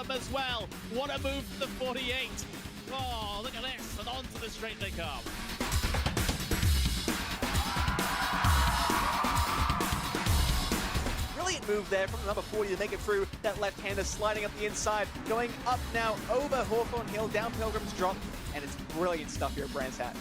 them as well. What a move for the 48. Oh, look at this, and onto the straight they come. Brilliant move there from the number 40 to make it through. That left-hander sliding up the inside, going up now over Hawthorne Hill, down Pilgrim's Drop, and it's brilliant stuff here at Brands Hatch.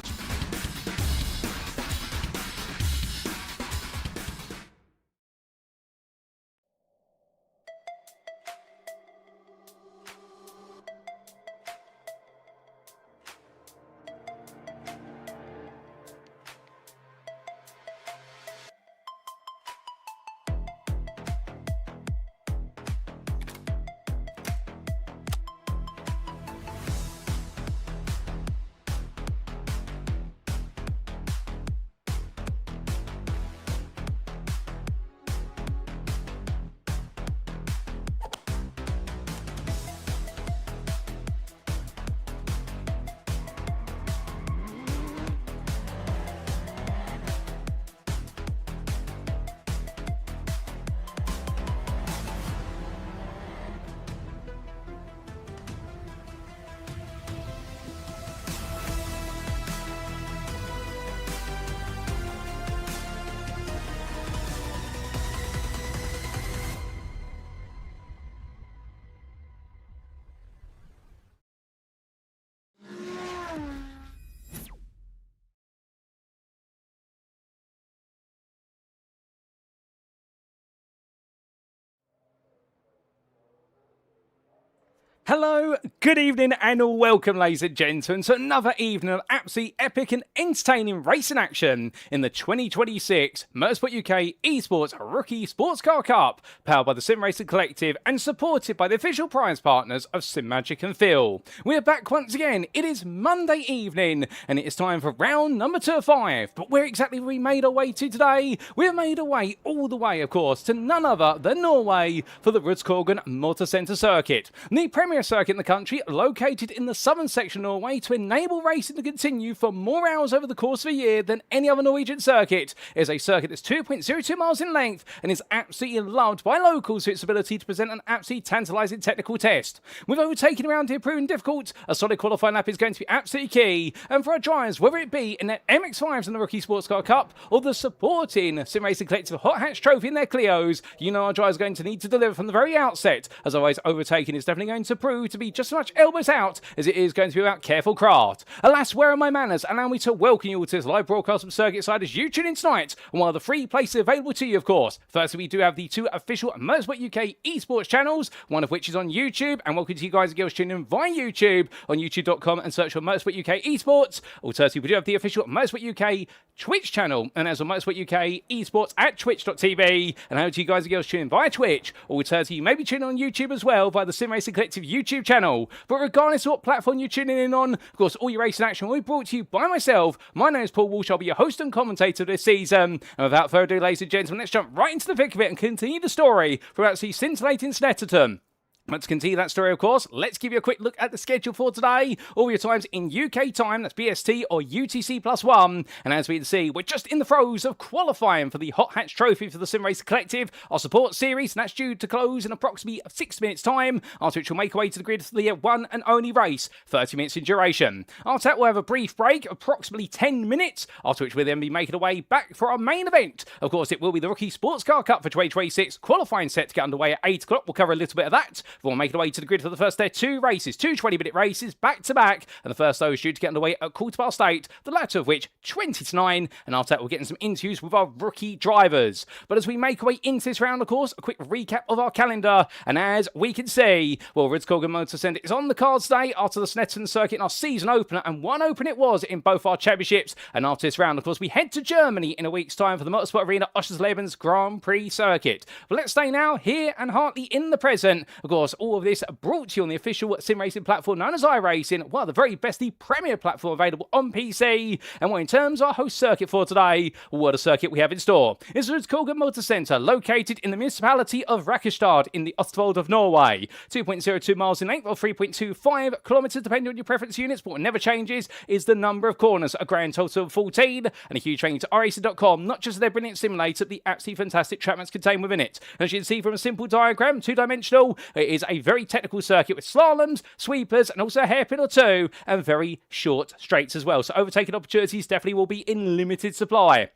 Hello, good evening and welcome ladies and gentlemen to another evening of absolutely epic and entertaining racing action in the 2026 Motorsport UK Esports Rookie Sportscar Cup, powered by the Sim Racing Collective and supported by the official prize partners of Simagic and Phil. We're back once again, it is Monday evening and it is time for round number 2 of 5. But where exactly have we made our way to today? We've made our way all the way, of course, to none other than Norway for the Rudskogen Motor Centre Circuit. The premier circuit in the country, located in the southern section of Norway to enable racing to continue for more hours over the course of a year than any other Norwegian circuit. It is a circuit that's 2.02 miles in length and is absolutely loved by locals for its ability to present an absolutely tantalising technical test. With overtaking around here proving difficult, a solid qualifying lap is going to be absolutely key, and for our drivers, whether it be in their MX-5s in the Rookie Sportscar Cup or the supporting Sim Racing Collective Hot Hatch Trophy in their Clios, you know our drivers are going to need to deliver from the very outset, as always overtaking is definitely going to prove to be just as much elbows out as it is going to be about careful craft. Alas, where are my manners? Allow me to welcome you all to this live broadcast from Circuit Side as you tune in tonight on one of the free places available to you, of course. Firstly, we do have the 2 official Motorsport UK esports channels, one of which is on YouTube, and welcome to you guys and girls tuning in via YouTube on youtube.com and search for Motorsport UK esports. Alternatively, we do have the official Motorsport UK Twitch channel, and as on Motorsport UK esports at twitch.tv, and how do you guys and girls tune in via Twitch? Alternatively, you may be tuning on YouTube as well via the Sim Racing Collective YouTube channel. But regardless of what platform you're tuning in on, of course, all your racing action will be brought to you by myself. My name is Paul Walsh. I'll be your host and commentator this season. And without further ado, ladies and gentlemen, let's jump right into the thick of it and continue the story from absolutely scintillating Snetterton. But to continue that story, of course, let's give you a quick look at the schedule for today. All your times in UK time, that's BST or UTC +1. And as we can see, we're just in the throes of qualifying for the Hot Hatch Trophy for the Sim Racer Collective, our support series, and that's due to close in approximately 6 minutes' time, after which we'll make our way to the grid for the one and only race, 30 minutes in duration. After that, we'll have a brief break, approximately 10 minutes, after which we'll then be making our way back for our main event. Of course, it will be the Rookie Sportscar Cup for 2026, qualifying set to get underway at 8 o'clock. We'll cover a little bit of that. We'll make our way to the grid for the first there 2 races, 2 20-minute races back to back, and the first though is due to get underway at 8:15, the latter of which 20 to 9, and after that we'll get in some interviews with our rookie drivers. But as we make our way into this round, of course, a quick recap of our calendar, and as we can see, well, Rudskogen Motor Centre is on the cards today after the Snetterton circuit in our season opener, and one open it was in both our championships. And after this round, of course, we head to Germany in a week's time for the Motorsport Arena Oscherslebens Grand Prix circuit. But let's stay now here and heartily in the present. Of course, all of this brought to you on the official sim racing platform known as iRacing, one of the very best, the premier platform available on PC. And well, in terms of our host circuit for today, what a circuit we have in store. It's Rudskogen Motor Centre, located in the municipality of Rakkestad in the Ostfold of Norway. 2.02 miles in length or 3.25 kilometres depending on your preference units, but what never changes is the number of corners, a grand total of 14, and a huge thank you to iRacing.com, not just their brilliant simulator, but the absolutely fantastic track maps contained within it. As you can see from a simple diagram, 2-dimensional, it is a very technical circuit with slaloms, sweepers, and also a hairpin or two, and very short straights as well. So overtaking opportunities definitely will be in limited supply.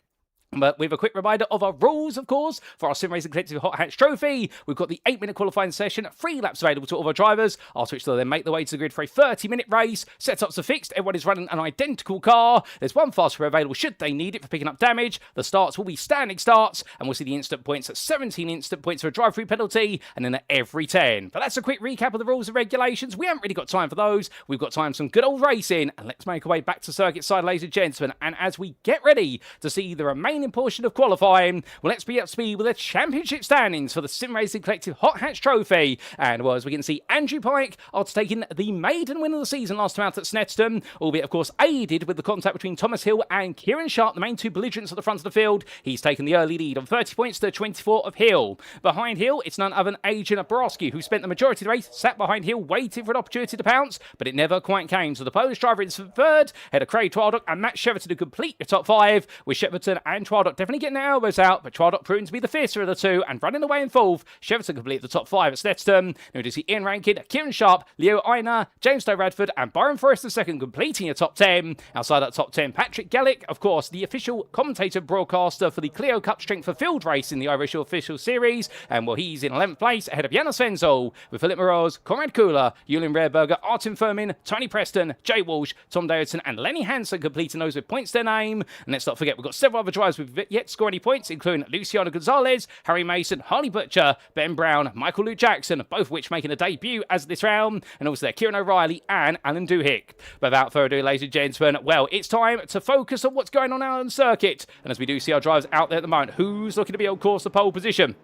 But with a quick reminder of our rules, of course, for our Sim Racing Collective Hot Hatch Trophy, we've got the 8-minute qualifying session, 3 laps available to all of our drivers, after which they'll then make their way to the grid for a 30-minute race. Setups are fixed, everyone is running an identical car. There's one fast car available should they need it for picking up damage. The starts will be standing starts, and we'll see the instant points at 17 instant points for a drive-through penalty, and then at every 10. But that's a quick recap of the rules and regulations. We haven't really got time for those. We've got time for some good old racing, and let's make our way back to circuit side, ladies and gentlemen. And as we get ready to see the remaining portion of qualifying, well, let's be up to speed with the championship standings for the Sim Racing Collective Hot Hatch Trophy. And well, as we can see, Andrew Pike, after taking the maiden win of the season last time out at Snetterton, albeit of course aided with the contact between Thomas Hill and Kieran Sharp, the main two belligerents at the front of the field. He's taken the early lead on 30 points to 24 of Hill. Behind Hill, it's none other than Adrian Borowski, who spent the majority of the race sat behind Hill waiting for an opportunity to pounce, but it never quite came. So the Polish driver in third, ahead of Craig Twardock and Matt Shepperton to complete the top 5, with Shepperton and Twardock definitely getting their elbows out, but Twardock proving to be the fiercer of the two and running away in fourth. Shepperton complete the top 5 at Snetterton. Now we do see Ian Rankin, Kieran Sharp, Leo Aina, James Stowe Radford, and Byron Forrest II completing a top 10. Outside that top 10, Patrick Gallick, of course, the official commentator broadcaster for the Clio Cup Strength for Field race in the Irish Official Series, and well, he's in 11th place ahead of Janos Svenzel, with Philip Moroz, Conrad Kula, Julian Rerberger, Artem Furman, Tony Preston, Jay Walsh, Tom Davidson, and Lenny Hansen completing those with points to their name. And let's not forget, we've got several other drivers with yet score any points, including Luciano Gonzalez, Harry Mason, Harley Butcher, Ben Brown, Michael Luke Jackson, both of which making a debut as this round, and also there Kieran O'Reilly and Alan Duhick. But without further ado, ladies and gentlemen, well, it's time to focus on what's going on out on the circuit. And as we do see our drivers out there at the moment, who's looking to be on course to pole position?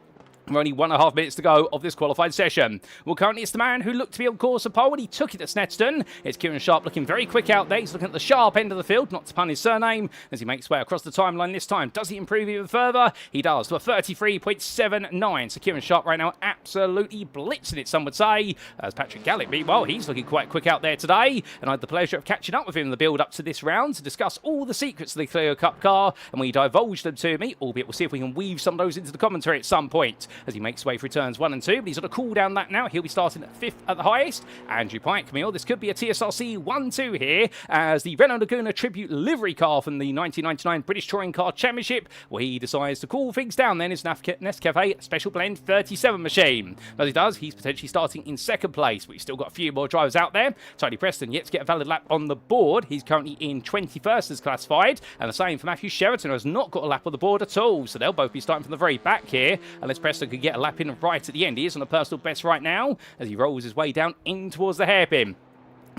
We're only 1.5 minutes to go of this qualified session. Well, currently it's the man who looked to be on course of pole when he took it at Snetterton. It's Kieran Sharp looking very quick out there. He's looking at the sharp end of the field, not to pun his surname, as he makes way across the timeline this time. Does he improve even further? He does, to a 33.79. So Kieran Sharp right now absolutely blitzing it, some would say. As Patrick Gallick, meanwhile, he's looking quite quick out there today. And I had the pleasure of catching up with him in the build-up to this round to discuss all the secrets of the Clio Cup car. And when he divulged them to me, albeit we'll see if we can weave some of those into the commentary at some point, as he makes way through turns 1 and 2, but he's on a cool down lap now. He'll be starting at 5th at the highest. Andrew Pike, Camille, this could be a TSRC 1-2 here, as the Renault Laguna Tribute livery car from the 1999 British Touring Car Championship, where he decides to cool things down then his Nescafe Special Blend 37 machine. As he does, he's potentially starting in 2nd place, but he's still got a few more drivers out there. Tony Preston yet to get a valid lap on the board. He's currently in 21st as classified, and the same for Matthew Sheraton, who has not got a lap on the board at all, so they'll both be starting from the very back here, unless Preston could get a lap in right at the end. He is on a personal best right now as he rolls his way down in towards the hairpin.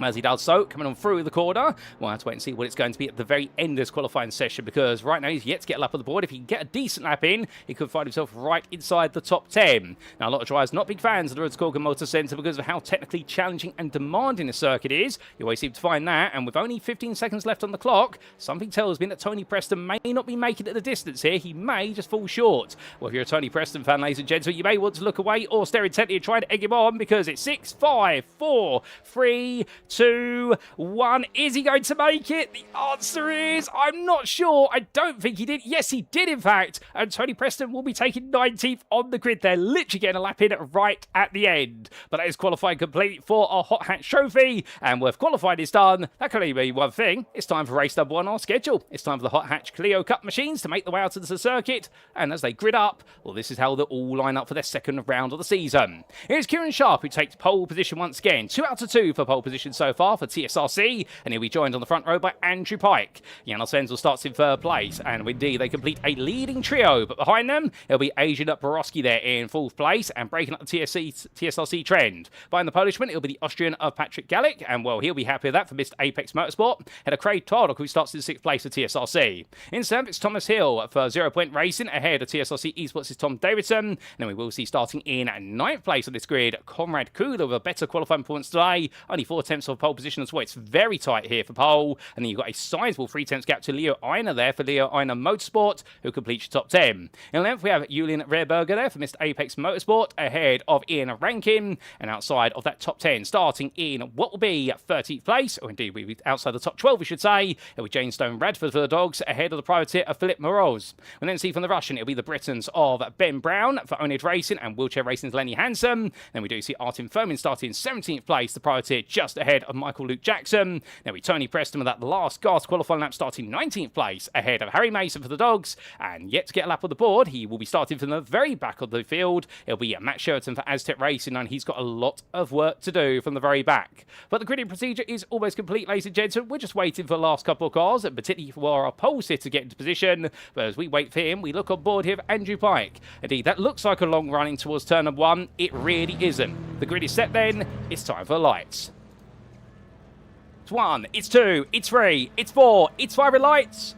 As he does so, coming on through the corner, we'll have to wait and see what it's going to be at the very end of this qualifying session, because right now he's yet to get a lap on the board. If he can get a decent lap in, he could find himself right inside the top 10. Now, a lot of drivers not big fans of the Rudskogen Motor Centre because of how technically challenging and demanding the circuit is. You always seem to find that, and with only 15 seconds left on the clock, something tells me that Tony Preston may not be making it the distance here. He may just fall short. Well, if you're a Tony Preston fan, ladies and gentlemen, you may want to look away or stare intently and try to egg him on, because it's 6, 5, 4, 3, 2, 1. Is he going to make it? The answer is, I'm not sure. I don't think he did. Yes, he did, in fact. And Tony Preston will be taking 19th on the grid. They're literally getting a lap in right at the end. But that is qualifying complete for our Hot Hatch Trophy. And with qualifying is done, that can only be one thing. It's time for race number 1 on our schedule. It's time for the Hot Hatch Clio Cup machines to make their way out into the circuit. And as they grid up, well, this is how they'll all line up for their 2nd round of the season. Here's Kieran Sharp, who takes pole position once again. 2 out of 2 for pole position so far for TSRC, and he'll be joined on the front row by Andrew Pike. Janos Svenzel starts in 3rd place, and indeed they complete a leading trio, but behind them it'll be Adrian Borowski there in 4th place and breaking up the TSRC trend. Behind the Polishman it'll be the Austrian of Patrick Gallick, and well, he'll be happy with that for Mr. Apex Motorsport. Head of Craig Twardock, who starts in 6th place for TSRC. In 7th it's Thomas Hill for 0 Point Racing, ahead of TSRC Esports is Tom Davidson, and then we will see starting in 9th place on this grid Conrad Kula with a better qualifying performance today, only 4 tenths 3/10 of pole position as well. It's very tight here for pole. And then you've got a sizable 3/10 gap to Leo Einer there for Leo Einer Motorsport, who completes your top 10. In 11th, we have Julian Rehrberger there for Mr. Apex Motorsport, ahead of Ian Rankin. And outside of that top 10, starting in what will be 30th place, or indeed we outside the top 12, we should say, it'll be Jane Stone Radford for the dogs, ahead of the privateer of Philip Moroz. We'll then see from the Russian, it'll be the Britons of Ben Brown for Onage Racing and Wheelchair Racing's Lenny Hansen. Then we do see Artem Fomin starting in 17th place, the privateer just ahead of Michael Luke Jackson. Then we Tony Preston with that last gasp qualifying lap starting 19th place, ahead of Harry Mason for the dogs. And yet to get a lap on the board, he will be starting from the very back of the field. It'll be Matt Sheraton for Aztec Racing, and he's got a lot of work to do from the very back. But the gridding procedure is almost complete, ladies and gentlemen. We're just waiting for the last couple of cars, particularly for our pole sitter to get into position. But as we wait for him, we look on board here for Andrew Pike. Indeed, that looks like a long running towards turn number 1. It really isn't. The grid is set then. It's time for lights. It's 1, it's 2, it's 3, it's 4, it's 5 lights.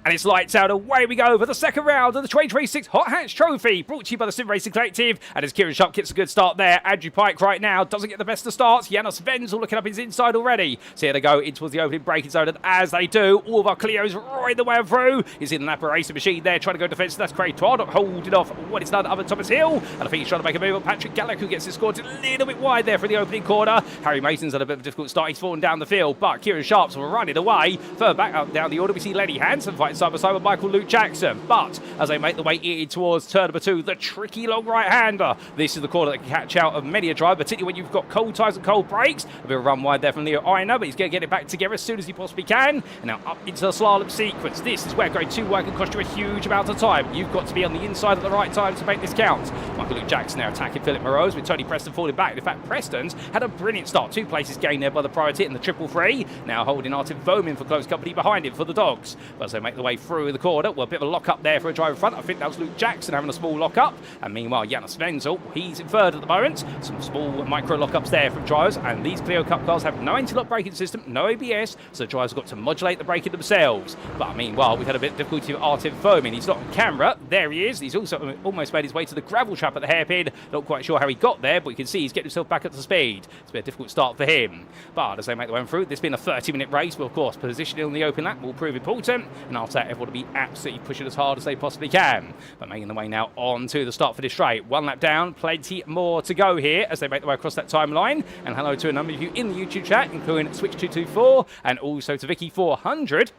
And it's lights out. Away we go for the second round of the 2026 Hot Hatch Trophy, brought to you by the Sim Racing Collective. And as Kieran Sharp gets a good start there, Andrew Pike right now doesn't get the best of starts. Janos Wenzel looking up his inside already. So here they go in towards the opening braking zone, and as they do, all of our Clio's right the way through. He's in an apparatus machine there, trying to go defensive. That's Craig Todd holding off what is none other than Thomas Hill. And I think he's trying to make a move on Patrick Gallick, who gets his score a little bit wide there for the opening corner. Harry Mason's had a bit of a difficult start. He's fallen down the field, but Kieran Sharp's running away. Further back up down the order, we see Lenny Hansen fighting side by side with Michael Luke Jackson. But as they make the way in towards turn number 2, the tricky long right-hander. This is the corner that can catch out of many a drive, particularly when you've got cold tyres and cold brakes. A bit of a run wide there from Leo Einer, but he's going to get it back together as soon as he possibly can. And now up into the slalom sequence. This is where going too wide can cost you a huge amount of time. You've got to be on the inside at the right time to make this count. Michael Luke Jackson now attacking Philip Moroz, with Tony Preston falling back. In fact, Preston's had a brilliant start. 2 places gained there by the privateer in the 333. Now holding Artem Fomin for close company behind him for the dogs. But as they make the way through the corner, well, a bit of a lock up there for a driver in front. I think that was Luke Jackson having a small lock up. And meanwhile, Janos Wenzel, he's in third at the moment. Some small micro lock ups there from drivers. And these Clio Cup cars have no anti-lock braking system, no ABS, so the drivers have got to modulate the braking themselves. But meanwhile, we've had a bit of difficulty with Artem Fomin. He's not on camera. There he is. He's also almost made his way to the gravel trap at the hairpin. Not quite sure how he got there, but you can see he's getting himself back up to speed. It's been a difficult start for him. But as they make their way through, this being a 30-minute race, well, of course, positioning on the open lap will prove important. And after that, everyone will be absolutely pushing as hard as they possibly can. But making the way now on to the start for this straight. 1 lap down, plenty more to go here as they make their way across that timeline. And hello to a number of you in the YouTube chat, including Switch224 and also to Vicky400.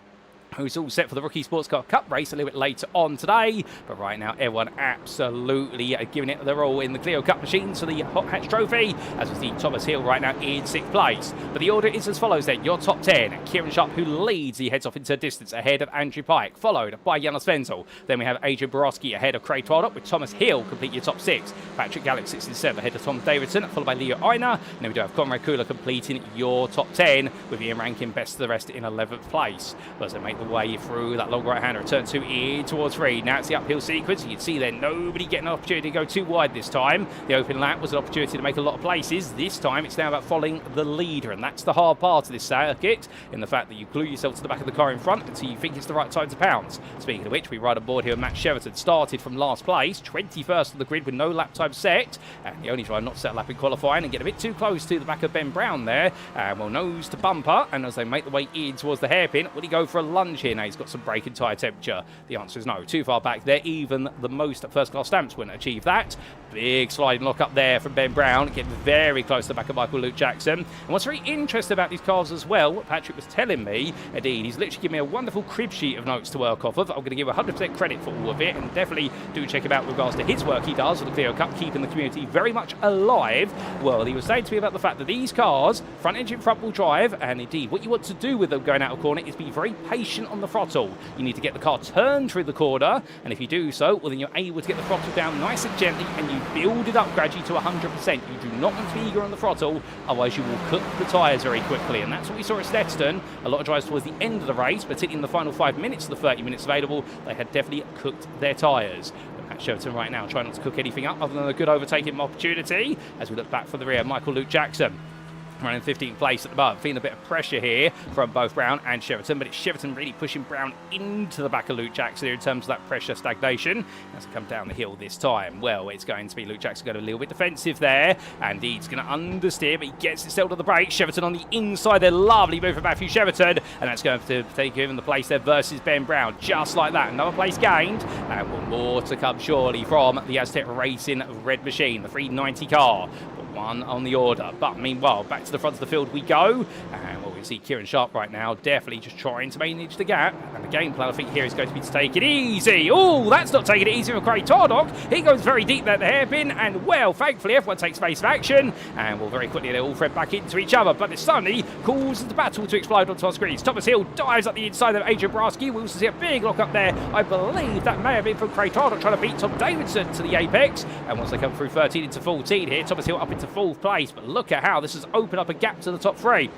Who's all set for the Rookie Sportscar Cup race a little bit later on today. But right now, everyone absolutely giving it their all in the Clio Cup machines for the Hot Hatch Trophy, as we see Thomas Hill right now in 6th place. But the order is as follows then. Your top 10, Kieran Sharp, who leads, he heads off into distance ahead of Andrew Pike, followed by Janos Wenzel. Then we have Adrian Borowski ahead of Craig Twardop, with Thomas Hill complete your top 6. Patrick Gallick sits in 7th ahead of Tom Davidson, followed by Leo Einer. And then we do have Conrad Kula completing your top 10, with Ian Rankin best of the rest in 11th place. But as they make the way through that long right-hander, turn 2 in towards 3. Now it's the uphill sequence. You can see there, nobody getting an opportunity to go too wide this time. The open lap was an opportunity to make a lot of places. This time it's now about following the leader, and that's the hard part of this circuit, in the fact that you glue yourself to the back of the car in front until you think it's the right time to pounce. Speaking of which, we ride aboard here with Matt Sheraton, started from last place, 21st on the grid with no lap time set, and the only driver not to set a lap in qualifying and get a bit too close to the back of Ben Brown there. And well, nose to bumper, and as they make the way in towards the hairpin, will he go for a lunge here? Now he's got some braking tyre temperature. The answer is no. Too far back there. Even the most first-class stamps wouldn't achieve that. Big sliding lock up there from Ben Brown, getting very close to the back of Michael Luke Jackson. And what's very interesting about these cars as well, what Patrick was telling me, indeed, he's literally given me a wonderful crib sheet of notes to work off of. I'm going to give 100% credit for all of it, and definitely do check him out with regards to his work he does for the Clio Cup, keeping the community very much alive. Well, he was saying to me about the fact that these cars, front engine, front wheel drive, and indeed, what you want to do with them going out of corner is be very patient on the throttle. You need to get the car turned through the corner, and if you do so, well, then you're able to get the throttle down nice and gently, and you build it up gradually to 100%. You do not want to be eager on the throttle, otherwise you will cook the tyres very quickly, and that's what we saw at Stetson. A lot of drivers towards the end of the race, particularly in the final 5 minutes of the 30 minutes available, they had definitely cooked their tyres. Matt Sheraton right now trying not to cook anything up other than a good overtaking opportunity as we look back from the rear. Michael Luke Jackson Running 15th place at the moment, feeling a bit of pressure here from both Brown and Cheverton, but it's Cheverton really pushing Brown into the back of Luke Jackson here in terms of that pressure stagnation. As it comes down the hill this time, well, it's going to be Luke Jackson going a little bit defensive there, and he's going to understeer, but he gets it still to the break. Cheverton on the inside there, lovely move from Matthew Cheverton, and that's going to take him in the place there versus Ben Brown, just like that. Another place gained, and more to come surely from the Aztec Racing Red Machine, the 390 car. One on the order, but meanwhile back to the front of the field we go, and well, we see Kieran Sharp right now definitely just trying to manage the gap, and the game plan I think here is going to be to take it easy. Oh, that's not taking it easy for Craig Tardock. He goes very deep there at the hairpin, and well, thankfully everyone takes space of action, and well, very quickly they all thread back into each other, but it suddenly causes the battle to explode onto our screens. Thomas Hill dives up the inside of Adrian Brasky. We also see a big lock up there. I believe that may have been from Craig Tardock trying to beat Tom Davidson to the apex, and once they come through 13 into 14 here, Thomas Hill up into 4th place, but look at how this has opened up a gap to the top 3.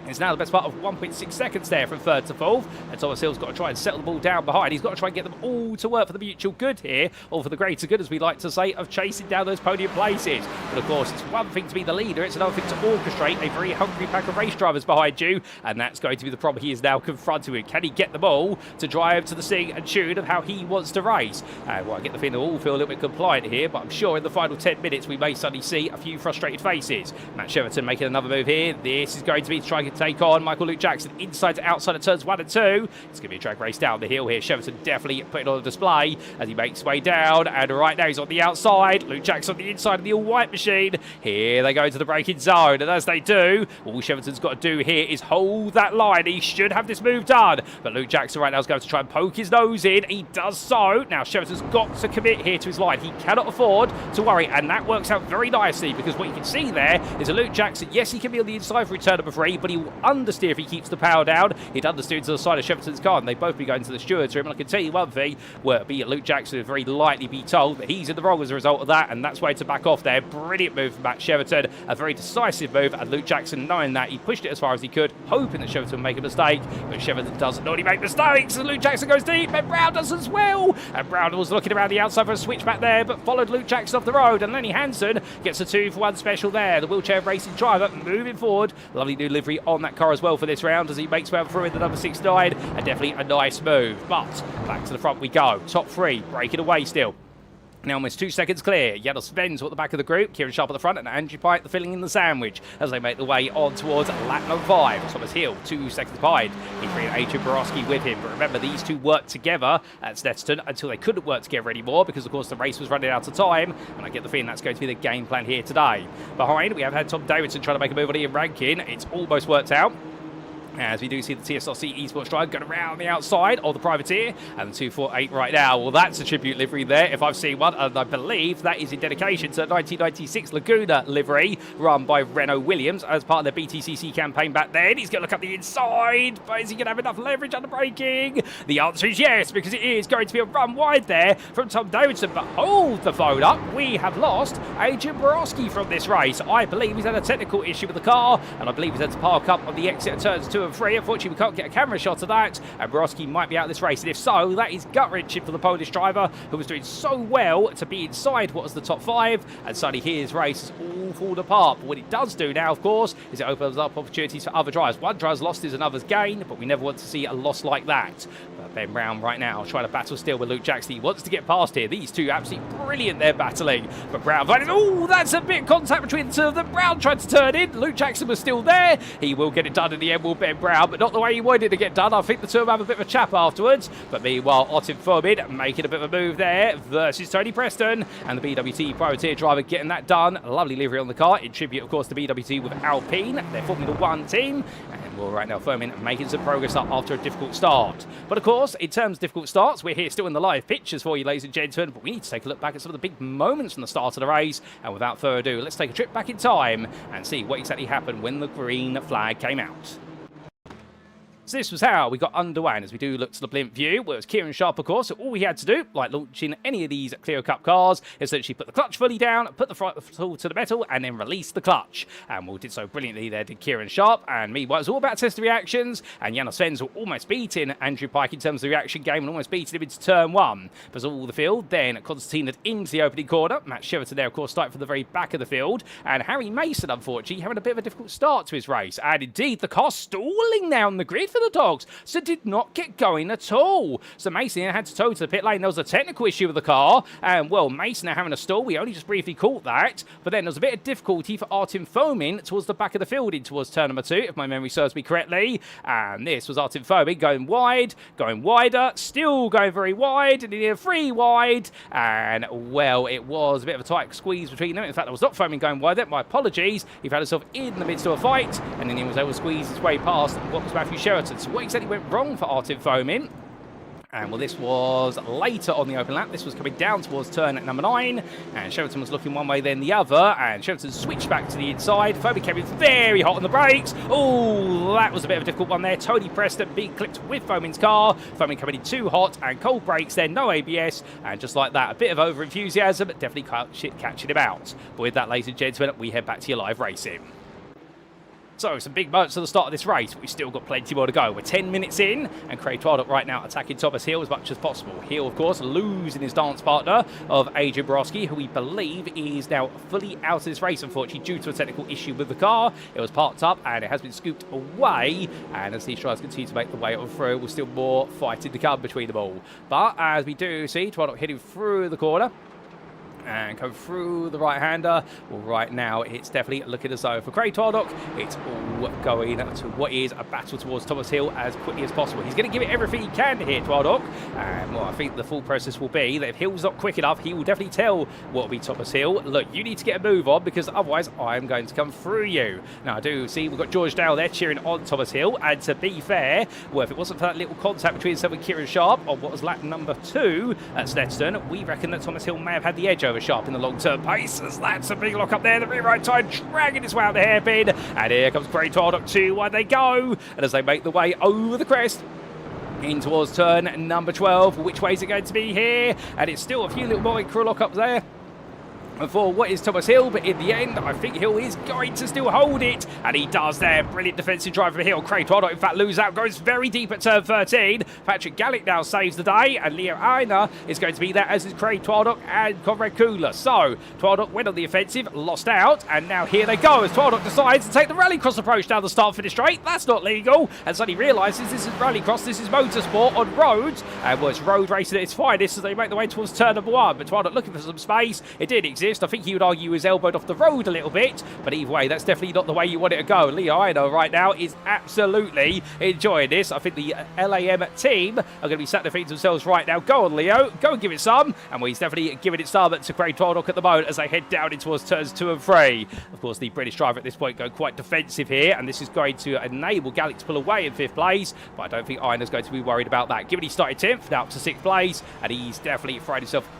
It's now the best part of 1.6 seconds there from 3rd to 4th, and Thomas Hill's got to try and settle the ball down behind. He's got to try and get them all to work for the mutual good here, or for the greater good, as we like to say, of chasing down those podium places. But of course, it's one thing to be the leader, it's another thing to orchestrate a very hungry pack of race drivers behind you, and that's going to be the problem he is now confronted with. Can he get them all to drive to the sing and tune of how he wants to race? Well, I get the feeling they all feel a little bit compliant here, but I'm sure in the final 10 minutes we may suddenly see a few frustrated faces. Matt Cheverton making another move here. This is going to be to try and take on Michael Luke Jackson inside to outside of turns 1 and 2. It's going to be a drag race down the hill here. Cheverton definitely putting on display as he makes his way down, and right now he's on the outside. Luke Jackson on the inside of the all-white machine. Here they go into the braking zone, and as they do, all Cheverton's got to do here is hold that line. He should have this move done, but Luke Jackson right now is going to try and poke his nose in. He does so. Now Cheverton's got to commit here to his line. He cannot afford to worry, and that works out very nicely, because what you can see there is a Luke Jackson, yes, he can be on the inside for return number 3, but he will understeer if he keeps the power down. He'd understeer to the side of Cheverton's car, and they'd both be going to the steward's room. And I can tell you one thing, well, be Luke Jackson would very likely be told that he's in the wrong as a result of that, and that's why to back off there. Brilliant move from Matt Cheverton, a very decisive move, and Luke Jackson, knowing that, he pushed it as far as he could, hoping that Cheverton would make a mistake, but Cheverton doesn't normally make mistakes, and Luke Jackson goes deep, and Brown does as well, and Brown was looking around the outside for a switch back there, but followed Luke Jackson off the road, and Lenny Hansen gets a 2-for-1 special there. The wheelchair racing driver moving forward, lovely new livery on that car as well for this round as he makes way through in the number 69, and definitely a nice move. But back to the front we go. Top 3 breaking away still. Now almost 2 seconds clear. Yados Svens at the back of the group, Kieran Sharp at the front, and Andrew Pike the filling in the sandwich as they make the way on towards lap number 5. Thomas Hill 2 seconds behind. He and Adrian Borowski with him. But remember, these two worked together at Snetterton until they couldn't work together anymore, because of course the race was running out of time, and I get the feeling that's going to be the game plan here today. Behind, we have had Tom Davidson trying to make a move on Ian Rankin. It's almost worked out, as we do see the TSRC esports drive going around the outside of the privateer, and the 248 right now. Well, that's a tribute livery there if I've seen one, and I believe that is in dedication to the 1996 Laguna livery run by Renault Williams as part of the BTCC campaign back then. He's going to look up the inside, but is he going to have enough leverage under braking? The answer is yes, because it is going to be a run wide there from Tom Davidson. But hold the phone up, we have lost Adrian Borowski from this race. I believe he's had a technical issue with the car, and I believe he's had to park up on the exit of turns 2 and 3. Unfortunately, we can't get a camera shot of that, and Borowski might be out of this race, and if so, that is gut-wrenching for the Polish driver, who was doing so well to be inside what was the top 5, and suddenly his race has all fallen apart. But what it does do now, of course, is it opens up opportunities for other drivers. One driver's lost is another's gain, but we never want to see a loss like that. But Ben Brown right now trying to battle still with Luke Jackson. He wants to get past here. These two absolutely brilliant, they're battling, but Brown finds, oh, that's a bit of contact between the two of them. Brown tried to turn in, Luke Jackson was still there. He will get it done in the end, will Ben Brown, but not the way he wanted to get done. I think the two of them have a bit of a chat afterwards, but meanwhile Otin Forbid making a bit of a move there versus Tony Preston, and the BWT privateer driver getting that done. A lovely livery on the car, in tribute of course to BWT with Alpine, their Formula 1 team, and we're right now Furman making some progress up after a difficult start. But of course, in terms of difficult starts, we're here still in the live pictures for you, ladies and gentlemen, but we need to take a look back at some of the big moments from the start of the race, and without further ado, let's take a trip back in time and see what exactly happened when the green flag came out. So this was how we got underway, and as we do look to the blimp view, well, it was Kieran Sharp, of course, so all he had to do, like launching any of these Clio Cup cars, is essentially put the clutch fully down, put the throttle to the metal, and then release the clutch. And we did so brilliantly there, did Kieran Sharp, and meanwhile, it was all about testing reactions, and Janos Svens were almost beating Andrew Pike in terms of the reaction game, and almost beating him into turn 1. But all the field, then Constantine had into the opening corner. Matt Sheraton there, of course, started from the very back of the field, and Harry Mason, unfortunately, having a bit of a difficult start to his race. And indeed, the car stalling down the grid for the dogs, so did not get going at all. So Mason had to tow to the pit lane. There was a technical issue with the car, and well, Mason now having a stall. We only just briefly caught that, but then there was a bit of difficulty for Artem Fomin towards the back of the field in towards turn number 2, if my memory serves me correctly. And this was Artem Fomin going wide, going wider, still going very wide, and near 3 wide. And well, it was a bit of a tight squeeze between them. In fact, there was not Fomin going wide. My apologies. He found himself in the midst of a fight, and then he was able to squeeze his way past what was Matthew Sheraton. So what exactly went wrong for Artem Fomin? And well, this was later on the open lap. This was coming down towards turn number 9, and Sheraton was looking one way, then the other, and Sheraton switched back to the inside. Fomin came in very hot on the brakes. Oh, that was a bit of a difficult one there. Tony Preston being clipped with Fomin's car. Fomin coming in too hot, and cold brakes then, no ABS, and just like that, a bit of over-enthusiasm, but definitely catching him out. But with that, ladies and gentlemen, we head back to your live racing. So, some big moments at the start of this race, but we've still got plenty more to go. We're 10 minutes in, and Craig Twardock right now attacking Thomas Hill as much as possible. Hill, of course, losing his dance partner of Adrian Borowski, who we believe is now fully out of this race, unfortunately, due to a technical issue with the car. It was parked up, and it has been scooped away, and as these drivers continue to make the way on through, we'll still more fighting to come between them all. But as we do see, Twardock heading through the corner, and go through the right-hander. Well, right now, it's definitely looking as though for Craig Twardock, it's all going to what is a battle towards Thomas Hill as quickly as possible. He's going to give it everything he can here, Twardock. And well, I think the full process will be that if Hill's not quick enough, he will definitely tell what will be Thomas Hill, look, you need to get a move on, because otherwise I'm going to come through you. Now, I do see we've got George Dale there cheering on Thomas Hill, and to be fair, well, if it wasn't for that little contact between himself and Kieran Sharp on what was lap number 2 at Snetstone, we reckon that Thomas Hill may have had the edge over Sharp in the long-term pace, as that's a big lock up there. The rear right tire dragging its way out the hairpin, and here comes Craig Twardock 2 wide they go, and as they make the way over the crest in towards turn number 12, which way is it going to be here? And it's still a few little micro lock-ups there for what is Thomas Hill, but in the end, I think Hill is going to still hold it, and he does there. Brilliant defensive drive from Hill. Craig Twardock, in fact, loses out, goes very deep at turn 13. Patrick Gallick now saves the day, and Leo Aina is going to be there, as is Craig Twardock and Conrad Kugler. So, Twardock went on the offensive, lost out, and now here they go, as Twardock decides to take the rallycross approach down the start-finish straight. That's not legal, and suddenly realises this is rallycross, this is motorsport on roads, and well, it's road racing at its finest as they make their way towards turn number 1. But Twardock looking for some space. It did exist. I think he would argue he was elbowed off the road a little bit, but either way, that's definitely not the way you want it to go. Leo Aino right now is absolutely enjoying this. I think the LAM team are going to be sat their feet themselves right now. Go on, Leo. Go and give it some. And well, he's definitely giving it some to Craig Twardock at the moment as they head down in towards turns 2 and 3. Of course, the British driver at this point going quite defensive here, and this is going to enable Gallick to pull away in 5th place, but I don't think Aina's going to be worried about that. Given he started 10th, now up to 6th place, and he's definitely thrown himself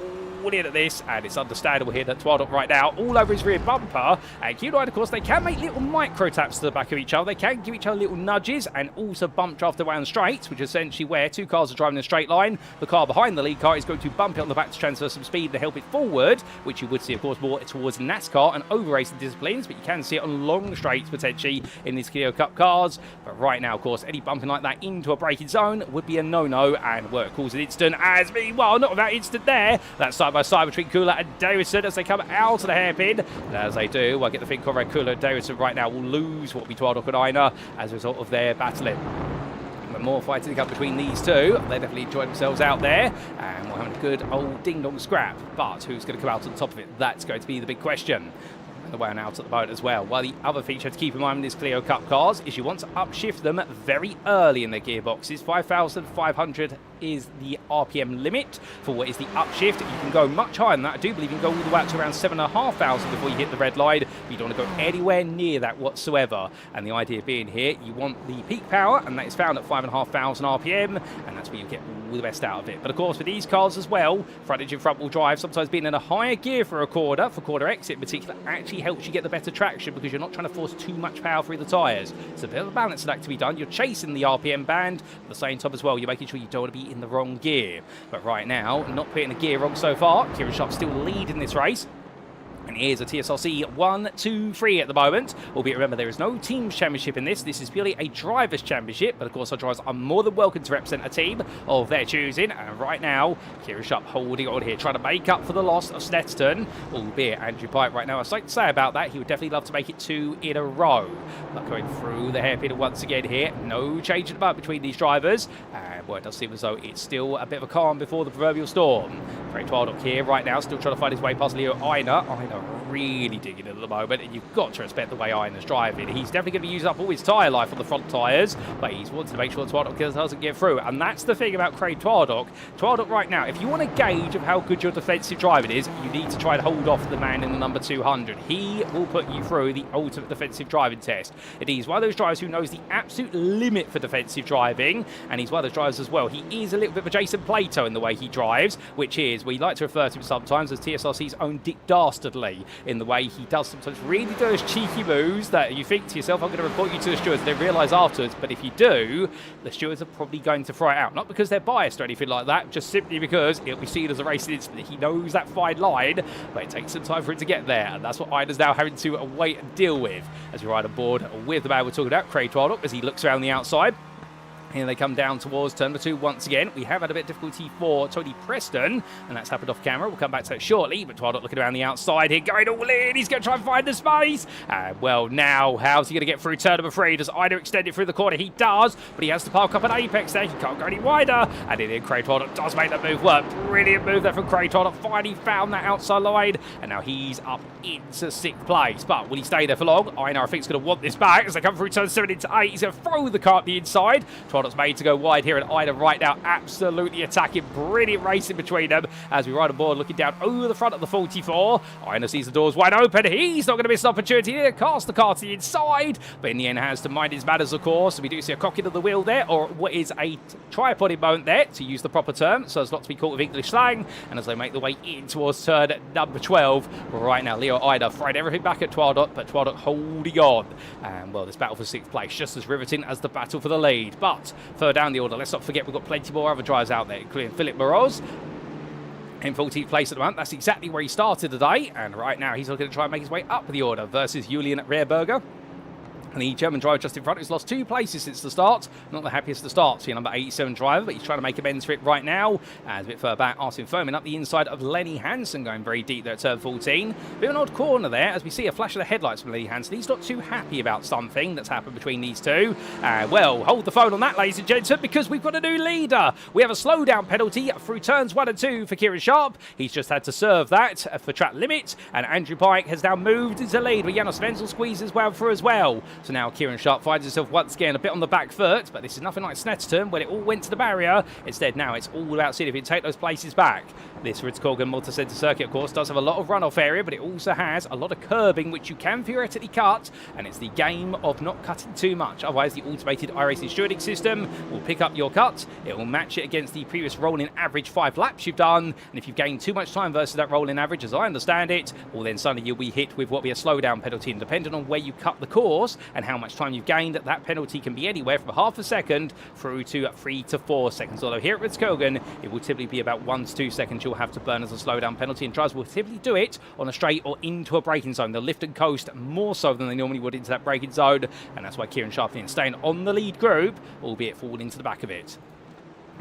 all in at this, and it's understandable here that Twardock right now all over his rear bumper, and Q9, of course, they can make little micro taps to the back of each other. They can give each other little nudges and also bump draft around straights, which is essentially where 2 cars are driving in a straight line. The car behind the lead car is going to bump it on the back to transfer some speed to help it forward, which you would see, of course, more towards NASCAR and over racing disciplines, but you can see it on long straights potentially in these Clio Cup cars. But right now, of course, any bumping like that into a braking zone would be a no-no, and work calls an instant, as meanwhile, not without instant there. That's side by side between Kula and Davidson as they come out of the hairpin. And as they do, I get the thing Conrad Kula and Davidson right now will lose what will be Twardock and Aina as a result of their battling. But more fighting to come between these two. They definitely enjoyed themselves out there, and we're having a good old ding-dong scrap. But who's going to come out on top of it? That's going to be the big question. The way on out at the boat as well. While the other feature to keep in mind with these Clio Cup cars is you want to upshift them very early in their gearboxes. 5,500 is the RPM limit for what is the upshift. You can go much higher than that. I do believe you can go all the way up to around 7,500 before you hit the red line, but you don't want to go anywhere near that whatsoever. And the idea being here, you want the peak power, and that is found at 5,500 RPM, and that's where you get all the best out of it. But of course, with these cars as well, front engine front wheel drive, sometimes being in a higher gear for quarter exit in particular, actually helps you get the better traction because you're not trying to force too much power through the tyres. It's a bit of a balance that to be done. You're chasing the RPM band, at the same time as well, you're making sure you don't want to be in the wrong gear. But right now, not putting the gear wrong so far. Kieran Sharp still leading this race. And here's a TSRC 1, 2, 3 at the moment. Albeit, remember, there is no team's championship in this. This is purely a driver's championship. But of course, our drivers are more than welcome to represent a team of their choosing. And right now, Kieran Sharp holding on here, trying to make up for the loss of Snetterton. Albeit, Andrew Pike right now, I'd like to say about that, he would definitely love to make it 2 in a row. But going through the hairpin once again here. No change in the between these drivers. And well, it does seem as though it's still a bit of a calm before the proverbial storm. Craig Twildock here right now, still trying to find his way past Leo Aina. Aina really digging it at the moment, and you've got to respect the way Aina's driving. He's definitely going to be using up all his tyre life on the front tyres, but he's wanting to make sure Twildock doesn't get through. And that's the thing about Craig Twildock. Twildock right now, if you want to gauge of how good your defensive driving is, you need to try and hold off the man in the number 200. He will put you through the ultimate defensive driving test. And he's one of those drivers who knows the absolute limit for defensive driving, and he's one of those drivers as well. He is a little bit of a Jason Plato in the way he drives, which is, we like to refer to him sometimes as TSRC's own Dick Dastardly, in the way he does sometimes really do those cheeky moves that you think to yourself, I'm going to report you to the stewards, and then realise afterwards, but if you do, the stewards are probably going to throw it out. Not because they're biased or anything like that, just simply because it'll be seen as a racing incident. He knows that fine line, but it takes some time for it to get there, and that's what Aina's now having to wait and deal with as we ride on board with the man we're talking about, Craig Twildock, as he looks around the outside. Here they come down towards turn number 2 once again. We have had a bit of difficulty for Tony Preston, and that's happened off camera. We'll come back to that shortly, but Twildock looking around the outside here, going all in. He's going to try and find the space. Well, now, how's he going to get through turn number 3? Does Aina extend it through the corner? He does, but he has to park up an apex there. He can't go any wider. And in Craig Twildock does make that move work. Brilliant move there from Craig Twildock. Finally found that outside line, and now he's up into 6th place. But will he stay there for long? Aina, I think, is going to want this back as they come through turn 7 into 8. He's going to throw the car up the inside. Twildock's made to go wide here, and Aina right now absolutely attacking. Brilliant racing between them as we ride on board, looking down over the front of the 44. Aina sees the doors wide open. He's not going to miss an opportunity here. Cast the car to the inside, but in the end has to mind his manners, of course. We do see a cocking of the wheel there, or what is a tripod moment there, to use the proper term, so as not to be caught with English slang. And as they make the way in towards turn number 12, right now Leo Aina throwing everything back at Twildock, but Twildock holding on. And well, this battle for 6th place just as riveting as the battle for the lead. But further down the order, let's not forget we've got plenty more other drivers out there, including Philip Moroz in 14th place at the moment. That's exactly where he started today, and right now he's looking to try and make his way up the order versus Julian Rehrberger. And the German driver just in front, who's lost 2 places since the start. Not the happiest to start. So number 87 driver, but he's trying to make amends for it right now. As a bit further back, Arsene Foreman up the inside of Lenny Hansen, going very deep there at turn 14. Bit of an odd corner there, as we see a flash of the headlights from Lenny Hansen. He's not too happy about something that's happened between these two. Well, hold the phone on that, ladies and gentlemen, because we've got a new leader. We have a slowdown penalty through turns 1 and 2 for Kieran Sharp. He's just had to serve that for track limit. And Andrew Pike has now moved into lead, with Janos Wenzel squeezes well through as well. So now Kieran Sharp finds himself once again a bit on the back foot, but this is nothing like Snetterton when it all went to the barrier. Instead, now it's all about seeing if he can take those places back. This Rudskogen multi-centre circuit, of course, does have a lot of runoff area, but it also has a lot of curbing, which you can theoretically cut, and it's the game of not cutting too much. Otherwise, the automated iRacing stewarding system will pick up your cut. It will match it against the previous rolling average 5 laps you've done, and if you've gained too much time versus that rolling average, as I understand it, well, then suddenly you'll be hit with what will be a slowdown penalty, and depending on where you cut the course and how much time you've gained, that penalty can be anywhere from half a second through to 3 to 4 seconds. Although here at Rudskogen, it will typically be about 1 to 2 seconds you'll have to burn as a slowdown penalty, and drivers will typically do it on a straight or into a braking zone. They'll lift and coast more so than they normally would into that braking zone, and that's why Kieran Sharp is staying on the lead group, albeit falling into the back of it.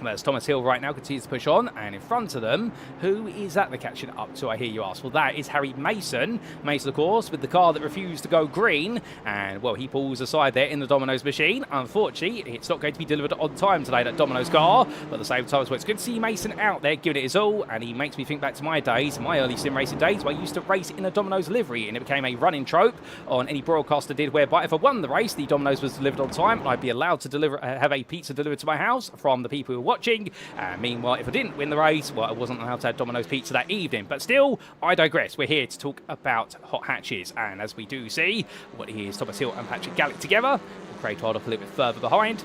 As Thomas Hill right now continues to push on, and in front of them, who is that they're catching up to, I hear you ask? Well, that is Harry Mason. Mason, of course, with the car that refused to go green, and, well, he pulls aside there in the Domino's machine. Unfortunately, it's not going to be delivered on time today, that Domino's car, but at the same time, well, it's good to see Mason out there giving it his all, and he makes me think back to my days, my early sim racing days, where I used to race in a Domino's livery, and it became a running trope on any broadcaster did, whereby if I won the race, the Domino's was delivered on time, I'd be allowed to have a pizza delivered to my house from the people who watching. Meanwhile, if I didn't win the race, well, I wasn't allowed to have Domino's Pizza that evening. But still, I digress. We're here to talk about hot hatches. And as we do see, what is Thomas Hill and Patrick Gallick together. Craig Twardock a little bit further behind.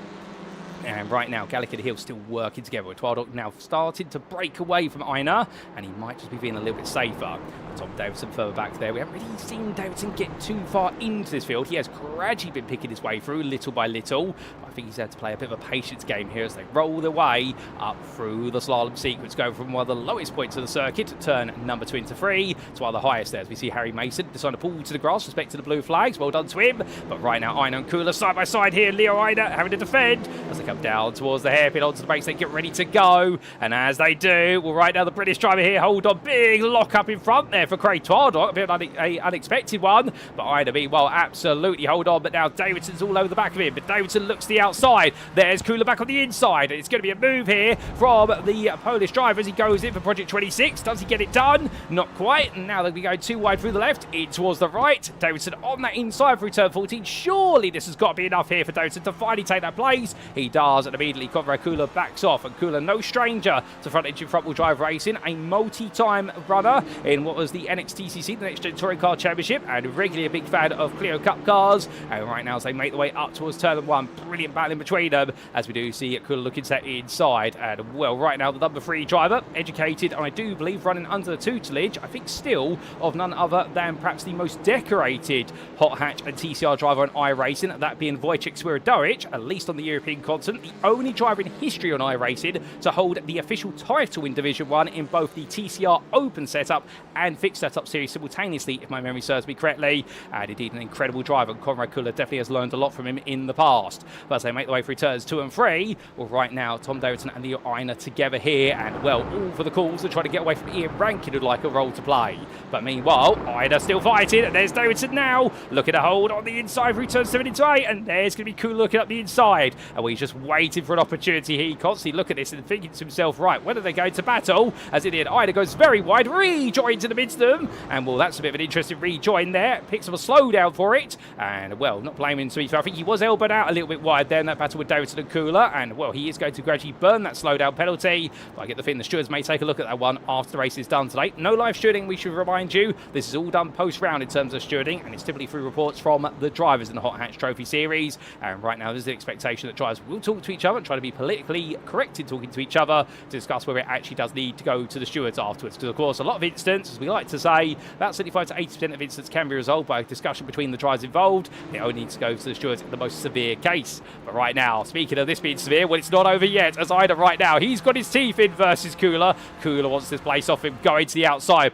And right now, Gallick and Hill still working together. With Twardock now started to break away from Einar, and he might just be being a little bit safer. Tom Davidson further back there. We haven't really seen Davidson get too far into this field. He has gradually been picking his way through, little by little. I think he's had to play a bit of a patience game here as they roll their way up through the slalom sequence, going from one of the lowest points of the circuit, turn number 23, to one of the highest there. As we see Harry Mason decide to pull to the grass, respecting the blue flags. Well done to him. But right now, Einar and Kula side by side here. Leo Einar having to defend as they come down towards the hairpin onto the brakes. They get ready to go. And as they do, well, right now the British driver here hold on. Big lock up in front there for Craig Twardock. A bit of an unexpected one. But Einar, meanwhile, absolutely hold on. But now Davidson's all over the back of him. But Davidson looks to the outside. There's Kula back on the inside. It's going to be a move here from the Polish driver as he goes in for Project 26. Does he get it done? Not quite. And now they'll be going too wide through the left, in towards the right. Davidson on that inside through turn 14. Surely this has got to be enough here for Davidson to finally take that place. He does, and immediately Conrad Kula backs off. And Kula, no stranger to front-engine front-wheel drive racing, a multi-time runner in what was the NXTCC, the Next Gen Touring Car Championship, and regularly a big fan of Clio Cup cars. And right now, as they make their way up towards turn 1, brilliant battle in between them, as we do see Kula looking to that inside. And well, right now the number 3 driver, educated, and I do believe running under the tutelage, I think still, of none other than perhaps the most decorated hot hatch and TCR driver on iRacing, that being Wojciech Swierdowicz, at least on the European continent, the only driver in history on iRacing to hold the official title in Division 1 in both the TCR Open setup and Fixed Setup series simultaneously, if my memory serves me correctly. And indeed an incredible driver. Conrad Kula definitely has learned a lot from him in the past. But as they make their way through turns 2 and 3, well, right now Tom Davidson and Leo Einar together here, and well, all for the calls to try to get away from Ian Rankin, who'd like a role to play. But meanwhile, Einar still fighting, and there's Davidson now looking to hold on the inside through turn 7 into 8, and there's going to be Kula looking up the inside, and we're just waiting for an opportunity here. He constantly look at this and thinking to himself, right, when are they going to battle? As in the end, Einar goes very wide, rejoins in the midst of them, and well, that's a bit of an interesting rejoin there. Picks up a slowdown for it, and well, not blaming him to be fair. I think he was elbowed out a little bit wide there in that battle with Davidson and Kula, and well, he is going to gradually burn that slowdown penalty. But I get the feeling the stewards may take a look at that one after the race is done today. No live stewarding, we should remind you. This is all done post-round in terms of stewarding, and it's typically through reports from the drivers in the Hot Hatch Trophy Series. And right now, there's the expectation that drivers will talk to each other and try to be politically correct in talking to each other to discuss whether it actually does need to go to the stewards afterwards. Because, of course, a lot of incidents, as we like to say, about 75 to 80% of incidents can be resolved by a discussion between the drivers involved. It only needs to go to the stewards in the most severe case. But right now, speaking of this being severe, well, it's not over yet, as Einar right now, he's got his teeth in versus Kula. Kula wants this place off him, going to the outside.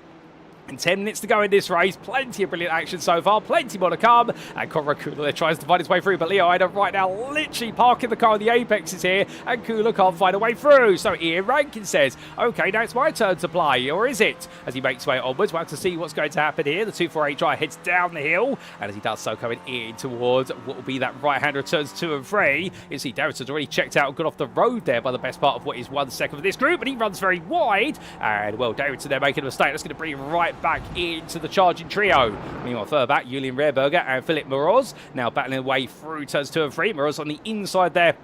And 10 minutes to go in this race. Plenty of brilliant action so far. Plenty more to come. And Conrad Kula tries to find his way through. But Leo Einar right now literally parking the car on the apexes here. And Kula can't find a way through. So Ian Rankin says, okay, now it's my turn to play. Or is it? As he makes his way onwards, we'll have to see what's going to happen here. The 248 driver heads down the hill. And as he does so, coming in towards what will be that right-hander of turns 2 and 3. You see Davidson's already checked out and got off the road there by the best part of what is 1 second of this group. And he runs very wide. And, well, Davidson there making a mistake. That's going to bring him right back into the charging trio. Meanwhile, further back, Julian Rehrberger and Philip Moroz now battling their way through turns 2 and 3. Moroz on the inside there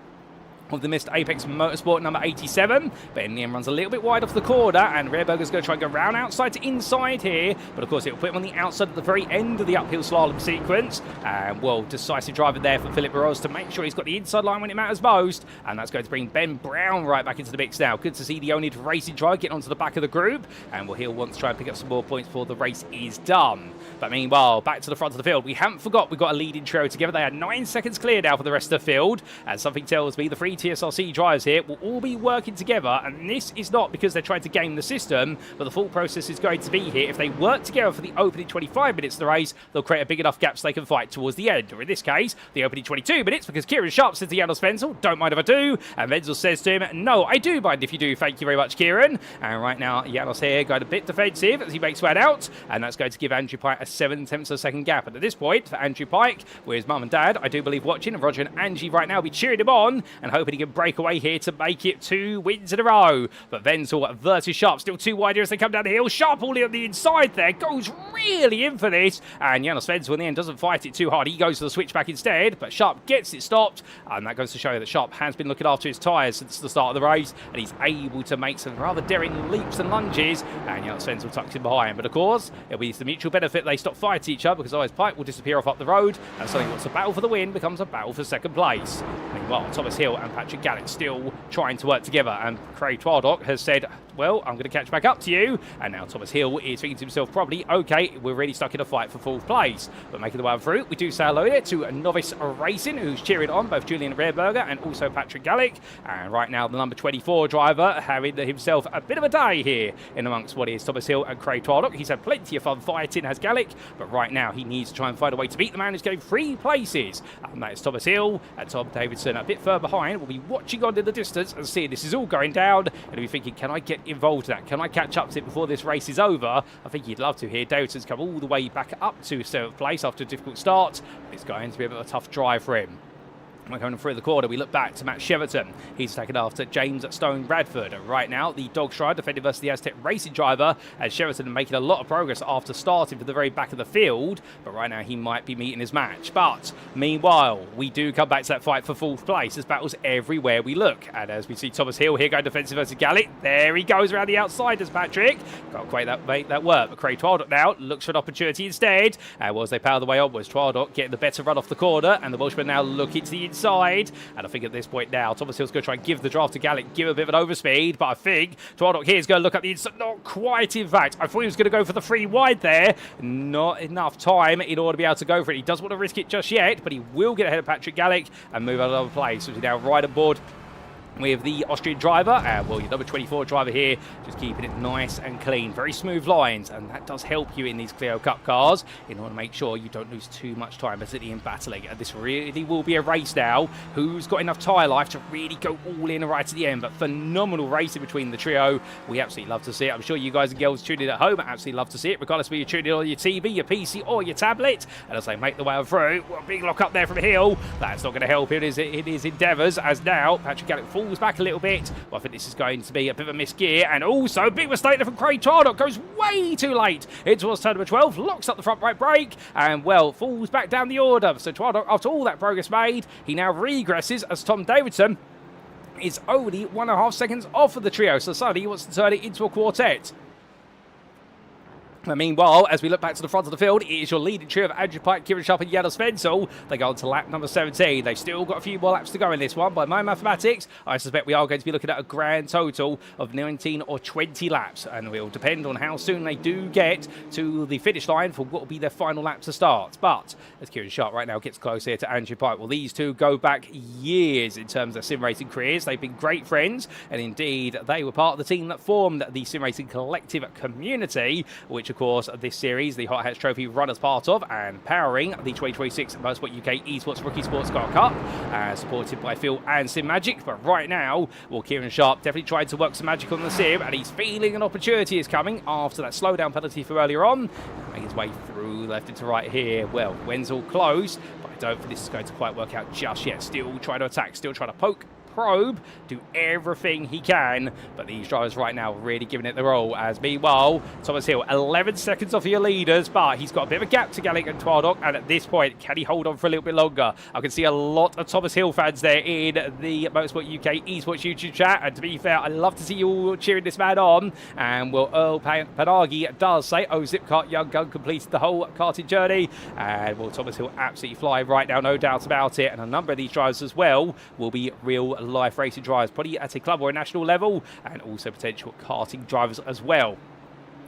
of the missed Apex Motorsport number 87, but in the end runs a little bit wide off the corner, and Rehrberger's going to try and go round outside to inside here, but of course it will put him on the outside at the very end of the uphill slalom sequence. And well, decisive driver there for Philip Moroz to make sure he's got the inside line when it matters most, and that's going to bring Ben Brown right back into the mix now. Good to see the only racing driver getting onto the back of the group, and well, he'll want to try and pick up some more points before the race is done. But meanwhile, back to the front of the field, we haven't forgot we've got a leading trio together. They are 9 seconds clear now for the rest of the field, and something tells me the 3 TSRC drivers here will all be working together, and this is not because they're trying to game the system, but the full process is going to be here. If they work together for the opening 25 minutes of the race, they'll create a big enough gap so they can fight towards the end, or in this case, the opening 22 minutes, because Kieran Sharp says to Janos Wenzel, don't mind if I do, and Wenzel says to him, no, I do mind if you do, thank you very much, Kieran. And right now, Janos here going a bit defensive as he makes way out, and that's going to give Andrew Pike a 7/10 of a second gap. And at this point, for Andrew Pike, with his mum and dad, I do believe, watching, and Roger and Angie right now be cheering him on and hoping hoping he can break away here to make it 2 wins in a row. But Wenzel versus Sharp, still too wide here as they come down the hill. Sharp all on the inside there, goes really in for this. And Janos Wenzel in the end doesn't fight it too hard. He goes for the switchback instead, but Sharp gets it stopped. And that goes to show that Sharp has been looking after his tyres since the start of the race. And he's able to make some rather daring leaps and lunges. And Janos Wenzel tucks in behind. But of course, it'll be the mutual benefit they stop fighting each other, because otherwise Pipe will disappear off up the road. And suddenly what's a battle for the win becomes a battle for second place. Meanwhile, Thomas Hill and Patrick Gallick still trying to work together. And Craig Twardock has said, well, I'm going to catch back up to you. And now Thomas Hill is thinking to himself, probably, okay, we're really stuck in a fight for 4th place. But making the way through, we do say hello there to Novice Racing, who's cheering on both Julian Rehrberger and also Patrick Gallick. And right now, the number 24 driver having himself a bit of a day here in amongst what is Thomas Hill and Craig Twardock. He's had plenty of fun fighting, has Gallick, but right now he needs to try and find a way to beat the man who's going 3 places. And that is Thomas Hill and Tom Davidson a bit further behind. We'll be watching on in the distance and seeing this is all going down. And we'll be thinking, can I get involved in that? Can I catch up to it before this race is over? I think you'd love to hear. Davidson's come all the way back up to 7th place after a difficult start. It's going to be a bit of a tough drive for him. We're coming through the corner. We look back to Matt Cheverton. He's taken after James Stone Bradford. Right now, the Dog Stride defending versus the Aztec Racing driver, and Cheverton making a lot of progress after starting for the very back of the field. But right now, he might be meeting his match. But meanwhile, we do come back to that fight for 4th place. There's battles everywhere we look. And as we see Thomas Hill here going defensive versus Gallick, there he goes around the outside as Patrick. Can't quite make that work. But Craig Twardock now looks for an opportunity instead. And as they power the way onwards, Twardock getting the better run off the corner, and the Welshman now looking to the inside. And I think at this point now, Thomas Hill's going to try and give the draft to Gallick, give a bit of an overspeed, but I think Twardock here is going to look up the inside. Not quite, in fact. I thought he was going to go for the 3 wide there. Not enough time in order to be able to go for it. He doesn't want to risk it just yet, but he will get ahead of Patrick Gallick and move out of another place. So he's now right aboard with the Austrian driver, well, your number 24 driver here, just keeping it nice and clean. Very smooth lines, and that does help you in these Clio Cup cars in order to make sure you don't lose too much time basically in battling. And this really will be a race now. Who's got enough tyre life to really go all in right at the end? But phenomenal racing between the trio. We absolutely love to see it. I'm sure you guys and girls tuning in at home absolutely love to see it, regardless of whether you're tuning in on your TV, your PC, or your tablet. And as they make the way through, well, big lock up there from Hill. That's not going to help in his endeavours, as now Patrick Gallick falls back a little bit. Well, I think this is going to be a bit of a misgear, and also big mistake there from Craig Twardock. Goes way too late in towards turn number 12, locks up the front right brake, and well, falls back down the order. So Twardock, after all that progress made, he now regresses as Tom Davidson is only 1.5 seconds off of the trio. So suddenly he wants to turn it into a quartet. Meanwhile, as we look back to the front of the field, it is your leading trio of Andrew Pike, Kieran Sharp and Janos Wenzel. They go on to lap number 17. They've still got a few more laps to go in this one. By my mathematics, I suspect we are going to be looking at a grand total of 19 or 20 laps. And it will depend on how soon they do get to the finish line for what will be their final lap to start. But as Kieran Sharp right now gets close here to Andrew Pike, well, these two go back years in terms of sim racing careers. They've been great friends. And indeed, they were part of the team that formed the Sim Racing Collective community, which of course this series, the Hot Hats Trophy, run as part of and powering the 2026 Motorsport UK Esports Rookie Sportscar Cup, supported by Phil and Simagic. But right now, well, Kieran Sharp definitely tried to work some magic on the sim, and he's feeling an opportunity is coming after that slowdown penalty for earlier on. Make his way through left into right here. Well, Wenzel close, but I don't think this is going to quite work out just yet. Still trying to attack, still trying to poke, probe, do everything he can, but these drivers right now really giving it their all. As meanwhile, Thomas Hill 11 seconds off of your leaders, but he's got a bit of a gap to Gallick and Twardock, and at this point, can he hold on for a little bit longer? I can see a lot of Thomas Hill fans there in the Motorsport UK Esports YouTube chat, and to be fair, I love to see you all cheering this man on. And well, Earl Panagi does say, oh, Zipkart Young Gun completed the whole karting journey, and well, Thomas Hill absolutely fly right now, no doubt about it. And a number of these drivers as well will be real life racing drivers, probably at a club or a national level, and also potential karting drivers as well.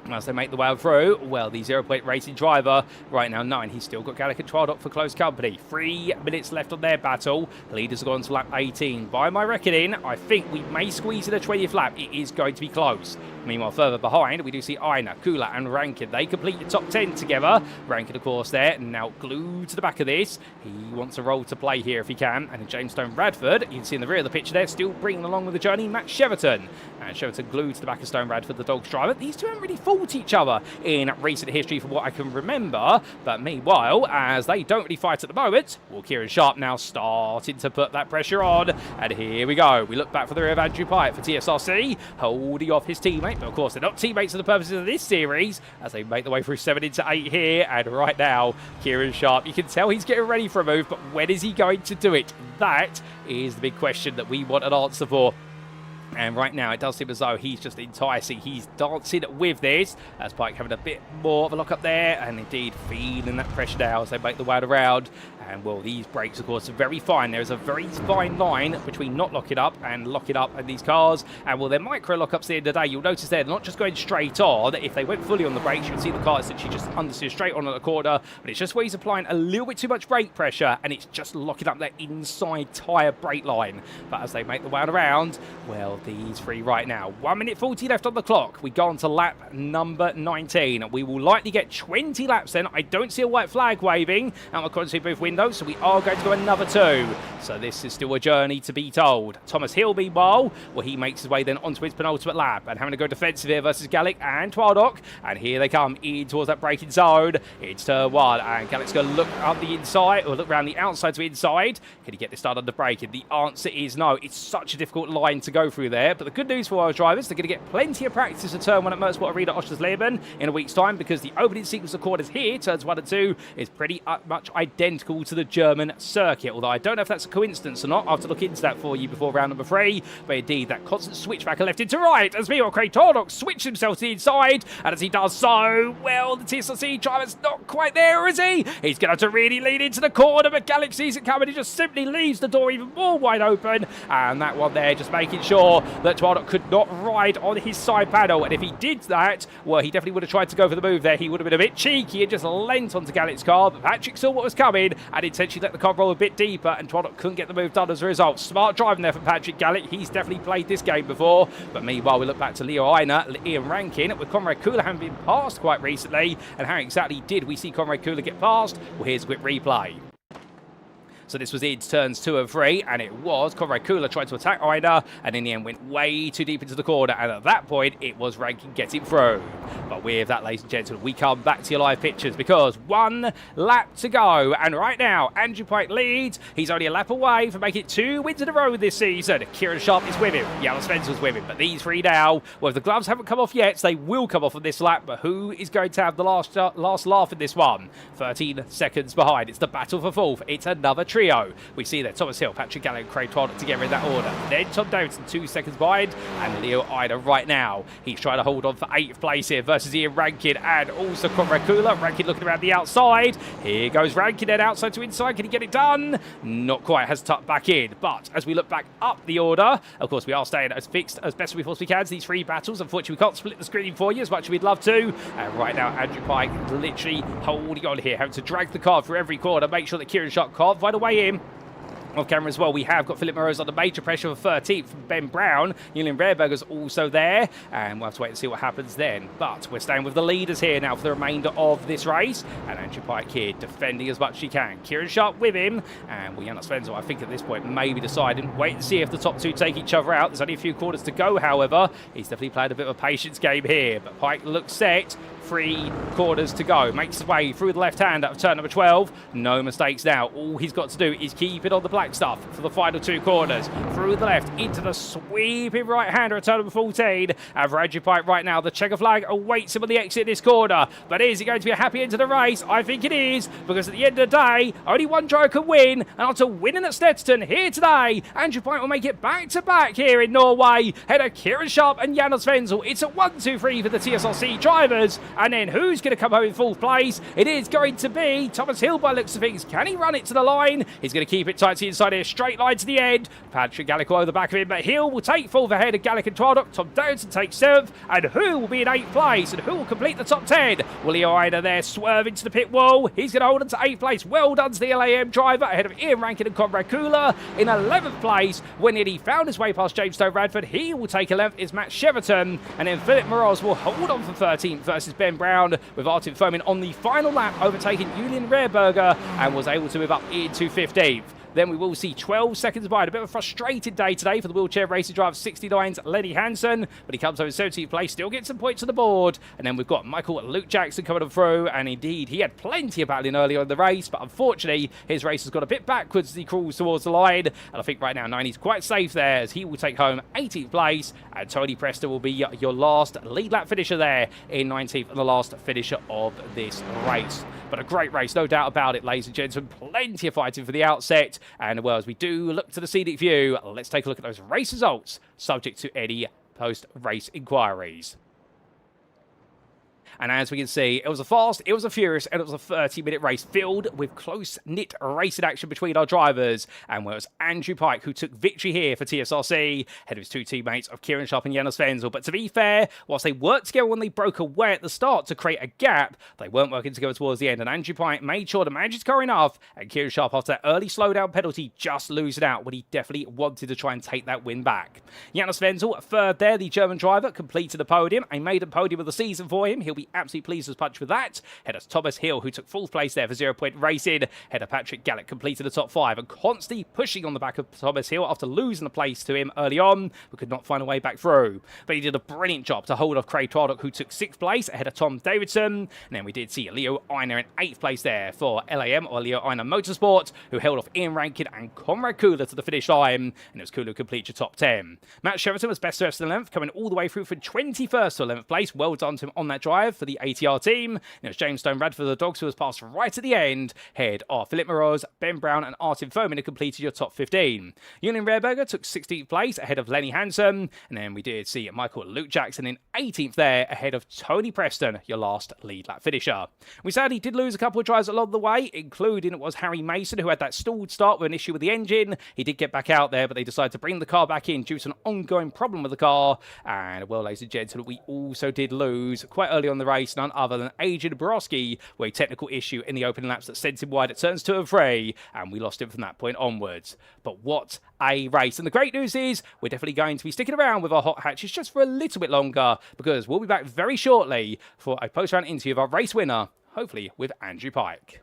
As they make the way through, well, the 0-point racing driver right now 9. He's still got Gallick and Twardock for close company. 3 minutes left on their battle. Leaders have gone to lap 18. By my reckoning, I think we may squeeze in a 20th lap. It is going to be close. Meanwhile, further behind, we do see Aina, Kula and Rankin. They complete the top 10 together. Rankin, of course, there, now glued to the back of this. He wants a role to play here if he can. And James Stone Bradford, you can see in the rear of the picture there, still bringing along with the journey, Matt Cheverton. And Cheverton glued to the back of Stone Bradford, the Dogs driver. These two haven't really fought fought each other in recent history from what I can remember. But meanwhile, as they don't really fight at the moment, well, Kieran Sharp now starting to put that pressure on. And here we go. We look back for the rear of Andrew Pyatt for TSRC, holding off his teammate. But of course, they're not teammates for the purposes of this series as they make their way through 7 into 8 here. And right now, Kieran Sharp, you can tell he's getting ready for a move, but when is he going to do it? That is the big question that we want an answer for. And right now, it does seem as though he's just enticing. He's dancing with this, as Pike having a bit more of a lock up there, and indeed feeling that pressure now as they make the way around. And well, these brakes, of course, are very fine. There is a very fine line between not locking up and locking up in these cars. And well, they're micro lockups at the end of the day. You'll notice they're not just going straight on. If they went fully on the brakes, you would see the car essentially just understeer straight on at the corner. But it's just where he's applying a little bit too much brake pressure, and it's just locking up that inside tyre brake line. But as they make the way around, well, these three right now. 1 minute 40 left on the clock. We go on to lap number 19. We will likely get 20 laps then. I don't see a white flag waving out the commentary booth window, so we are going to go another 2. So this is still a journey to be told. Thomas Hill, meanwhile, well, he makes his way then onto his penultimate lap and having to go defensive here versus Gallic and Twardok. And here they come in towards that braking zone. It's turn 1, and Gallic's going to look up the inside, or look around the outside to inside. Can he get this done under braking? The answer is no. It's such a difficult line to go through there. But the good news for our drivers, they're going to get plenty of practice at turn 1 at Motorsport Arena Oschersleben in a week's time, because the opening sequence of corners here, turns 1 and 2, is pretty much identical to the German circuit. Although I don't know if that's a coincidence or not. I'll have to look into that for you before round number 3. But indeed, that constant switch back and left into right as meanwhile Craig Twardok switches himself to the inside. And as he does so, well, the TSRC driver's not quite there, is he? He's going to have to really lean into the corner, but Gallic sees it coming. He just simply leaves the door even more wide open. And that one there just making sure that Twardok could not ride on his side panel. And if he did that, well, he definitely would have tried to go for the move there. He would have been a bit cheeky and just leant onto Gallic's car. But Patrick saw what was coming and intentionally let the car roll a bit deeper, and Twardok couldn't get the move done as a result. Smart driving there for Patrick Gallic. He's definitely played this game before. But meanwhile, we look back to Leo Einer, Ian Rankin, with Conrad Kula having been passed quite recently. And how exactly did we see Conrad Kula get passed? Well, here's a quick replay. So this was Id's turns 2 and 3, and it was Conrad Kula trying to attack Ida, and in the end went way too deep into the corner, and at that point, it was Rankin getting through. But with that, ladies and gentlemen, we come back to your live pictures, because 1 lap to go, and right now, Andrew Pike leads. He's only a lap away from making it 2 wins in a row this season. Kieran Sharp is with him, Jan Spencer's with him, but these 3 now, well, if the gloves haven't come off yet, so they will come off on this lap, but who is going to have the last laugh in this one? 13 seconds behind. It's the battle for 4th. It's another trio. We see there Thomas Hill, Patrick Gallic, and Craig Twardok together in that order. Then Tom Davidson 2 seconds behind, and Leo Ida right now. He's trying to hold on for 8th place here versus Ian Rankin and also Conrad Kula. Rankin looking around the outside. Here goes Rankin then outside to inside. Can he get it done? Not quite. Has tucked back in. But as we look back up the order, of course we are staying as fixed as best we possibly can to these 3 battles. Unfortunately, we can't split the screen for you as much as we'd love to. And right now, Andrew Pike literally holding on here, having to drag the car through every corner, make sure that Kieran Sharp can't find a way in. Off camera as well, we have got Philip Morose under major pressure for 13th from Ben Brown. Julian Rehrberger's also there, and we'll have to wait and see what happens then. But we're staying with the leaders here now for the remainder of this race, and Andrew Pike here defending as much as he can. Kieran Sharp with him, and Jan Spencer, I think at this point, maybe deciding, wait and see if the top 2 take each other out. There's only a few quarters to go, however. He's definitely played a bit of a patience game here, but Pike looks set. 3 quarters to go. Makes his way through the left hand out of turn number 12. No mistakes now. All he's got to do is keep it on the black stuff for the final 2 corners. Through the left into the sweeping right-hander at turn number 14. And for Andrew Pike right now, the checker flag awaits him on the exit of this corner. But is he going to be a happy end to the race? I think it is, because at the end of the day, only one driver can win. And after winning at Stetson here today, Andrew Pike will make it back-to-back here in Norway. Head of Kieran Sharp and Jan Svenzel. It's a 1-2-3 for the TSRC drivers. And then who's going to come home in 4th place? It is going to be Thomas Hill by looks of things. Can he run it to the line? He's going to keep it tight to the inside here. Straight line to the end. Patrick Gallic over the back of him, but Hill will take 4th ahead of Gallic and Twardok. Tom Davidson takes 7th. And who will be in 8th place? And who will complete the top 10? Will Leo Ida there swerve into the pit wall? He's going to hold on to 8th place. Well done to the LAM driver ahead of Ian Rankin and Conrad Kula. In 11th place, when he found his way past James Stowe Radford, he will take 11th is Matt Cheverton. And then Philip Morose will hold on for 13th versus Ben Brown, with Artem Fomin on the final lap overtaking Julian Rehrberger and was able to move up into 15th. Then we will see 12 seconds behind. A bit of a frustrated day today for the wheelchair racing driver 69's Lenny Hansen, but he comes over in 17th place, still gets some points on the board. And then we've got Michael Luke Jackson coming through, and indeed he had plenty of battling earlier in the race, but unfortunately his race has got a bit backwards as he crawls towards the line. And I think right now 90's quite safe there as he will take home 18th place, and Tony Preston will be your last lead lap finisher there in 19th and the last finisher of this race. But a great race, no doubt about it, ladies and gentlemen. Plenty of fighting for the outset. And well, as we do look to the scenic view, let's take a look at those race results, subject to any post-race inquiries. And as we can see, it was a fast, it was a furious, and it was a 30-minute race filled with close-knit racing action between our drivers. And well, it was Andrew Pike who took victory here for TSRC, ahead of his two teammates of Kieran Sharp and Janos Wenzel. But to be fair, whilst they worked together when they broke away at the start to create a gap, they weren't working together towards the end. And Andrew Pike made sure to manage his car enough, and Kieran Sharp, after that early slowdown penalty, just losing out when he definitely wanted to try and take that win back. Janos Wenzel, third there, the German driver, completed the podium, a maiden podium of the season for him. He'll be absolutely pleased as punch with that. Header Thomas Hill, who took fourth place there for 0 Point Racing. Header Patrick Gallett completed the top 5, and constantly pushing on the back of Thomas Hill after losing the place to him early on, but could not find a way back through. But he did a brilliant job to hold off Craig Twardock, who took 6th place ahead of Tom Davidson. And then we did see Leo Einer in 8th place there for LAM, or Leo Einer Motorsport, who held off Ian Rankin and Conrad Kula to the finish line, and it was Kula who completed your top 10. Matt Sheraton was best dressed in the 11th, coming all the way through from 21st to 11th place. Well done to him on that drive for the ATR team. It was James Stone Radford of the Dogs who was passed right at the end. Head of Philip Moroz, Ben Brown and Artin Fomin who completed your top 15. Julian Rehrberger took 16th place ahead of Lenny Hansen. And then we did see Michael Luke Jackson in 18th there ahead of Tony Preston, your last lead lap finisher. We sadly did lose a couple of drives along the way, including it was Harry Mason, who had that stalled start with an issue with the engine. He did get back out there, but they decided to bring the car back in due to an ongoing problem with the car. And well, ladies and gentlemen, we also did lose quite early on the race, none other than Adrian Borowski, with a technical issue in the opening laps that sent him wide at turns 2 and 3, and we lost him from that point onwards. But what a race. And the great news is we're definitely going to be sticking around with our hot hatches just for a little bit longer, because we'll be back very shortly for a post-round interview of our race winner, hopefully with Andrew Pike.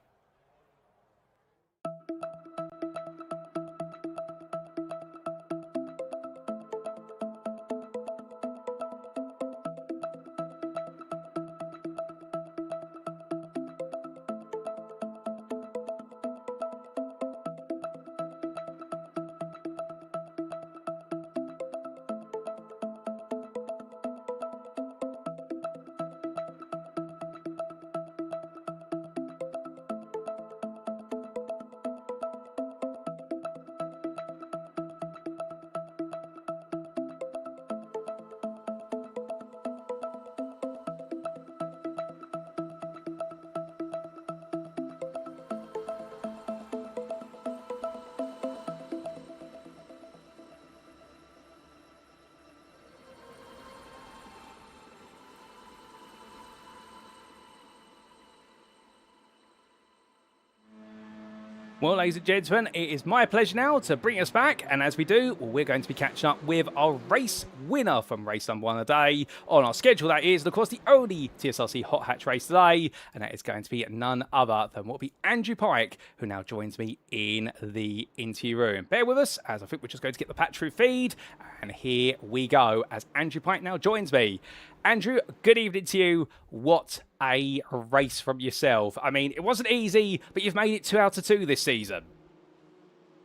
Well, ladies and gentlemen, it is my pleasure now to bring us back, and as we do, we're going to be catching up with our race winner from race number 1 a day on our schedule. That is, of course, the only TSRC Hot Hatch race today, and that is going to be none other than what will be Andrew Pike, who now joins me in the interview room. Bear with us, as I think we're just going to get the patch through feed, and here we go, as Andrew Pike now joins me. Andrew, good evening to you. What a race from yourself. I mean, it wasn't easy, but you've made it 2 out of 2 this season.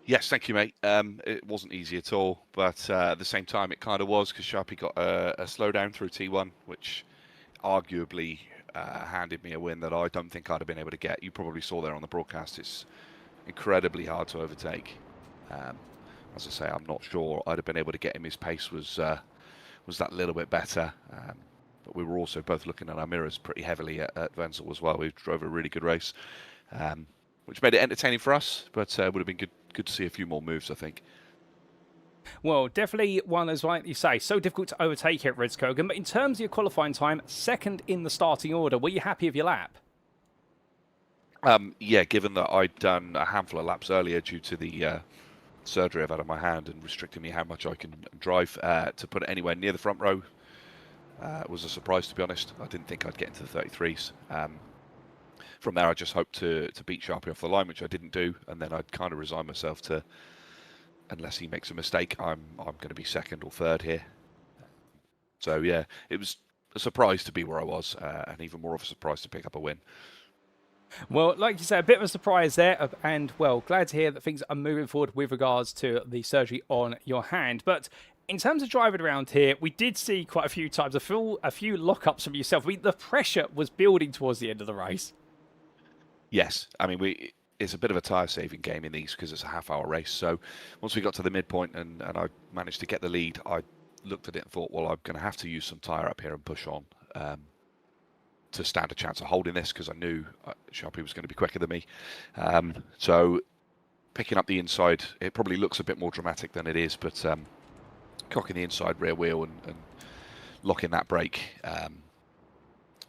Yes, thank you, mate. It wasn't easy at all, but at the same time, it kind of was, because Sharpie got a slowdown through T1, which arguably handed me a win that I don't think I'd have been able to get. You probably saw there on the broadcast. It's incredibly hard to overtake. As I say, I'm not sure I'd have been able to get him. His pace was that little bit better. But we were also both looking at our mirrors pretty heavily at Wenzel as well. We drove a really good race, which made it entertaining for us, but would have been good to see a few more moves, I think. Well, definitely one, as like you say, so difficult to overtake here at Rudskogen. But in terms of your qualifying time, second in the starting order, were you happy with your lap? Yeah, given that I'd done a handful of laps earlier due to the surgery I've had on my hand and restricting me how much I can drive, to put it anywhere near the front row was a surprise, to be honest. I didn't think I'd get into the 33s. from there, I just hoped to beat Sharpie off the line, which I didn't do, and then I'd kind of resigned myself to, unless he makes a mistake, I'm going to be second or third here. So yeah, it was a surprise to be where I was, and even more of a surprise to pick up a win. Well, like you said, a bit of a surprise there, and well, glad to hear that things are moving forward with regards to the surgery on your hand. But in terms of driving around here, we did see quite a few times, a few lockups from yourself. The pressure was building towards the end of the race. Yes, I mean, it's a bit of a tyre-saving game in these because it's a half-hour race. So once we got to the midpoint and I managed to get the lead, I looked at it and thought, well, I'm going to have to use some tyre up here and push on. To stand a chance of holding this, because I knew Sharpie was going to be quicker than me. So picking up the inside, it probably looks a bit more dramatic than it is, but cocking the inside rear wheel and locking that brake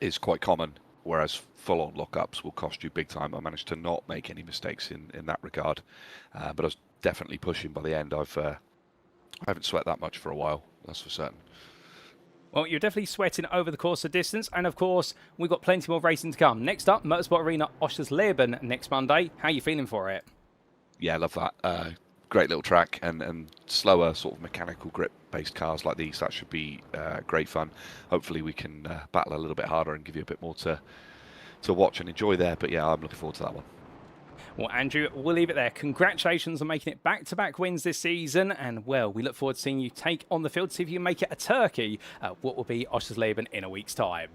is quite common, whereas full-on lockups will cost you big time. I managed to not make any mistakes in that regard, but I was definitely pushing by the end. I haven't sweat that much for a while, that's for certain. Well, you're definitely sweating over the course of distance, and of course, we've got plenty more racing to come. Next up, Motorsport Arena Oschersleben next Monday. How are you feeling for it? Yeah, I love that. Great little track, and slower sort of mechanical grip-based cars like these. That should be great fun. Hopefully we can battle a little bit harder and give you a bit more to watch and enjoy there. But yeah, I'm looking forward to that one. Well, Andrew, we'll leave it there. Congratulations on making it back-to-back wins this season. And, well, we look forward to seeing you take on the field to see if you can make it a turkey at what will be Oschersleben in a week's time.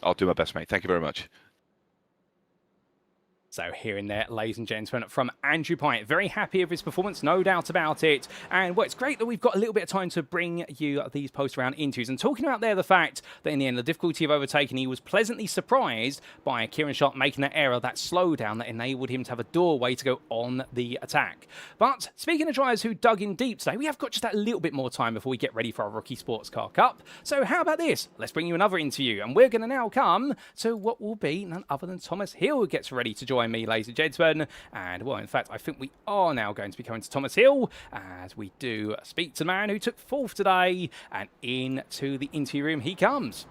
I'll do my best, mate. Thank you very much. So hearing there, ladies and gentlemen, from Andrew Pyatt. Very happy with his performance, no doubt about it. And well, it's great that we've got a little bit of time to bring you these post-round interviews. And talking about there the fact that in the end, the difficulty of overtaking, he was pleasantly surprised by Kieran Sharp making that error, that slowdown that enabled him to have a doorway to go on the attack. But speaking of drivers who dug in deep today, we have got just that little bit more time before we get ready for our Rookie Sportscar Cup. So how about this? Let's bring you another interview. And we're going to now come to what will be none other than Thomas Hill, who gets ready to join me, ladies and gentlemen. And well, in fact, I think we are now going to be coming to Thomas Hill as we do speak to the man who took fourth today, and into the interview room he comes.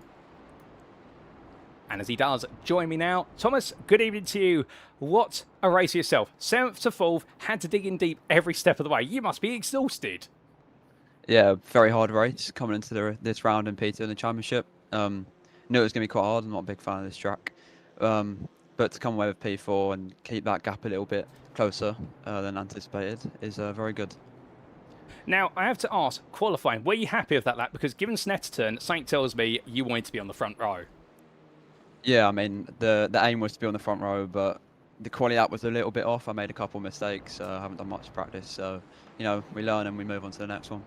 And as he does join me now, Thomas, good evening to you. What a race yourself. 7th to 4th, had to dig in deep every step of the way. You must be exhausted. Yeah, very hard race coming into this round in P2 in the championship. Knew it was going to be quite hard. I'm not a big fan of this track. But to come away with P4 and keep that gap a little bit closer than anticipated is very good. Now, I have to ask, qualifying, were you happy with that lap? Because given Snetterton, something tells me you wanted to be on the front row. Yeah, I mean, the aim was to be on the front row, but the quality lap was a little bit off. I made a couple of mistakes. I haven't done much practice. So, you know, we learn and we move on to the next one.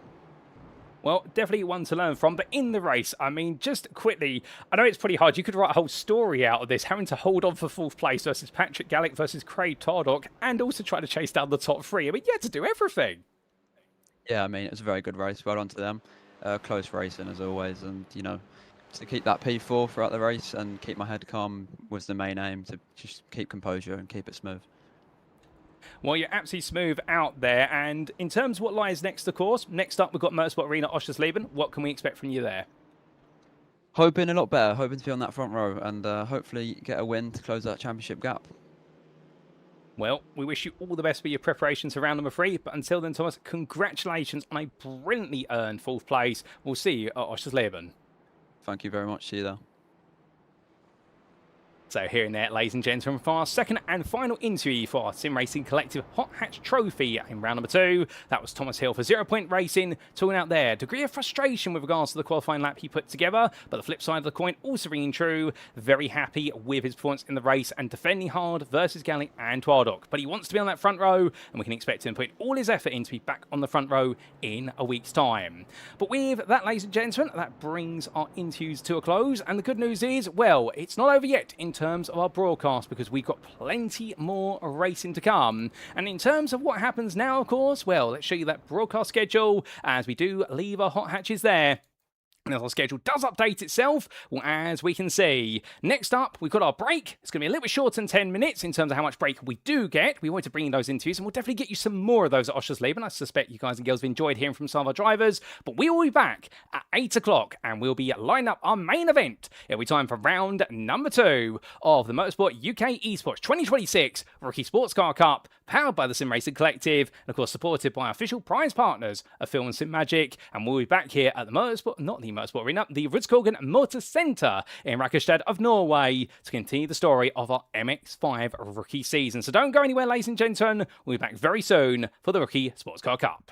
Well, definitely one to learn from. But in the race, I mean, just quickly, I know it's pretty hard. You could write a whole story out of this, having to hold on for 4th place versus Patrick Gallick versus Craig Tardock, and also try to chase down the top 3. I mean, you had to do everything. Yeah, I mean, it was a very good race. Well done to them. Close racing as always. And, you know, to keep that P4 throughout the race and keep my head calm was the main aim, to just keep composure and keep it smooth. Well, you're absolutely smooth out there. And in terms of what lies next, of course, next up we've got Motorsport Arena Oschersleben. What can we expect from you there? Hoping a lot better. Hoping to be on that front row and hopefully get a win to close that championship gap. Well, we wish you all the best for your preparations for round number 3. But until then, Thomas, congratulations on a brilliantly earned 4th place. We'll see you at Oschersleben. Thank you very much. See you there. So here and there, ladies and gentlemen, for our second and final interview for our Sim Racing Collective Hot Hatch Trophy in round number 2. That was Thomas Hill for 0 Point Racing, talking out there. Degree of frustration with regards to the qualifying lap he put together, but the flip side of the coin also ringing true. Very happy with his performance in the race and defending hard versus Gallic and Twardock. But he wants to be on that front row, and we can expect him to put all his effort in to be back on the front row in a week's time. But with that, ladies and gentlemen, that brings our interviews to a close. And the good news is, well, it's not over yet in terms of our broadcast, because we've got plenty more racing to come. And in terms of what happens now, of course, well, let's show you that broadcast schedule as we do leave our hot hatches there And as our schedule does update itself, well, as we can see, next up, we've got our break. It's going to be a little bit shorter than 10 minutes in terms of how much break we do get. We want to bring those interviews, and we'll definitely get you some more of those at Oschersleben. I suspect you guys and girls have enjoyed hearing from some of our drivers, but we will be back at 8 o'clock, and we'll be lining up our main event. It'll be time for round number 2 of the Motorsport UK Esports 2026 Rookie Sportscar Cup, powered by the Sim Racing Collective, and of course supported by our official prize partners of Phil and Simagic. And we'll be back here at the Motorsport, not the Motorsport Arena, the Rudskogen Motor Centre in Rakestad of Norway to continue the story of our MX5 rookie season. So don't go anywhere, ladies and gentlemen. We'll be back very soon for the Rookie Sportscar Cup.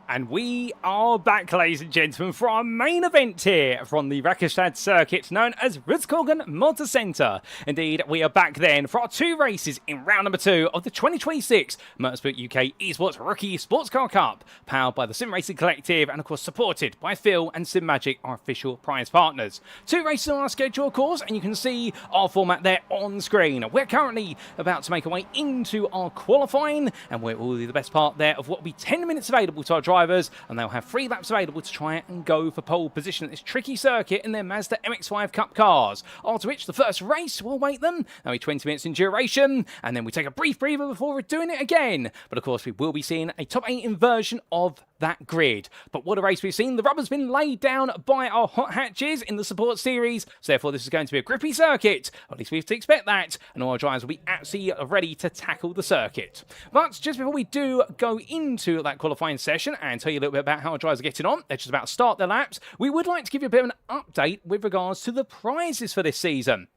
And we are back, ladies and gentlemen, for our main event here from the Rakestad circuit known as Rudskogen Motor Centre. Indeed, we are back then for our 2 races in round number 2 of the 2026 Motorsport UK Esports Rookie Sportscar Cup, powered by the Sim Racing Collective and, of course, supported by Phil and Simagic, our official prize partners. 2 races on our schedule, of course, and you can see our format there on screen. We're currently about to make our way into our qualifying, and we're all the best part there of what will be 10 minutes available to our drivers, and they'll have 3 laps available to try and go for pole position at this tricky circuit in their Mazda MX-5 Cup cars. After which, the first race will await them. That'll be 20 minutes in duration, and then we take a brief breather before we're doing it again. But of course, we will be seeing a top 8 inversion of that grid. But what a race we've seen. The rubber's been laid down by our hot hatches in the support series, so therefore this is going to be a grippy circuit. At least we have to expect that, and all our drivers will be absolutely ready to tackle the circuit. But just before we do go into that qualifying session and tell you a little bit about how our drivers are getting on, they're just about to start their laps, we would like to give you a bit of an update with regards to the prizes for this season.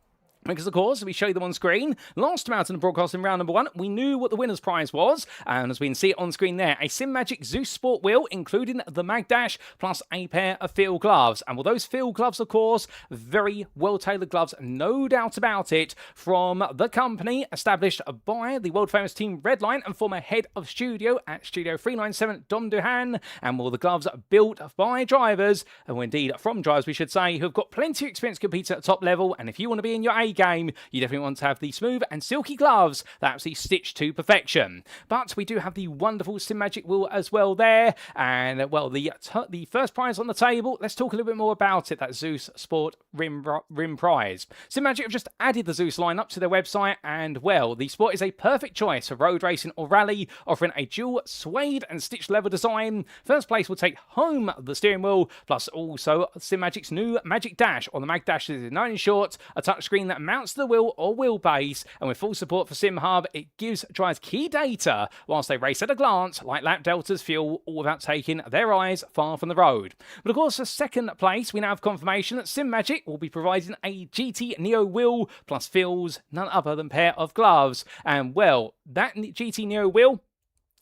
Because, of course, we show you them on screen. Last time out in the broadcast in round number 1, we knew what the winner's prize was. And as we can see it on screen there, a Simagic Zeus Sport wheel, including the Mag Dash, plus a pair of field gloves. And well, those field gloves, of course, very well-tailored gloves, no doubt about it, from the company established by the world-famous team Redline and former head of studio at Studio 397, Dom Duhan. And well, the gloves are built by drivers, and indeed from drivers, we should say, who've got plenty of experience competing at the top level. And if you want to be in your A game, you definitely want to have the smooth and silky gloves that actually stitched to perfection. But we do have the wonderful Simagic wheel as well there, and well, the first prize on the table, let's talk a little bit more about it, that Zeus Sport rim prize. Simagic have just added the Zeus lineup to their website, and well, the Sport is a perfect choice for road racing or rally, offering a dual suede and stitched leather design. First place will take home the steering wheel, plus also Simagic's new Magic Dash, or the Mag Dash is known in short, a touchscreen that mounts to the wheel or wheelbase, and with full support for SimHub, it gives drivers key data whilst they race at a glance, like lap deltas, fuel, all without taking their eyes far from the road. But of course, for second place, we now have confirmation that Simagic will be providing a GT Neo wheel, plus Phil's none other than pair of gloves. And well, that GT Neo wheel,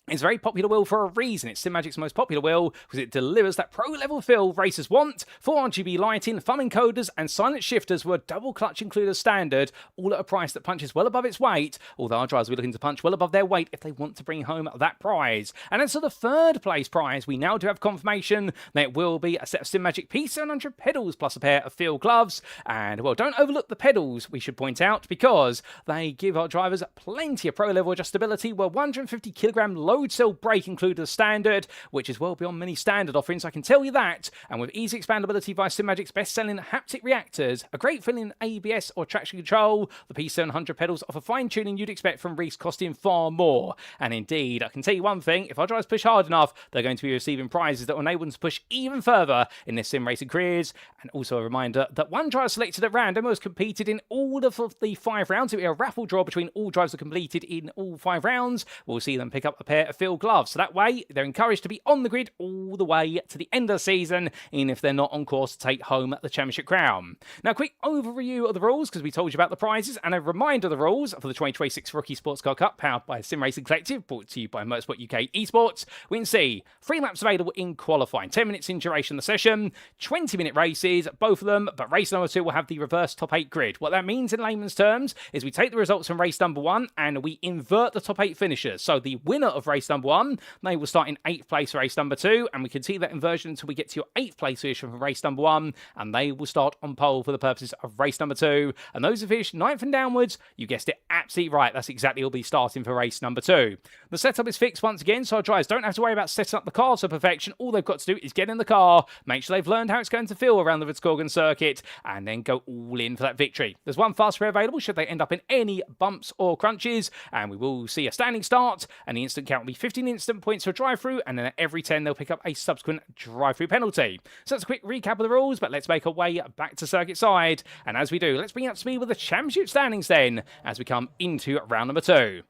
it's a very popular wheel for a reason. It's Simagic's most popular wheel because it delivers that pro-level feel racers want. 4 RGB lighting, thumb encoders, and silent shifters were double clutch included as standard, all at a price that punches well above its weight, although our drivers will be looking to punch well above their weight if they want to bring home that prize. And as for the third place prize, we now do have confirmation that it will be a set of Simagic P700 pedals plus a pair of field gloves. And well, don't overlook the pedals, we should point out, because they give our drivers plenty of pro-level adjustability, where 150 kilogram load cell brake included as standard, which is well beyond many standard offerings, I can tell you that. And with easy expandability via Simagic's best-selling haptic reactors, a great feeling ABS or traction control, the P700 pedals offer fine-tuning you'd expect from Reese, costing far more. And indeed, I can tell you one thing, if our drivers push hard enough, they're going to be receiving prizes that will enable them to push even further in their sim racing careers. And also a reminder that one driver selected at random was competed in all of the 5 rounds. It will be a raffle draw between all drivers that completed in all 5 rounds. We'll see them pick up a pair of field gloves. So that way, they're encouraged to be on the grid all the way to the end of the season, even if they're not on course to take home the championship crown. Now, a quick overview of the rules, because we told you about the prizes, and a reminder of the rules for the 2026 Rookie Sportscar Cup, powered by Sim Racing Collective, brought to you by Motorsport UK Esports. We can see 3 laps available in qualifying, 10 minutes in duration of the session, 20-minute races, both of them, but race number 2 will have the reverse top 8 grid. What that means in layman's terms is we take the results from race number 1 and we invert the top 8 finishers. So the winner of race number 1, they will start in 8th place for race number 2, and we continue that inversion until we get to your 8th place position from race number 1, and they will start on pole for the purposes of race number 2. And those who finish 9th and downwards, you guessed it, absolutely right, that's exactly what will be starting for race number 2. The setup is fixed once again, so our drivers don't have to worry about setting up the car to perfection. All they've got to do is get in the car, make sure they've learned how it's going to feel around the Rudskogen circuit, and then go all in for that victory. There's one fast spray available should they end up in any bumps or crunches, and we will see a standing start, and the instant count will be 15 instant points for drive-through, and then at every 10 they'll pick up a subsequent drive-through penalty. So that's a quick recap of the rules, but let's make our way back to circuit side, and as we do, let's bring you up to speed with the championship standings then, as we come into round number 2.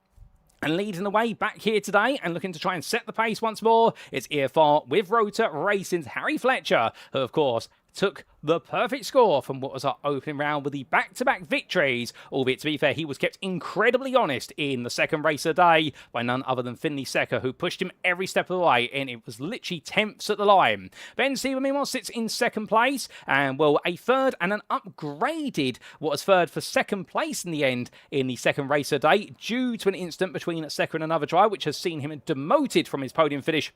And leading the way back here today and looking to try and set the pace once more, it's EFR with Rotor Racing's Harry Fletcher, who of course took the perfect score from what was our opening round with the back-to-back victories, albeit to be fair, he was kept incredibly honest in the second race of the day by none other than Finley Secker, who pushed him every step of the way, and it was literally tenths at the line. Ben Sieber, meanwhile, sits in second place, and well, a third and an upgraded what was third for second place in the end in the second race of the day, due to an incident between Secker and another driver, which has seen him demoted from his podium finish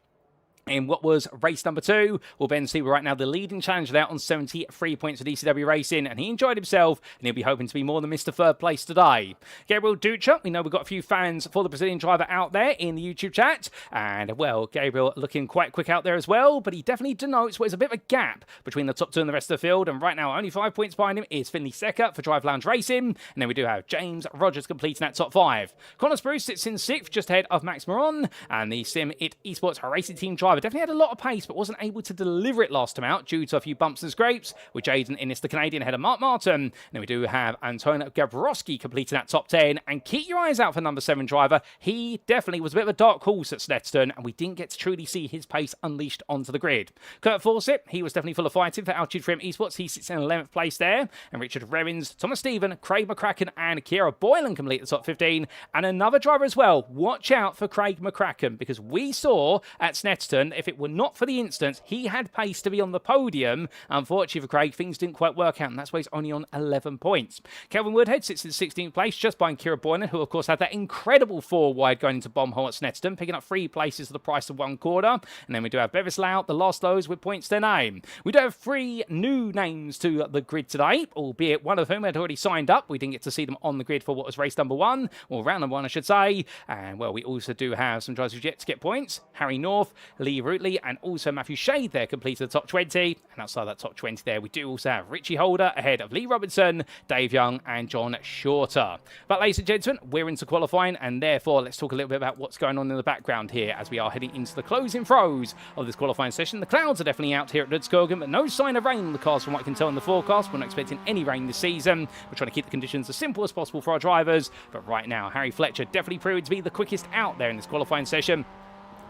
in what was race number 2. Well, Ben Sieber right now the leading challenger there on 73 points for DCW Racing, and he enjoyed himself, and he'll be hoping to be more than Mr. Third Place today. Gabriel Dutra, we know we've got a few fans for the Brazilian driver out there in the YouTube chat, and well, Gabriel looking quite quick out there as well, but he definitely denotes what is a bit of a gap between the top two and the rest of the field, and right now only 5 points behind him is Finley Secker for Drive Lounge Racing, and then we do have James Rogers completing that top 5. Connor Spruce sits in 6th, just ahead of Max Moron, and the Sim It Esports Racing Team driver definitely had a lot of pace, but wasn't able to deliver it last time out due to a few bumps and scrapes, with Jaden Innes, the Canadian, ahead of Mark Martin. And then we do have Antonio Gabrowski completing that top 10, and keep your eyes out for number 7 driver. He definitely was a bit of a dark horse at Snetterton, and we didn't get to truly see his pace unleashed onto the grid. Kurt Fawcett, he was definitely full of fighting for Altitude Frame Esports. He sits in 11th place there, and Richard Revins, Thomas Stephen, Craig McCracken, and Kira Boylan complete the top 15, and another driver as well. Watch out for Craig McCracken, because we saw at Snetterton, if it were not for the instance, he had pace to be on the podium. Unfortunately for Craig, things didn't quite work out, and that's why he's only on 11 points. Kelvin Woodhead sits in 16th place, just behind Kira Boylan, who of course had that incredible 4 wide going into Bomb Hole at Snetterton, picking up 3 places for the price of 1 quarter. And then we do have Bevis Lout, the last those with points to their name. We do have 3 new names to the grid today, albeit one of whom had already signed up. We didn't get to see them on the grid for what was race number 1, or round number 1 I should say. And well, we also do have some drivers who've yet to get points. Harry North, Lee Rootley, and also Matthew Shade there completed the top 20. And outside that top 20 there, we do also have Richie Holder ahead of Lee Robinson, Dave Young, and John Shorter. But ladies and gentlemen, we're into qualifying, and therefore let's talk a little bit about what's going on in the background here as we are heading into the closing throes of this qualifying session. The clouds are definitely out here at Rudskogen, but no sign of rain on the cars from what I can tell in the forecast. We're not expecting any rain this season. We're trying to keep the conditions as simple as possible for our drivers, but right now Harry Fletcher definitely proved to be the quickest out there in this qualifying session,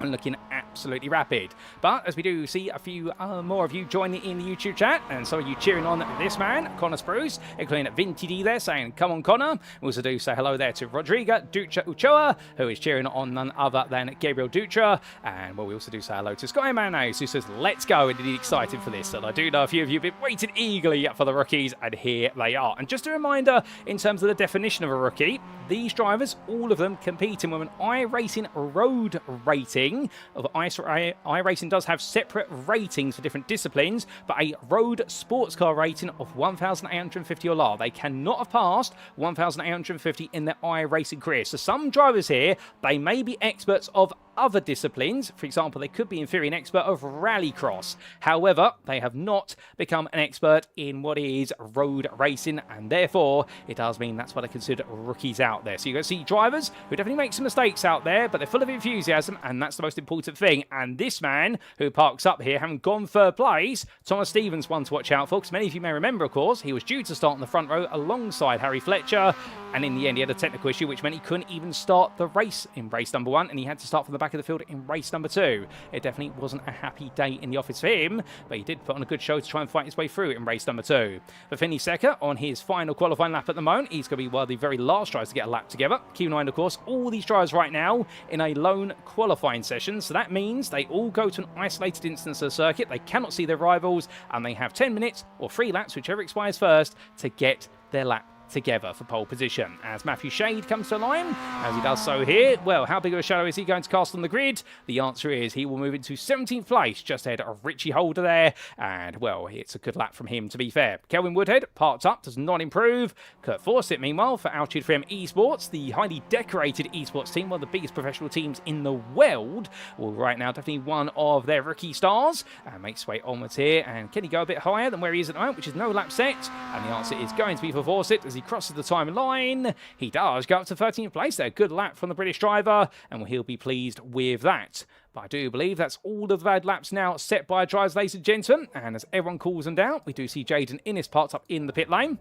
and looking absolutely rapid. But as we do see a few more of you joining in the YouTube chat, and some of you cheering on this man, Connor Spruce, including Vinty D there saying, come on Connor. We also do say hello there to Rodrigo Dutra Uchoa, who is cheering on none other than Gabriel Dutra. And well, we also do say hello to Sky Mayonnaise, who says, let's go, and indeed excited for this. And I do know a few of you have been waiting eagerly for the rookies, and here they are. And just a reminder, in terms of the definition of a rookie, these drivers, all of them competing with an iRacing road rating. Of iRacing does have separate ratings for different disciplines, but a road sports car rating of 1,850 or lower. They cannot have passed 1,850 in their iRacing career. So some drivers here, they may be experts of other disciplines. For example, they could be in theory an expert of rallycross. However, they have not become an expert in what is road racing, and therefore it does mean that's what I consider rookies out there. So you're going to see drivers who definitely make some mistakes out there, but they're full of enthusiasm, and that's the most important thing. And this man who parks up here, having gone 3rd place, Thomas Stevens, one to watch out for, because many of you may remember, of course, he was due to start in the front row alongside Harry Fletcher, and in the end he had a technical issue which meant he couldn't even start the race in race number 1, and he had to start from the back of the field in race number 2. It definitely wasn't a happy day in the office for him, but he did put on a good show to try and fight his way through in race number 2. For Finley Secker, on his final qualifying lap at the moment, he's going to be one of the very last drivers to get a lap together. Keep in mind, of course, all these drivers right now in a lone qualifying session, so that means they all go to an isolated instance of the circuit. They cannot see their rivals, and they have 10 minutes or 3 laps, whichever expires first, to get their lap together for pole position. As Matthew Shade comes to the line, as he does so here, well, how big of a shadow is he going to cast on the grid? The answer is he will move into 17th place, just ahead of Richie Holder there, and well, it's a good lap from him, to be fair. Kelvin Woodhead, parked up, does not improve. Kurt Fawcett, meanwhile, for Altitude FM Esports, the highly decorated esports team, one of the biggest professional teams in the world, well, right now, definitely one of their rookie stars, and makes his way onwards here, and can he go a bit higher than where he is at the moment, which is no lap set? And the answer is going to be for Fawcett, as he crosses the time line. He does go up to 13th place there. Good lap from the British driver, and he'll be pleased with that. But I do believe that's all of the bad laps now set by drivers, ladies and gentlemen. And as everyone calls them down, we do see Jaden Innes parked up in the pit lane.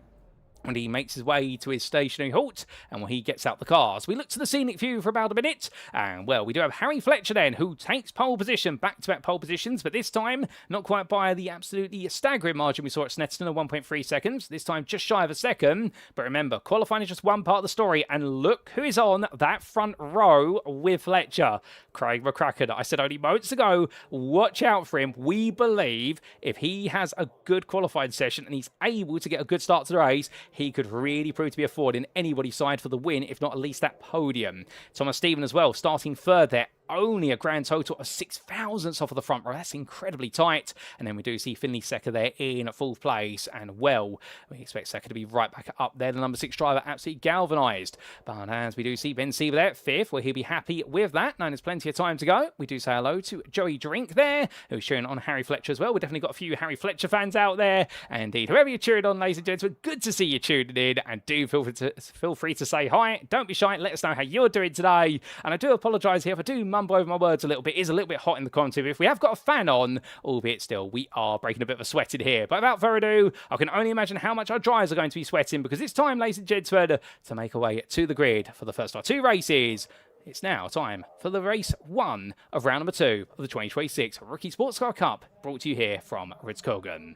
when he makes his way to his stationary halt and when he gets out the cars. We look to the scenic view for about a minute, and well, we do have Harry Fletcher then, who takes pole position, back-to-back pole positions, but this time not quite by the absolutely staggering margin we saw at Snetterton of 1.3 seconds, this time just shy of a second. But remember, qualifying is just one part of the story, and look who is on that front row with Fletcher. Craig McCracken. I said only moments ago, watch out for him. We believe if he has a good qualifying session and he's able to get a good start to the race, he could really prove to be a forward in anybody's side for the win, if not at least that podium. Thomas Stephen as well, starting third there. Only a grand total of 6 thousandths off of the front row. That's incredibly tight. And then we do see Finley Secker there in fourth place. And well, we expect Secker to be right back up there. The number 6 driver absolutely galvanised. But as we do see Ben Siever there at 5th, well, he'll be happy with that. Now there's plenty of time to go. We do say hello to Joey Drink there, who's cheering on Harry Fletcher as well. We've definitely got a few Harry Fletcher fans out there. And indeed, whoever you're cheering on, ladies and gentlemen, good to see you tuning in. And do feel free to say hi. Don't be shy. Let us know how you're doing today. And I do apologise here if I do mumble over my words a little bit. It is a little bit hot in the content. If we have got a fan on, albeit still, we are breaking a bit of a sweat in here. But without further ado, I can only imagine how much our drivers are going to be sweating, because it's time, ladies and gentlemen, to make our way to the grid for the first of our 2 races. It's now time for the race 1 of round number 2 of the 2026 Rookie Sportscar Cup, brought to you here from Rudskogen.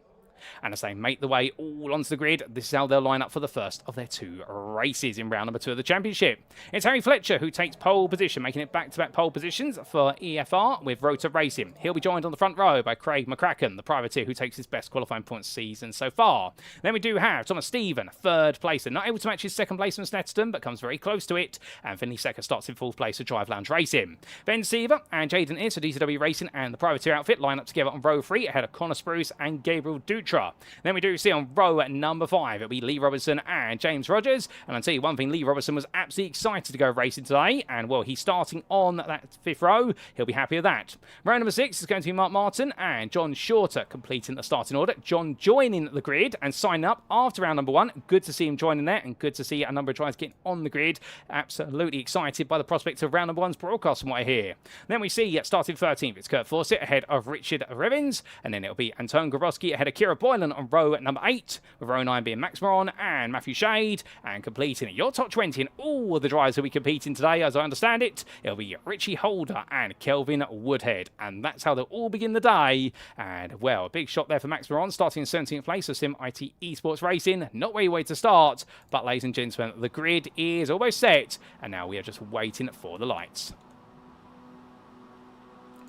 And as they make the way all onto the grid, this is how they'll line up for the first of their 2 races in round number 2 of the championship. It's Harry Fletcher who takes pole position, making it back-to-back pole positions for EFR with Rotor Racing. He'll be joined on the front row by Craig McCracken, the privateer who takes his best qualifying points season so far. Then we do have Thomas Stephen, 3rd placer, not able to match his 2nd place from Snetterton, but comes very close to it. And Finley Secker starts in 4th place for Drive Lounge Racing. Ben Siever and Jaden Ince of DCW Racing and the privateer outfit line up together on row 3 ahead of Connor Spruce and Gabriel Dutra. Then we do see on row number 5, it'll be Lee Robertson and James Rogers. And I'll tell you one thing, Lee Robertson was absolutely excited to go racing today. And well, he's starting on that 5th row. He'll be happy with that. Row number 6 is going to be Mark Martin and John Shorter completing the starting order. John joining the grid and signing up after round number 1. Good to see him joining there, and good to see a number of drivers getting on the grid. Absolutely excited by the prospect of round number 1's broadcast from what I hear. Then we see starting 13th, it's Kurt Fawcett ahead of Richard Revens. And then it'll be Anton Grabowski ahead of Kira Boylan on row number 8, with row 9 being Max Moron and Matthew Shade. And completing your top 20 and all the drivers who will be competing today, as I understand it, it'll be Richie Holder and Kelvin Woodhead. And that's how they'll all begin the day. And well, a big shot there for Max Moron, starting in 17th place of Sim IT Esports Racing. Not where you wait to start, but ladies and gentlemen, the grid is almost set, and now we are just waiting for the lights.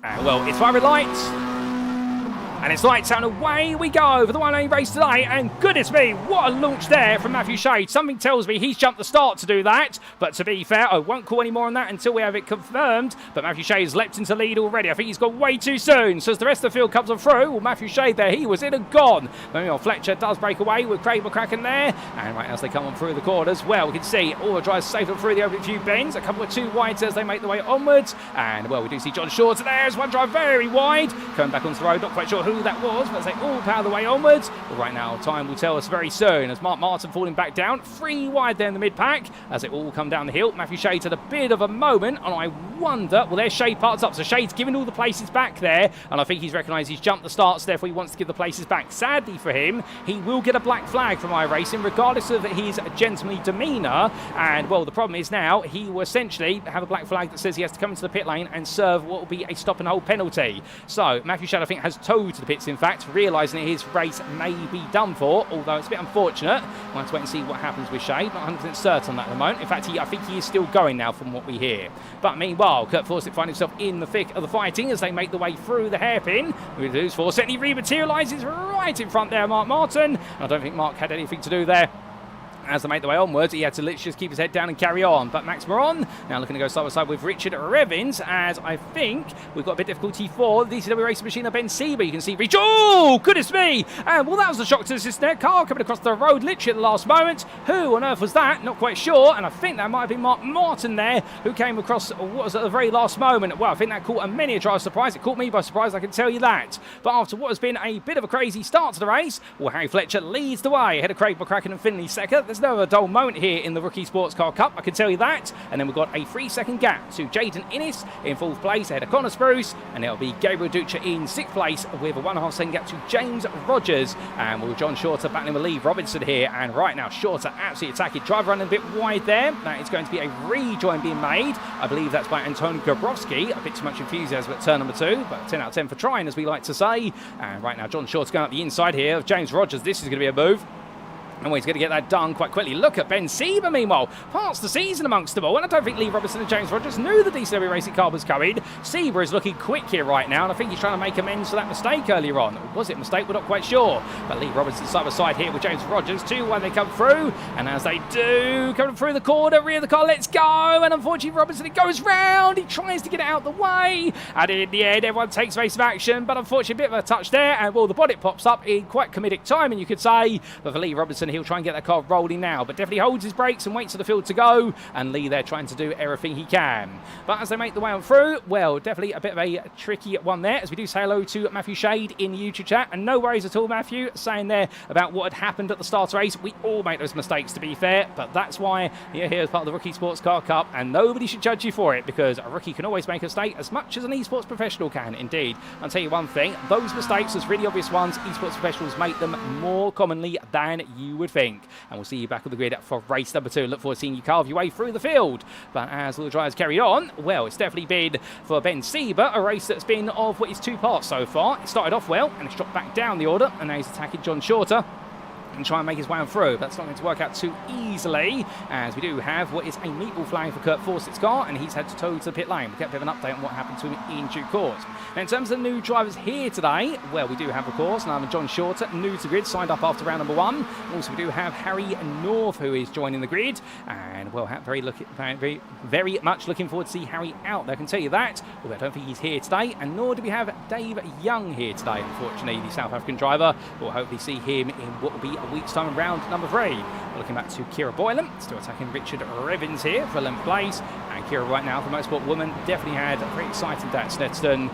And well, it's fire lights. And it's lights out and away we go for the 1A race today. And goodness me, what a launch there from Matthew Shade. Something tells me he's jumped the start to do that. But to be fair, I won't call any more on that until we have it confirmed. But Matthew Shade has leapt into lead already. I think he's gone way too soon. So as the rest of the field comes on through, well, Matthew Shade there, he was in and gone. Meanwhile, Fletcher does break away with Craig McCracken there. And right as they come on through the corners, well, we can see all the drivers safe up through the open few bends. A couple of 2 wides as they make their way onwards. And well, we do see John Shorter there as one drive very wide. Coming back onto the road, not quite sure who that was, but they all power the way onwards. But right now, time will tell us very soon, as Mark Martin falling back down, 3 wide there in the mid-pack as they all come down the hill. Matthew Shade had a bit of a moment, and I wonder, well, there's Shade parts up, so Shade's giving all the places back there, and I think he's recognised he's jumped the start, so therefore he wants to give the places back. Sadly for him, he will get a black flag from iRacing, regardless of his gentlemanly demeanour, and well, the problem is now, he will essentially have a black flag that says he has to come into the pit lane and serve what will be a stop-and-hold penalty. So, Matthew Shade, I think, has towed to the pits, in fact, realising that his race may be done for, although it's a bit unfortunate. We'll have to wait and see what happens with Shade. Not 100% certain on that at the moment. In fact, I think he is still going now from what we hear. But meanwhile, Kurt Fawcett finds himself in the thick of the fighting as they make the way through the hairpin. We lose Fawcett, and he rematerialises right in front there, Mark Martin. I don't think Mark had anything to do there. As they make their way onwards, he had to literally just keep his head down and carry on. But Max Moron now looking to go side by side with Richard Revens, as I think we've got a bit of difficulty for the DCW racing machine of Ben Sieber. You can see Reach. Oh, goodness me! And well, that was a shock to the system there. Car coming across the road literally at the last moment. Who on earth was that? Not quite sure. And I think that might have been Mark Martin there, who came across what was at the very last moment. Well, I think that caught a many a driver surprise. It caught me by surprise, I can tell you that. But after what has been a bit of a crazy start to the race, well, Harry Fletcher leads the way ahead of Craig McCracken and Finley Secker. There's never a dull moment here in the Rookie Sportscar Cup, I can tell you that. And then we've got a 3-second gap to Jaden Innes in 4th place ahead of Connor Spruce, and it'll be Gabriel Ducha in 6th place with a 1.5-second gap to James Rogers. And with John Shorter battling with Lee Robinson here, and right now Shorter absolutely attacking. Driver running a bit wide there. That is going to be a rejoin being made. I believe that's by Anton Gabrowski. A bit too much enthusiasm at turn number 2, but 10 out of 10 for trying, as we like to say. And right now John Shorter's going up the inside here of James Rogers. This is going to be a move. And he's going to get that done quite quickly. Look at Ben Sieber, meanwhile, past the season amongst them all. And I don't think Lee Robinson and James Rogers knew the DCW Racing car was coming. Sieber is looking quick here right now, and I think he's trying to make amends for that mistake earlier on. Was it a mistake? We're not quite sure. But Lee Robinson side by side here with James Rogers, 2-1 they come through. And as they do, coming through the corner, rear of the car, let's go. And unfortunately, Robinson, it goes round. He tries to get it out the way. And in the end, everyone takes evasive action. But unfortunately, a bit of a touch there. And well, the bonnet pops up in quite comedic timing, you could say. But for Lee Robinson, he'll try and get that car rolling now, but definitely holds his brakes and waits for the field to go, and Lee there trying to do everything he can. But as they make the way on through, well, definitely a bit of a tricky one there, as we do say hello to Matthew Shade in the YouTube chat, and no worries at all, Matthew, saying there about what had happened at the start race. We all make those mistakes, to be fair, but that's why you're here as part of the Rookie Sports Car Cup, and nobody should judge you for it, because a rookie can always make a mistake as much as an esports professional can, indeed. I'll tell you one thing, those mistakes, those really obvious ones, esports professionals make them more commonly than you would think. And we'll see you back on the grid for race number 2. Look forward to seeing you carve your way through the field. But as all the drivers carry on, well, it's definitely been for Ben Sieber a race that's been of what is 2 parts so far. It started off well, and it's dropped back down the order, and now he's attacking John Shorter and try and make his way on through. That's not going to work out too easily, as we do have what is a meatball flag for Kurt Fawcett's car, and he's had to tow to the pit lane. We'll get a bit of an update on what happened to him in due course. Now, in terms of the new drivers here today, well, we do have, of course, another John Shorter, new to the grid, signed up after round number 1. Also, we do have Harry North, who is joining the grid, and, well, very much looking forward to see Harry out there, I can tell you that. Although I don't think he's here today, and nor do we have Dave Young here today, unfortunately, the South African driver. We'll hopefully see him in what will be a week's time in round number 3. We're looking back to Kira Boylan, still attacking Richard Revins here for 11th place. And Kira right now, for Motorsport Woman, definitely had a very exciting day at Snetterton,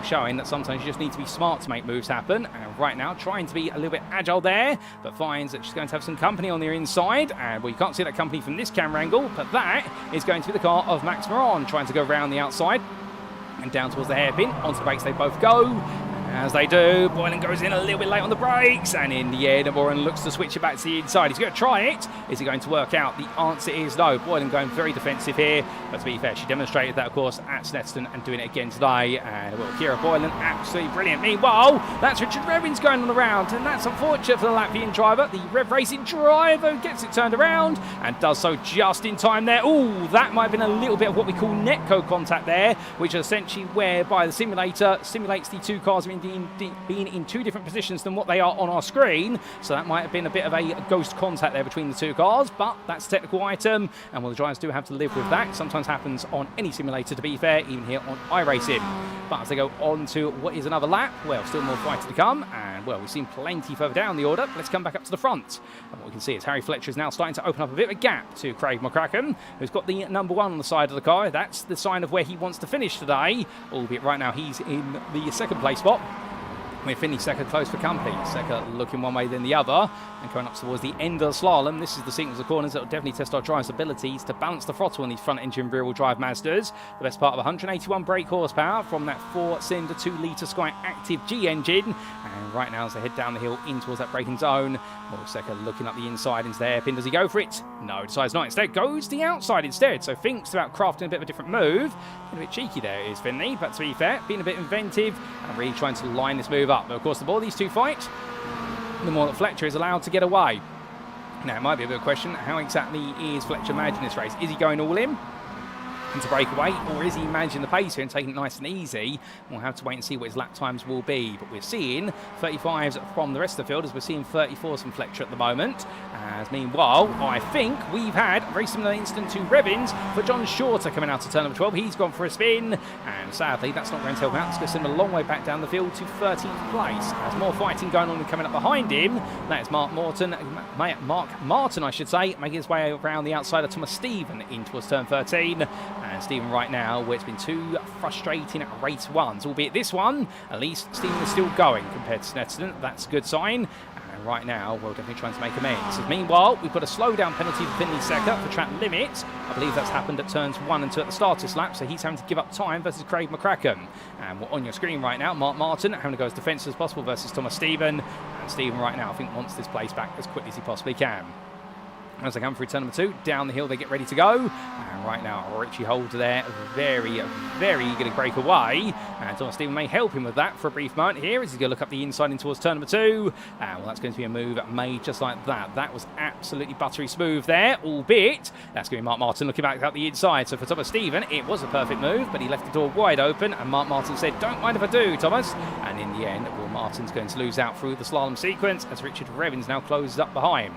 showing that sometimes you just need to be smart to make moves happen. And right now, trying to be a little bit agile there, but finds that she's going to have some company on the inside. And well, you can't see that company from this camera angle, but that is going to be the car of Max Moran, trying to go around the outside and down towards the hairpin. Onto the brakes they both go. As they do, Boylan goes in a little bit late on the brakes, and in the end, Moran looks to switch it back to the inside. He's going to try it. Is it going to work out? The answer is no. Boylan going very defensive here, but to be fair, she demonstrated that, of course, at Snetterton and doing it again today. And well, Kira Boylan, absolutely brilliant. Meanwhile, that's Richard Revins going on the round, and that's unfortunate for the Latvian driver. The Rev Racing driver gets it turned around and does so just in time there. Oh, that might have been a little bit of what we call netcode contact there, which is essentially whereby the simulator simulates the two cars being in 2 different positions than what they are on our screen. So that might have been a bit of a ghost contact there between the 2 cars, but that's a technical item, and well, the drivers do have to live with that. It sometimes happens on any simulator, to be fair, even here on iRacing. But as they go on to what is another lap, well, still more fighting to come, and well, we've seen plenty further down the order. Let's come back up to the front, and what we can see is Harry Fletcher is now starting to open up a bit of a gap to Craig McCracken, who's got the number 1 on the side of the car. That's the sign of where he wants to finish today, albeit right now he's in the 2nd place spot. We're finished second close for company. Second looking one way then the other, and going up towards the end of the slalom. This is the sequence of corners that will definitely test our driver's abilities to balance the throttle on these front engine rear-wheel drive Mazdas. The best part of 181 brake horsepower from that 4-cylinder 2-litre Sky Active G engine. And right now as they head down the hill in towards that braking zone, well, second looking up the inside into the hairpin. Does he go for it? No, decides not. Instead goes the outside instead. So thinks about crafting a bit of a different move. A bit cheeky there is Finley, but to be fair, being a bit inventive and really trying to line this move up. But of course, the more these 2 fight, the more that Fletcher is allowed to get away. Now, it might be a bit of a question, how exactly is Fletcher managing this race? Is he going all in to break away, or is he managing the pace here and taking it nice and easy? We'll have to wait and see what his lap times will be. But we're seeing 35s from the rest of the field, as we're seeing 34s from Fletcher at the moment. As meanwhile, I think we've had a very similar incident to Revins for John Shorter coming out to turn number 12. He's gone for a spin, and sadly, that's not going to help out. It's going to send him a long way back down the field to 13th place. There's more fighting going on and coming up behind him. That is Mark Martin, I should say, making his way around the outside of Thomas Stephen in towards turn 13. And Stephen right now, where it's been 2 frustrating race 1s, albeit this one, at least Stephen is still going compared to Snetterton. That's a good sign. And And right now, we're definitely trying to make amends. Meanwhile, we've got a slowdown penalty for Finley Secker for track limit. I believe that's happened at turns 1 and 2 at the start of this lap, so he's having to give up time versus Craig McCracken. And we're on your screen right now, Mark Martin having to go as defensive as possible versus Thomas Stephen. And Stephen right now, I think, wants this place back as quickly as he possibly can. As they come through turn number 2, down the hill they get ready to go. And right now, Richie Holder there, very, very eager to break away. And Thomas Stephen may help him with that for a brief moment here as he's going to look up the inside in towards turn number 2. And well, that's going to be a move made just like that. That was absolutely buttery smooth there, albeit that's going to be Mark Martin looking back out the inside. So for Thomas Stephen, it was a perfect move, but he left the door wide open. And Mark Martin said, "Don't mind if I do, Thomas." And in the end, well, Martin's going to lose out through the slalom sequence as Richard Revins now closes up behind.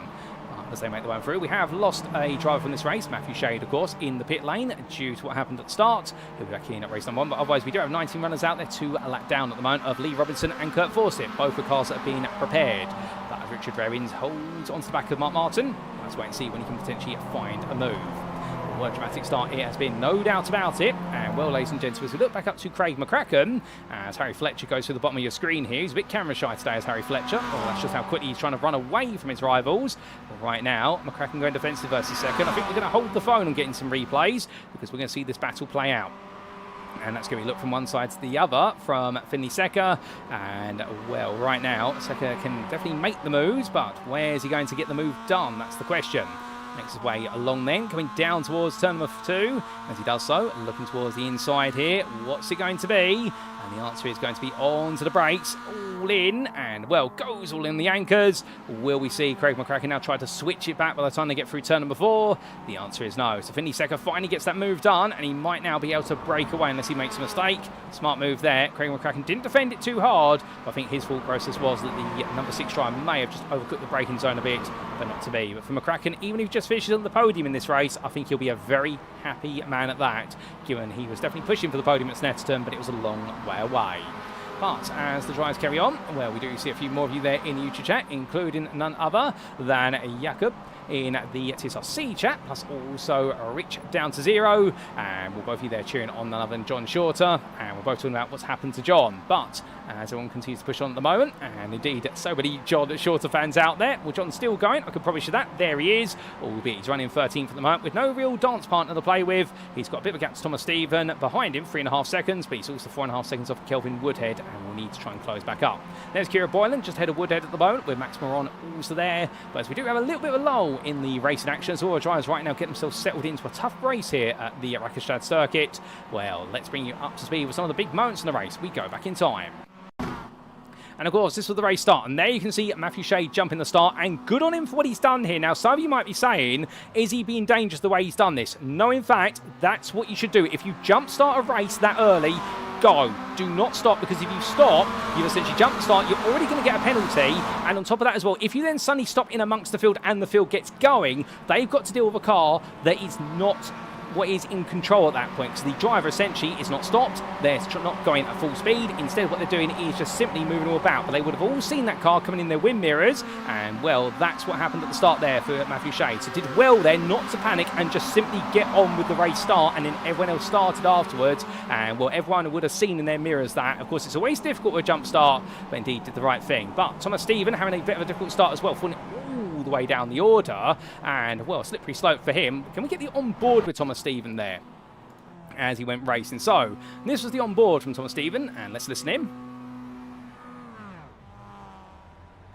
As they make the way through, we have lost a driver from this race, Matthew Shade, of course, in the pit lane due to what happened at the start. He'll be back in at race number 1, but otherwise we do have 19 runners out there, 2 a lap down at the moment of Lee Robinson and Kurt Fawcett. Both the cars that have been prepared. But as Richard Revins holds onto the back of Mark Martin, let's wait and see when he can potentially find a move. What a dramatic start it has been, no doubt about it. And well, ladies and gentlemen, as we look back up to Craig McCracken, as Harry Fletcher goes through the bottom of your screen here. He's a bit camera shy today as Harry Fletcher. Well, that's just how quickly he's trying to run away from his rivals. But right now, McCracken going defensive versus second. I think we're going to hold the phone on getting some replays because we're going to see this battle play out. And that's going to be looked from one side to the other from Finley Secker. And, well, right now, Secker can definitely make the moves, but where's he going to get the move done? That's the question. Makes his way along then, coming down towards turn number 2. As he does so, looking towards the inside here. What's it going to be? And the answer is going to be on to the brakes, all in, and well, goes all in the anchors. Will we see Craig McCracken now try to switch it back by the time they get through turn number 4? The answer is no. So Finley Secker finally gets that move done, and he might now be able to break away unless he makes a mistake. Smart move there. Craig McCracken didn't defend it too hard, but I think his thought process was that the number 6 driver may have just overcooked the braking zone a bit, but not to be. But for McCracken, even if he just finishes on the podium in this race, I think he'll be a very happy man at that, given he was definitely pushing for the podium at Snetterton, but it was a long way away. But as the drives carry on, well, we do see a few more of you there in the YouTube chat, including none other than Jakob in the TSRC chat, plus also Rich down to 0, and we're both of you there cheering on none other than John Shorter, and we're both talking about what's happened to John. But as everyone continues to push on at the moment, and indeed so many John Shorter fans out there, well, John's still going, I could promise you that. There he is, albeit he's running 13th at the moment with no real dance partner to play with. He's got a bit of a gap to Thomas Stephen, behind him 3.5 seconds, but he's also 4.5 seconds off Kelvin Woodhead, and we'll need to try and close back up. There's Kira Boylan just ahead of Woodhead at the moment, with Max Moron also there, but as we do have a little bit of a lull in the racing action, as all our drivers right now get themselves settled into a tough race here at the Rakestad circuit. Well, let's bring you up to speed with some of the big moments in the race. We go back in time. And of course, this was the race start, and there you can see Matthew Shea jump in the start, and good on him for what he's done here. Now, some of you might be saying, is he being dangerous the way he's done this? No, in fact, that's what you should do. If you jump start a race that early, go. Do not stop, because if you stop, you've essentially jumped the start, you're already going to get a penalty, and on top of that as well, if you then suddenly stop in amongst the field and the field gets going, they've got to deal with a car that is not what is in control at that point. So the driver essentially is not stopped, they're not going at full speed. Instead, what they're doing is just simply moving all about. But they would have all seen that car coming in their wind mirrors, and well, that's what happened at the start there for Matthew Shea. So did well there not to panic and just simply get on with the race start, and then everyone else started afterwards, and well, everyone would have seen in their mirrors that. Of course, it's always difficult with a jump start, but indeed did the right thing. But Thomas Stephen having a bit of a difficult start as well, falling all the way down the order, and well, slippery slope for him. Can we get the on board with Thomas Stephen there as he went racing? So this was the on board from Thomas Stephen, and let's listen in.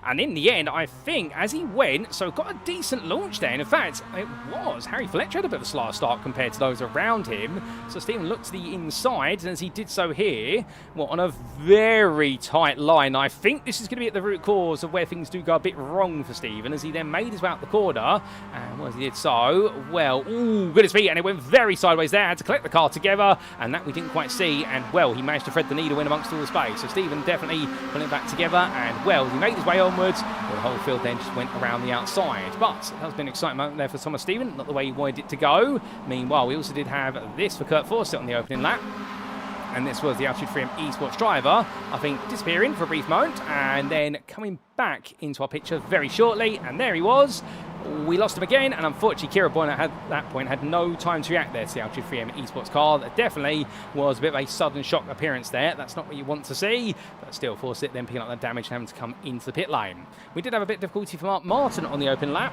And in the end, I think, as he went, so got a decent launch there. And in fact, it was. Harry Fletcher had a bit of a slower start compared to those around him. So Stephen looked to the inside, and as he did so here, well, on a very tight line. I think this is going to be at the root cause of where things do go a bit wrong for Stephen, as he then made his way out the corner. And as he did so, well, ooh, goodness me, and it went very sideways there. Had to collect the car together, and that we didn't quite see. And, well, he managed to thread the needle in amongst all the space. So Stephen definitely pulling it back together, and, well, he made his way onwards. Well, the whole field then just went around the outside. But that has been an exciting moment there for Thomas Stephen, not the way he wanted it to go. Meanwhile, we also did have this for Kurt Fawcett on the opening lap. And this was the Altitude 3M esports driver, I think, disappearing for a brief moment and then coming back into our picture very shortly. And there he was. We lost him again, and unfortunately Kira Boyner at that point had no time to react there to the Altitude 3M esports car. That definitely was a bit of a sudden shock appearance there. That's not what you want to see, but still forced it then picking up that damage and having to come into the pit lane. We did have a bit of difficulty for Mark Martin on the open lap,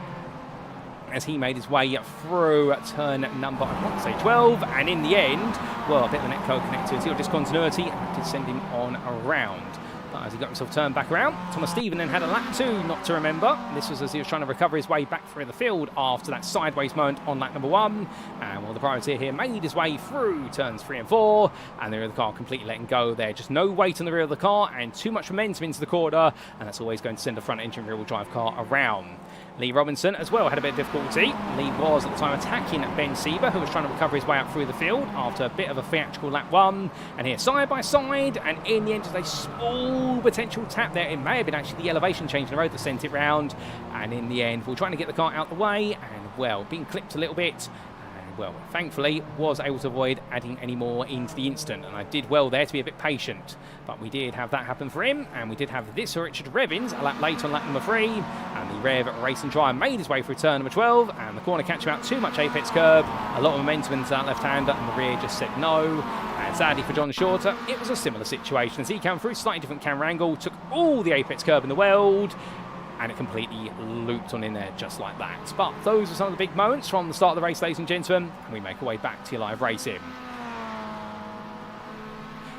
as he made his way through turn number, I want to say 12, and in the end, well, a bit of the netcode connectivity or discontinuity, and that did send him on around. But as he got himself turned back around, Thomas Stephen then had a lap 2 not to remember. This was as he was trying to recover his way back through the field after that sideways moment on lap number 1. And well, the privateer here made his way through turns 3 and 4, and the rear of the car completely letting go there. Just no weight on the rear of the car and too much momentum into the corner, and that's always going to send a front engine rear-wheel drive car around. Lee Robinson as well had a bit of difficulty. Lee was at the time attacking Ben Sieber, who was trying to recover his way up through the field after a bit of a theatrical lap 1. And here side by side, and in the end just a small potential tap there. It may have been actually the elevation change in the road that sent it round. And in the end, we're trying to get the car out the way, and well, being clipped a little bit. Well, thankfully, was able to avoid adding any more into the instant, and I did well there to be a bit patient. But we did have that happen for him, and we did have this for Richard Revins a lap later on lap number 3, and the Rev Racing driver made his way through turn number 12, and the corner catching out too much apex curb, a lot of momentum into that left-hander, and the rear just said no. And sadly for John Shorter, it was a similar situation as he came through, slightly different camera angle, took all the apex curb in the world, and it completely looped on in there just like that. But those are some of the big moments from the start of the race, ladies and gentlemen, and we make our way back to your live racing.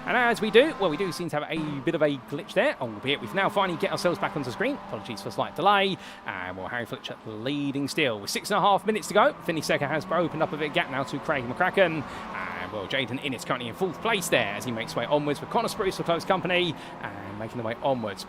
And as we do, well, we do seem to have a bit of a glitch there, albeit we've now finally get ourselves back onto screen. Apologies for a slight delay. And well, Harry Fletcher leading still with 6.5 minutes to go. Finley Secker has opened up a bit of gap now to Craig McCracken. And well, Jaden Innes currently in 4th place there as he makes way onwards with Connor Spruce for close company and making the way onwards.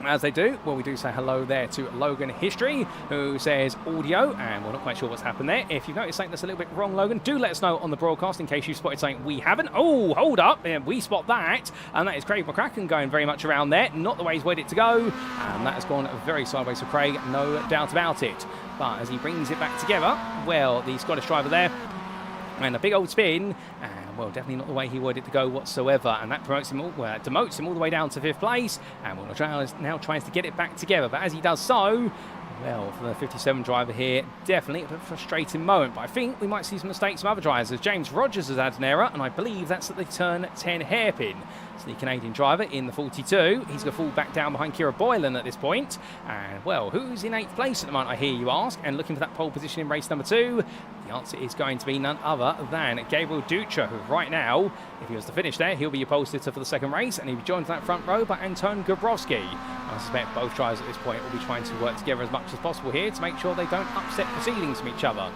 As they do, well, we do say hello there to Logan History, who says audio, and we're not quite sure what's happened there. If you've noticed something that's a little bit wrong, Logan, do let us know on the broadcast in case you've spotted something we haven't. Oh, hold up, we spot that, and that is Craig McCracken going very much around there. Not the way he's wanted it to go, and that has gone very sideways for Craig, no doubt about it. But as he brings it back together, well, the Scottish driver there, and a big old spin, and well, definitely not the way he wanted it to go whatsoever, and that promotes him demotes him all the way down to 5th place, and well, now tries to get it back together, but as he does so, well, for the 57 driver here, definitely a bit of a frustrating moment, but I think we might see some mistakes from other drivers, as James Rogers has had an error, and I believe that's at the turn 10 hairpin. So the Canadian driver in the 42, he's going to fall back down behind Kira Boylan at this point, and well, who's in 8th place at the moment, I hear you ask, and looking for that pole position in race number 2? The answer is going to be none other than Gabriel Dutra, who right now, if he was to finish there, he'll be your pole sitter for the second race, and he'll be joined to that front row by Anton Gabrowski. I suspect both drivers at this point will be trying to work together as much as possible here to make sure they don't upset proceedings from each other.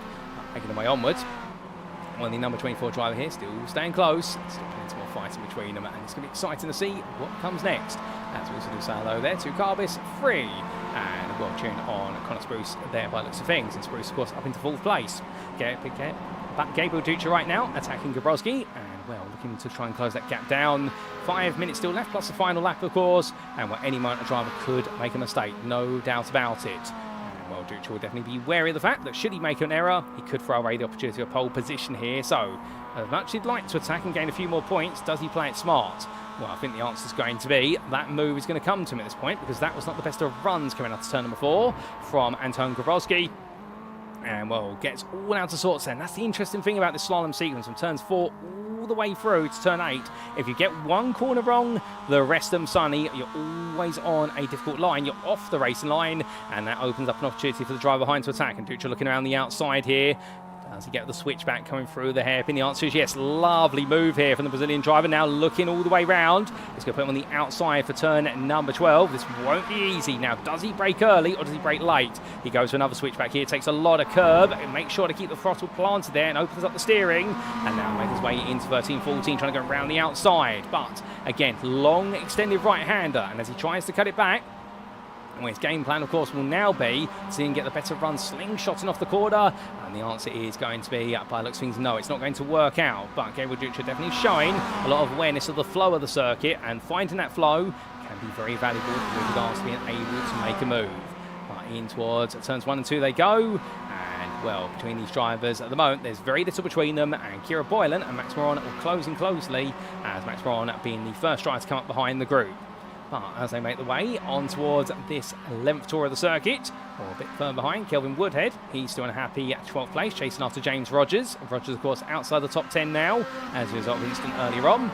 Making their way onwards. Well, the number 24 driver here still staying close. Still plenty more fighting between them, and it's going to be exciting to see what comes next. As we also do say hello there to Carbis, 3, and well tuned on Connor Spruce there by the looks of things, and Spruce of course up into 4th place. Gabriel Dutra right now attacking Gabrowski, and well, looking to try and close that gap down. 5 minutes still left, plus the final lap of course, and well, any moment a driver could make a mistake, no doubt about it. Well, Dutra will definitely be wary of the fact that should he make an error, he could throw away the opportunity of pole position here. So, as much as he'd like to attack and gain a few more points, does he play it smart? Well, I think the answer is going to be that move is going to come to him at this point, because that was not the best of runs coming out to turn number 4 from Anton Gabrowski. And, well, gets all out of sorts then. That's the interesting thing about this slalom sequence from turns 4 all the way through to turn 8. If you get one corner wrong, the rest of them sunny, you're always on a difficult line. You're off the racing line, and that opens up an opportunity for the driver behind to attack. And Dutra looking around the outside here. Does he get the switchback coming through the hairpin? The answer is yes. Lovely move here from the Brazilian driver. Now looking all the way round. He's going to put him on the outside for turn number 12. This won't be easy. Now, does he brake early or does he brake late? He goes for another switchback here. Takes a lot of curb. Make sure to keep the throttle planted there and opens up the steering. And now makes his way into 13-14, trying to go around the outside. But, again, long extended right-hander. And as he tries to cut it back, and his game plan, of course, will now be to see him get the better run slingshotting off the corner. And the answer is going to be, by looks of things, no, it's not going to work out. But Gabriel Dutra definitely showing a lot of awareness of the flow of the circuit, and finding that flow can be very valuable with regards to being able to make a move. But in towards turns 1 and 2 they go. And well, between these drivers at the moment, there's very little between them, and Kira Boylan and Max Moron are closing closely, as Max Moron being the first driver to come up behind the group. But as they make the way on towards this 11th tour of the circuit, or a bit further behind, Kelvin Woodhead, he's still in a happy 12th place, chasing after James Rogers. Rogers, of course, outside the top 10 now, as a result of incident earlier on.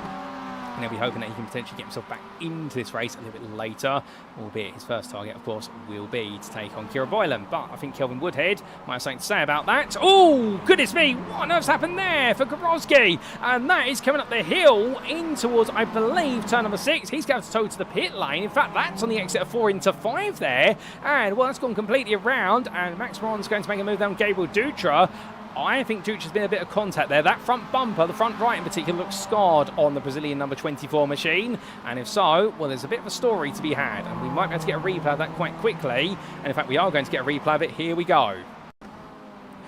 And he'll be hoping that he can potentially get himself back into this race a little bit later, albeit his first target, of course, will be to take on Kira Boylan. But I think Kelvin Woodhead might have something to say about that. Oh, goodness me, what on earth's happened there for Gabrowski? And that is coming up the hill in towards, I believe, turn number 6. He's going to toe to the pit lane. In fact, that's on the exit of 4 into 5 there. And, well, that's gone completely around. And Max Moron's going to make a move down Gabriel Dutra. I think Dutra's been a bit of contact there. That front bumper, the front right in particular, looks scarred on the Brazilian number 24 machine. And if so, well, there's a bit of a story to be had. And we might be able to get a replay of that quite quickly. And in fact, we are going to get a replay of it. Here we go.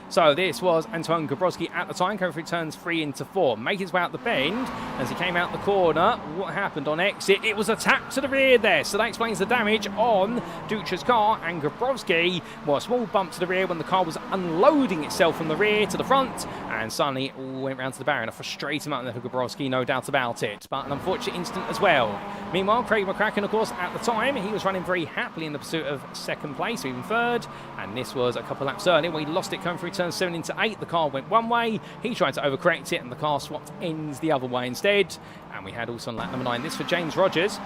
So this was Antoine Gabrowski at the time, coming through turns 3 into 4, making his way out the bend. As he came out the corner, what happened on exit? It was a tap to the rear there, so that explains the damage on Dutra's car. And Gabrowski, well, a small bump to the rear when the car was unloading itself from the rear to the front, and suddenly went round to the barrier. And a frustrating amount there for Gabrowski, no doubt about it, but an unfortunate incident as well. Meanwhile, Craig McCracken, of course, at the time, he was running very happily in the pursuit of 2nd place, or even 3rd, and this was a couple of laps earlier where he lost it coming through turn 7 into 8. The car went one way, he tried to overcorrect it, and the car swapped ends the other way instead. And we had also on lap number 9 this for James Rogers.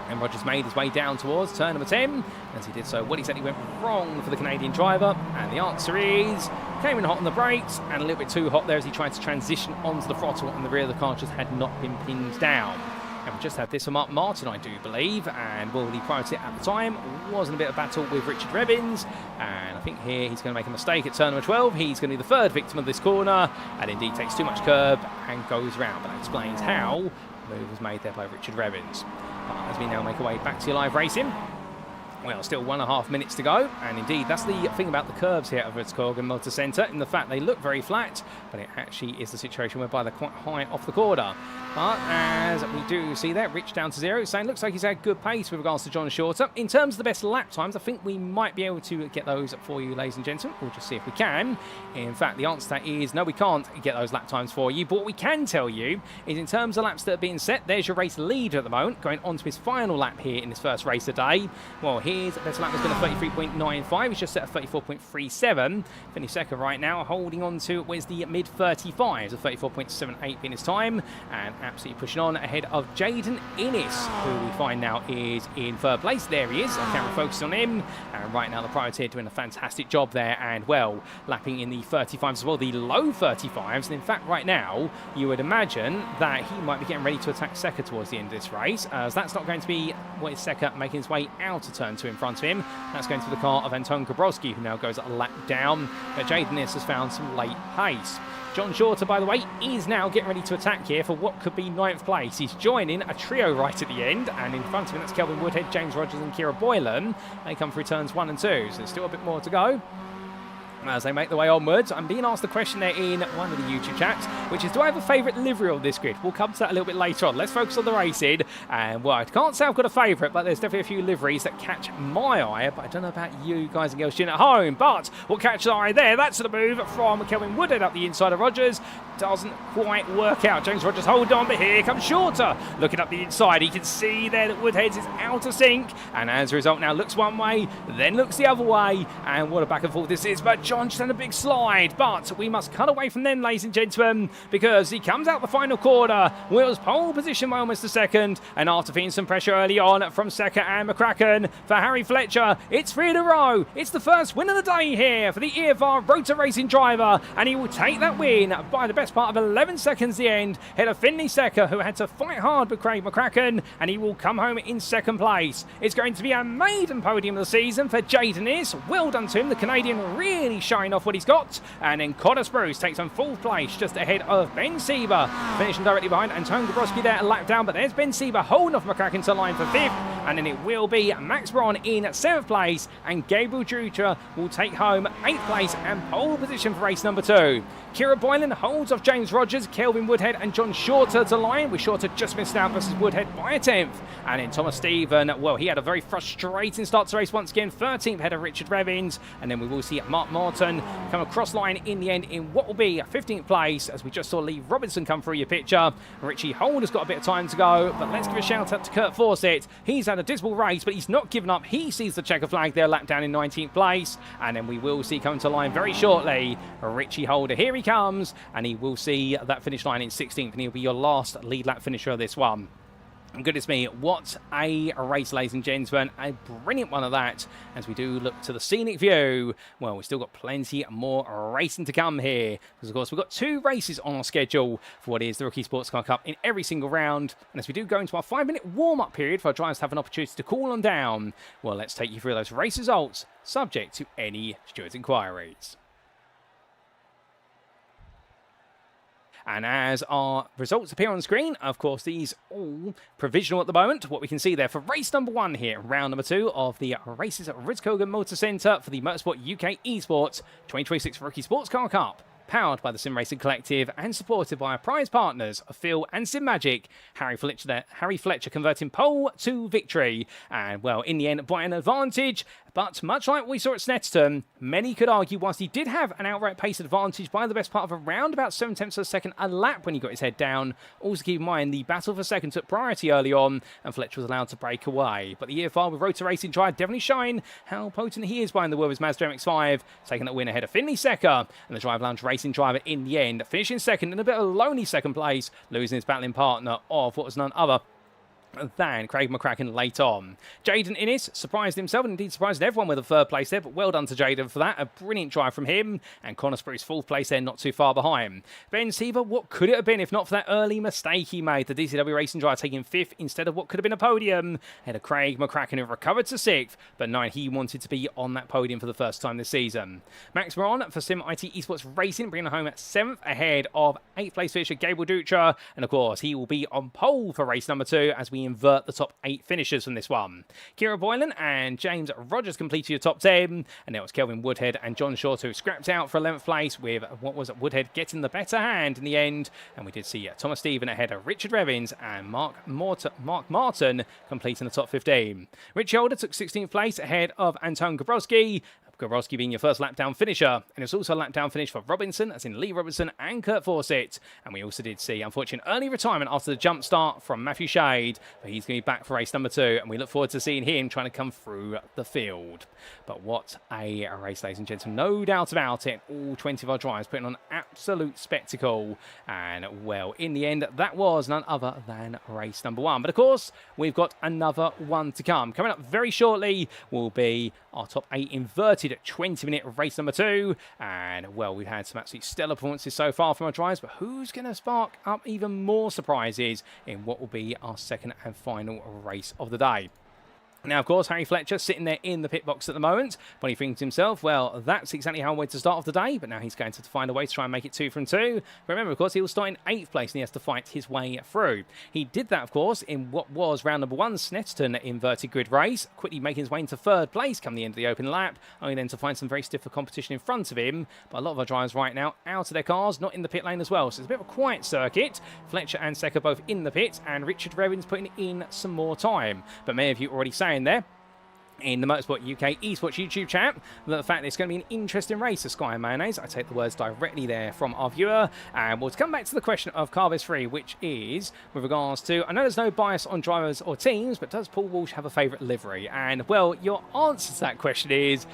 And Rogers made his way down towards turn number 10. As he did so, what exactly went wrong for the Canadian driver? And the answer is, came in hot on the brakes, and a little bit too hot there as he tried to transition onto the throttle, and the rear of the car just had not been pinned down. And we just had this from Mark Martin, I do believe, and well, the priority at the time was in a bit of battle with Richard Revins, and I think here he's going to make a mistake at turn number 12. He's going to be the 3rd victim of this corner, and indeed takes too much curb and goes round, but that explains how the move was made there by Richard Revins. But as we now make our way back to your live racing, well, still 1.5 minutes to go, and indeed that's the thing about the curves here at Rudskogen Motor Centre, in the fact they look very flat, but it actually is the situation whereby they're quite high off the corner. But as we do see there, Rich down to 0, saying looks like he's had good pace with regards to John Shorter. In terms of the best lap times, I think we might be able to get those for you, ladies and gentlemen. We'll just see if we can. In fact, the answer to that is no, we can't get those lap times for you, but what we can tell you is in terms of laps that are being set, there's your race leader at the moment, going on to his final lap here in his first race today. Well, his best lap has been a 33.95, he's just set a 34.37. Finished 2nd right now, holding on to where's the mid-35s, a 34.78 being his time, and absolutely pushing on ahead of Jaden Innes, who we find now is in 3rd place. There he is, our camera focused on him, and right now the priority doing a fantastic job there, and well, lapping in the 35s as well, the low 35s, and in fact right now you would imagine that he might be getting ready to attack Seka towards the end of this race, as that's not going to be what is Seka making his way out of turn 2 in front of him. That's going to be the car of Anton Gabrowski, who now goes a lap down, but Jaden Innes has found some late pace. John Shorter, by the way, is now getting ready to attack here for what could be 9th place. He's joining a trio right at the end, and in front of him that's Kelvin Woodhead, James Rogers and Kira Boylan. They come through turns 1 and 2, so there's still a bit more to go. As they make their way onwards, I'm being asked the question there in one of the YouTube chats, which is, do I have a favourite livery on this grid? We'll come to that a little bit later on. Let's focus on the racing. And well, I can't say I've got a favourite, but there's definitely a few liveries that catch my eye. But I don't know about you guys and girls tuning at home. But what catches the eye there, that's the move from Kelvin Woodhead up the inside of Rogers. Doesn't quite work out. James Rogers hold on, but here comes Shorter. Looking up the inside, he can see there that Woodhead is out of sync. And as a result now looks one way, then looks the other way. And what a back and forth this is. But John just had a big slide. But we must cut away from them, ladies and gentlemen, because he comes out the final corner. Will's pole position by almost a second. And after feeling some pressure early on from Seka and McCracken, for Harry Fletcher, it's 3 in a row. It's the first win of the day here for the EFR Rotor Racing driver. And he will take that win by the best part of 11 seconds the end, ahead of Finley Seka, who had to fight hard with Craig McCracken, and he will come home in 2nd place. It's going to be a maiden podium of the season for Jaden Innes. Well done to him, the Canadian really showing off what he's got. And then Connor Spruce takes on 4th place, just ahead of Ben Sieber, finishing directly behind Anton Gabrowski there, a lap down, but there's Ben Sieber holding off McCracken to line for 5th, and then it will be Max Braun in 7th place, and Gabriel Dutra will take home 8th place and pole position for race number 2. Kira Boylan holds off James Rogers, Kelvin Woodhead and John Shorter to line, with Shorter just missed out versus Woodhead by a 10th. And then Thomas Stephen, well, he had a very frustrating start to race once again, 13th ahead of Richard Revins, and then we will see Mark Martin come across line in the end in what will be a 15th place, as we just saw Lee Robinson come through your picture. Richie Holder's got a bit of time to go, but let's give a shout out to Kurt Fawcett. He's had a dismal race, but he's not given up. He sees the checker flag there, lap down in 19th place, and then we will see coming to line very shortly Richie Holder. Here he comes, and he will see that finish line in 16th, and he'll be your last lead lap finisher of this one. And goodness me, what a race, ladies and gentlemen. A brilliant one of that. As we do look to the scenic view, well, we've still got plenty more racing to come here. Because, of course, we've got 2 races on our schedule for what is the Rookie Sportscar Cup in every single round. And as we do go into our 5-minute warm-up period for our drivers to have an opportunity to cool on down, well, let's take you through those race results, subject to any stewards' inquiries. And as our results appear on screen, of course, these all provisional at the moment. What we can see there for race number 1 here, round number 2 of the races at Rudskogen Motor Centre for the Motorsport UK Esports 2026 Rookie Sportscar Cup. Powered by the Sim Racing Collective and supported by our prize partners, Phil and Simagic. Harry Fletcher converting pole to victory. And, well, in the end, by an advantage. But much like we saw at Snetterton, many could argue whilst he did have an outright pace advantage by the best part of around about 7/10 of a second a lap when he got his head down. Also keep in mind the battle for second took priority early on and Fletcher was allowed to break away. But the EFR with Rotor Racing tried definitely showing how potent he is behind the wheel of his Mazda MX-5, taking that win ahead of Finley Secker. And the Drive Lounge Racing driver in the end, finishing second in a bit of a lonely second place, losing his battling partner of what was none other than Craig McCracken late on. Jaden Innes surprised himself and indeed surprised everyone with a 3rd place there, but well done to Jaden for that. A brilliant drive from him, and Connor Spruce 4th place there, not too far behind. Ben Seaver, what could it have been if not for that early mistake he made? The DCW Racing driver taking 5th instead of what could have been a podium. Ahead of Craig McCracken, who recovered to 6th, but no, he wanted to be on that podium for the first time this season. Max Moran for Sim IT Esports Racing, bringing home at 7th ahead of 8th place finisher Gabriel Dutra, and of course he will be on pole for race number 2 as we invert the top 8 finishers from this one. Kira Boylan and James Rogers completed your top 10, and it was Kelvin Woodhead and John Short who scrapped out for 11th place, with what was Woodhead getting the better hand in the end. And we did see Thomas Stephen ahead of Richard Revins and Mark Martin completing the top 15. Richie Holder took 16th place ahead of Anton Gabrowski. Gabrowski being your first lap down finisher, and it's also a lap down finish for Robinson, as in Lee Robinson and Kurt Fawcett. And we also did see, unfortunate early retirement after the jump start from Matthew Shade, but he's going to be back for race number 2, and we look forward to seeing him trying to come through the field. But what a race, ladies and gentlemen, no doubt about it. All 20 of our drivers putting on absolute spectacle, and well, in the end, that was none other than race number 1. But of course, we've got another one to come. Coming up very shortly will be our top 8 inverted 20-minute race number 2. And, well, we've had some absolutely stellar performances so far from our drivers, but who's going to spark up even more surprises in what will be our second and final race of the day? Now, of course, Harry Fletcher sitting there in the pit box at the moment, but he thinks to himself, well, that's exactly how I wanted to start off the day, but now he's going to find a way to try and make it 2 from 2. But remember, of course, he will start in 8th place and he has to fight his way through. He did that, of course, in what was round number 1, Snetterton inverted grid race, quickly making his way into 3rd place come the end of the open lap, only then to find some very stiffer competition in front of him. But a lot of our drivers right now out of their cars, not in the pit lane as well, so it's a bit of a quiet circuit. Fletcher and Secker both in the pit, and Richard Revins putting in some more time. But many of you already saying there, in the Motorsport UK Esports YouTube chat, the fact that it's going to be an interesting race of Sky and Mayonnaise. I take the words directly there from our viewer. And we'll come back to the question of Carvis Free, which is with regards to, I know there's no bias on drivers or teams, but does Paul Walsh have a favourite livery? And, well, your answer to that question is,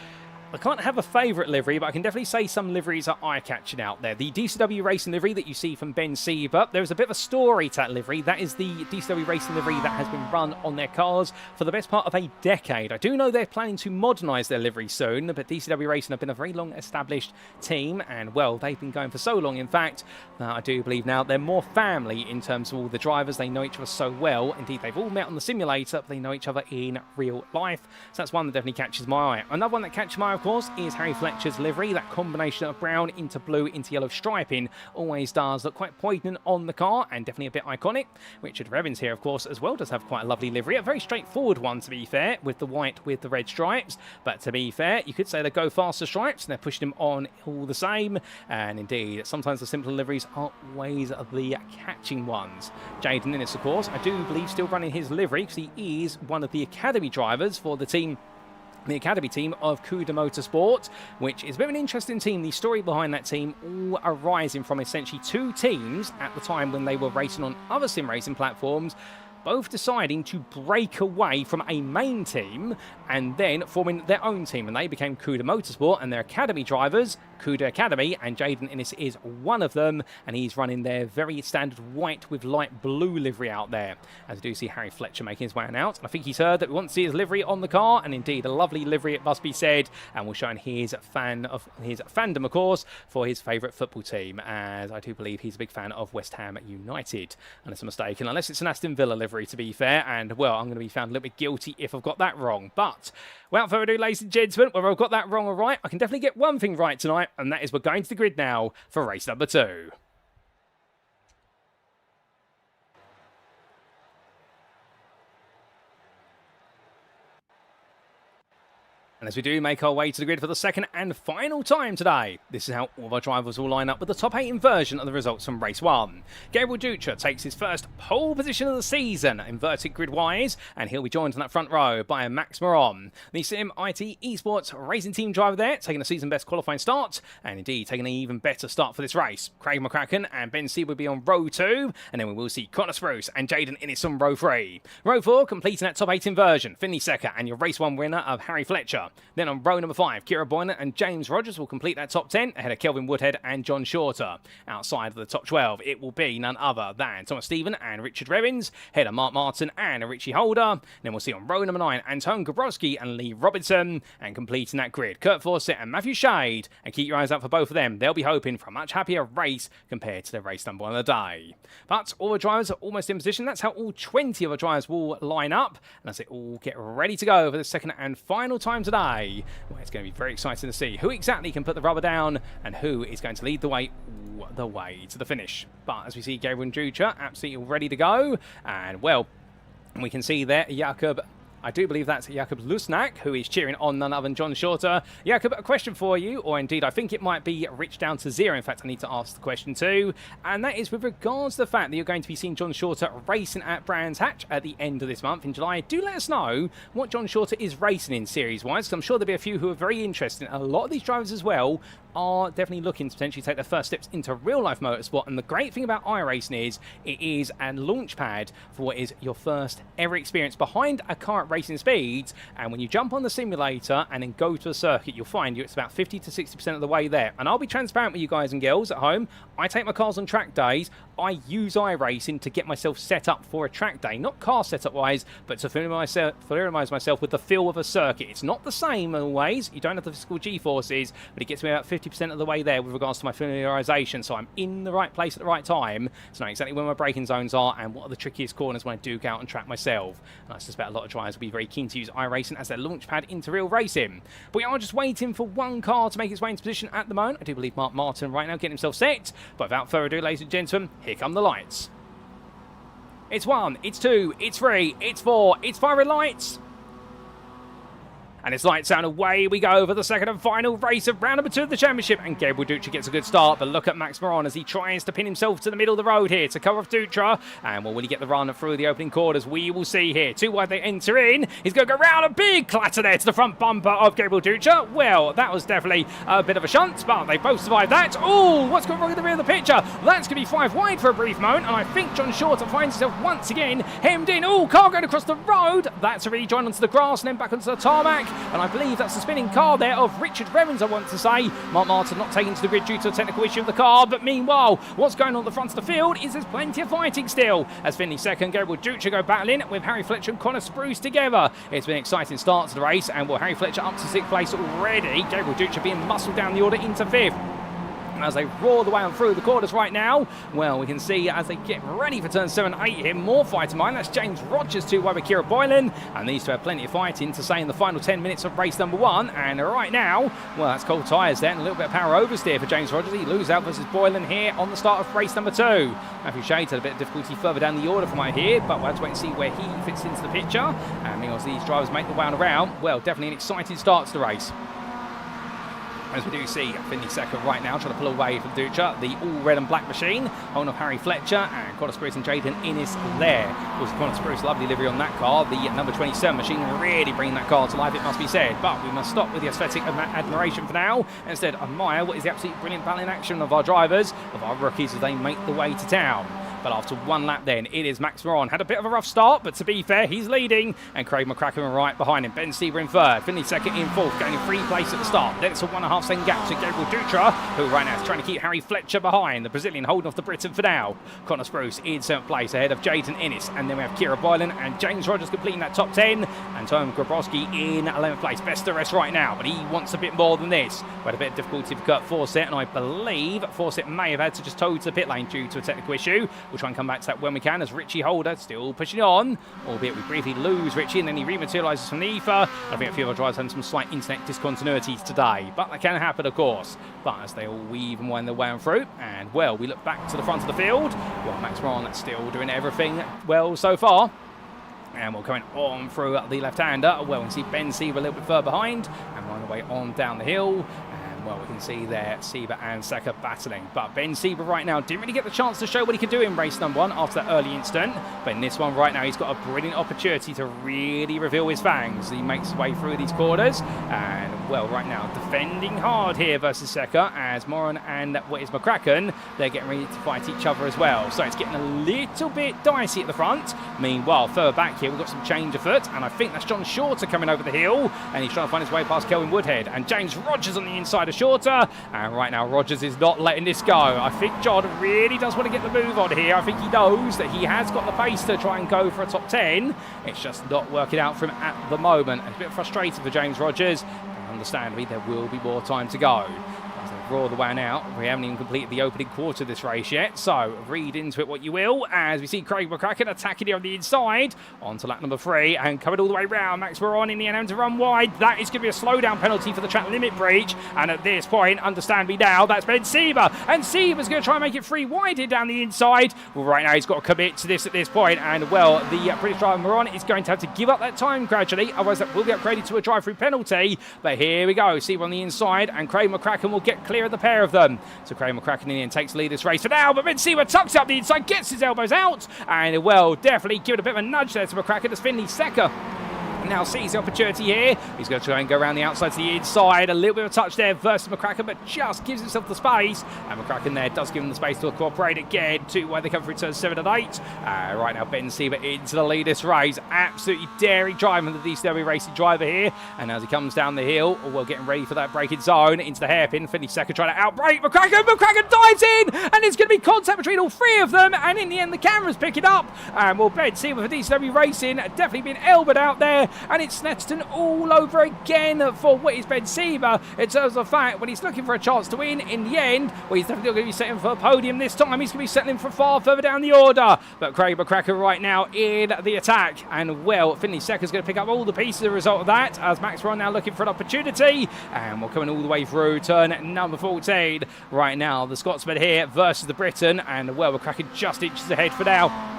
I can't have a favourite livery, but I can definitely say some liveries are eye-catching out there. The DCW Racing livery that you see from Ben Sieber, there's a bit of a story to that livery. That is the DCW Racing livery that has been run on their cars for the best part of a decade. I do know they're planning to modernise their livery soon, but DCW Racing have been a very long-established team, and, well, they've been going for so long, in fact, that I do believe now they're more family in terms of all the drivers. They know each other so well. Indeed, they've all met on the simulator, but they know each other in real life. So that's one that definitely catches my eye. Another one that catches my eye, of course, is Harry Fletcher's livery. That combination of brown into blue into yellow striping always does look quite poignant on the car and definitely a bit iconic. Richard Revins here, of course, as well does have quite a lovely livery. A very straightforward one, to be fair, with the white with the red stripes. But to be fair, you could say they go faster stripes and they're pushing them on all the same. And indeed, sometimes the simpler liveries aren't always the catching ones. Jaden Innes, of course, I do believe still running his livery because he is one of the academy drivers for the team the academy team of Cuda Motorsport, which is a bit of an interesting team. The story behind that team all arising from essentially two teams at the time when they were racing on other sim racing platforms, both deciding to break away from a main team and then forming their own team. And they became Cuda Motorsport, and their academy drivers, Cuda Academy, and Jaden Innes is one of them, and he's running their very standard white with light blue livery out there. As I do see Harry Fletcher making his way out. I think he's heard that we want to see his livery on the car, and indeed a lovely livery it must be said, and we're showing his fandom, of course, for his favourite football team, as I do believe he's a big fan of West Ham United, unless I'm mistaken, unless it's an Aston Villa livery, to be fair, and well, I'm going to be found a little bit guilty if I've got that wrong. But without further ado, ladies and gentlemen, whether I've got that wrong or right, I can definitely get one thing right tonight, and that is we're going to the grid now for race number 2. And as we do make our way to the grid for the second and final time today, this is how all of our drivers will line up with the top 8 inversion of the results from race 1. Gabriel Dutra takes his first pole position of the season, inverted grid-wise, and he'll be joined on that front row by Max Moron. The Sim IT Esports racing team driver there, taking a season-best qualifying start, and indeed taking an even better start for this race. Craig McCracken and Ben Seed will be on row 2, and then we will see Connor Spruce and Jaden Innes on row 3. Row 4 completing that top 8 inversion, Finley Secker and your race 1 winner of Harry Fletcher. Then on row number 5, Kira Boyner and James Rogers will complete that top 10 ahead of Kelvin Woodhead and John Shorter. Outside of the top 12, it will be none other than Thomas Stephen and Richard Revins, ahead of Mark Martin and Richie Holder. Then we'll see on row number 9, Anton Gabrowski and Lee Robinson, and completing that grid, Kurt Fawcett and Matthew Shade. And keep your eyes out for both of them. They'll be hoping for a much happier race compared to their race number 1 of the day. But all the drivers are almost in position. That's how all 20 of the drivers will line up. And as they all get ready to go for the second and final time today, well, it's going to be very exciting to see who exactly can put the rubber down and who is going to lead the way to the finish. But as we see Gabriel Dutra absolutely ready to go, and well, we can see there Jakob, I do believe that's Jakob Lusnak, who is cheering on none other than John Shorter. Jakob, a question for you, or indeed I think it might be Rich down to 0. In fact, I need to ask the question too, and that is with regards to the fact that you're going to be seeing John Shorter racing at Brands Hatch at the end of this month in July. Do let us know what John Shorter is racing in series-wise, because I'm sure there'll be a few who are very interested. A lot of these drivers as well are definitely looking to potentially take their first steps into real-life motorsport, and the great thing about iRacing is it is a launch pad for what is your first ever experience behind a car at racing speeds. And when you jump on the simulator and then go to a circuit, you'll find it's about 50 to 60% of the way there. And I'll be transparent with you guys and girls at home. I take my cars on track days. I use iRacing to get myself set up for a track day, not car setup wise, but to familiarise myself with the feel of a circuit. It's not the same always. You don't have the physical G-forces, but it gets me about 50% of the way there with regards to my familiarisation. So I'm in the right place at the right time to know exactly where my braking zones are and what are the trickiest corners when I do go out and track myself. And I suspect a lot of drivers will be very keen to use iRacing as their launch pad into real racing. But we are just waiting for one car to make its way into position at the moment. I do believe Mark Martin right now getting himself set. But without further ado, ladies and gentlemen, here come the lights. It's 1, it's 2, it's 3, it's 4, it's 5 red lights. And it's lights out, away we go for the second and final race of round number 2 of the championship. And Gabriel Dutra gets a good start, but look at Max Moron as he tries to pin himself to the middle of the road here to cover off Dutra. And well, will he get the run through the opening quarters? We will see here. Too wide they enter in. He's going to go round a big clatter there to the front bumper of Gabriel Dutra. Well, that was definitely a bit of a shunt, but they both survived that. Oh, what's going wrong in the rear of the picture? That's going to be 5 wide for a brief moment. And I think John Shorter finds himself once again hemmed in. Oh, car going across the road. That's a rejoin onto the grass and then back onto the tarmac. And I believe that's the spinning car there of Richard Revens, I want to say. Mark Martin not taken to the grid due to a technical issue of the car, but meanwhile, what's going on at the front of the field is there's plenty of fighting still, as Finley second, Gabriel Dutra go battling with Harry Fletcher and Connor Spruce together. It's been an exciting start to the race, and well, Harry Fletcher up to 6th place already, Gabriel Dutra being muscled down the order into 5th. As they roar the way on through the quarters right now, well, we can see as they get ready for turn 7 8 here, more fight in mind. That's James Rogers too, with Kira Boylan, and these two have plenty of fighting to say in the final 10 minutes of race number 1. And right now, well, that's cold tyres there and a little bit of power oversteer for James Rogers. He loses out versus Boylan here on the start of race number 2. Matthew Shades had a bit of difficulty further down the order from right here, but we'll have to wait and see where he fits into the picture. And meanwhile, as these drivers make the way on around, well, definitely an exciting start to the race. as we do see Finley Secker right now trying to pull away from Dutra, the all red and black machine, holding off Harry Fletcher and Connor Spruce and Jaden Innes there. Was Connor Spruce, lovely livery on that car. The number 27 machine really bringing that car to life, it must be said. But we must stop with the aesthetic admiration for now. Instead, admire what is the absolutely brilliant battling action of our drivers, of our rookies as they make the way to town. But after one lap then, it is Max Moron. Had a bit of a rough start, but to be fair, he's leading. And Craig McCracken right behind him. Ben Sieber in third. Finley second in fourth, going in free place at the start. Then it's a 1.5 second gap to Gabriel Dutra, who right now is trying to keep Harry Fletcher behind. The Brazilian holding off the Briton for now. Connor Spruce in 7th place ahead of Jaden Innes. And then we have Kira Boylan and James Rogers completing that top 10. And Tom Grabowski in 11th place. Best of the rest right now, but he wants a bit more than this. We had a bit of difficulty for Kurt Fawcett, and I believe Fawcett may have had to just tow to the pit lane due to a technical issue. We'll try and come back to that when we can, as Richie Holder still pushing on, albeit we briefly lose Richie and then he rematerialises from the ether. I think a few of our drivers had some slight internet discontinuities today, but that can happen, of course. But as they all weave and wind their way on through, and well, we look back to the front of the field. Well, Max Moron still doing everything well so far. And we're coming on through the left-hander. Well, we can see Ben Sieber a little bit further behind and on the way on down the hill. Well, we can see there Sieber and Secker battling. But Ben Sieber right now didn't really get the chance to show what he could do in race number 1 after that early incident. But in this one right now, he's got a brilliant opportunity to really reveal his fangs. He makes his way through these corners. And, well, right now, defending hard here versus Secker, as Moran and what is McCracken, they're getting ready to fight each other as well. So it's getting a little bit dicey at the front. Meanwhile, further back here, we've got some change afoot. And I think that's John Shorter coming over the hill. And he's trying to find his way past Kelvin Woodhead. And James Rogers on the inside of Shorter, and right now Rogers is not letting this go. I think John really does want to get the move on here. I think he knows that he has got the pace to try and go for a top 10. It's just not working out for him at the moment. It's a bit frustrating for James Rogers, but understandably there will be more time to go. As they roar the one out, we haven't even completed the opening quarter of this race yet, so read into it what you will, as we see Craig McCracken attacking here on the inside, onto lap number 3, and coming all the way round. Max Moron in the end to run wide. That is going to be a slowdown penalty for the track limit breach, and at this point, understand me now, that's Ben Sieber, and Sieber's going to try and make it free wide here down the inside. Well, right now he's got to commit to this at this point, and well, the British driver Moron is going to have to give up that time gradually, otherwise that will be upgraded to a drive-through penalty. But here we go, Sieber on the inside, and Craig McCracken will get clear of the pair of them. So Craig McCracken in the end takes the lead this race for now, but Ben Sieber tucks up the inside, gets his elbows out, and well, definitely give it a bit of a nudge there to McCracken as Finley Secker now sees the opportunity here. He's going to try and go around the outside to the inside. A little bit of a touch there versus McCracken, but just gives himself the space. And McCracken there does give him the space to cooperate again to where they come through turns 7 and 8. Right now, Ben Sieber into the lead this race. Absolutely daring driving the DCW Racing driver here. And as he comes down the hill, well, getting ready for that braking zone into the hairpin. Finley Secker trying to outbrake McCracken. McCracken dives in, and it's going to be contact between all 3 of them. And in the end, the cameras pick it up. And well, Ben Sieber for DCW Racing definitely been elbowed out there. And it's Snetterton all over again for what is Ben Sieber in terms of the fact when he's looking for a chance to win. In the end, well, he's definitely going to be settling for a podium this time. He's going to be settling for far further down the order. But Craig McCracken right now in the attack. And well, Finley Secker's going to pick up all the pieces as a result of that, as Max Moron now looking for an opportunity. And we're coming all the way through turn number 14. Right now, the Scotsman here versus the Briton. And well, McCracken just inches ahead for now.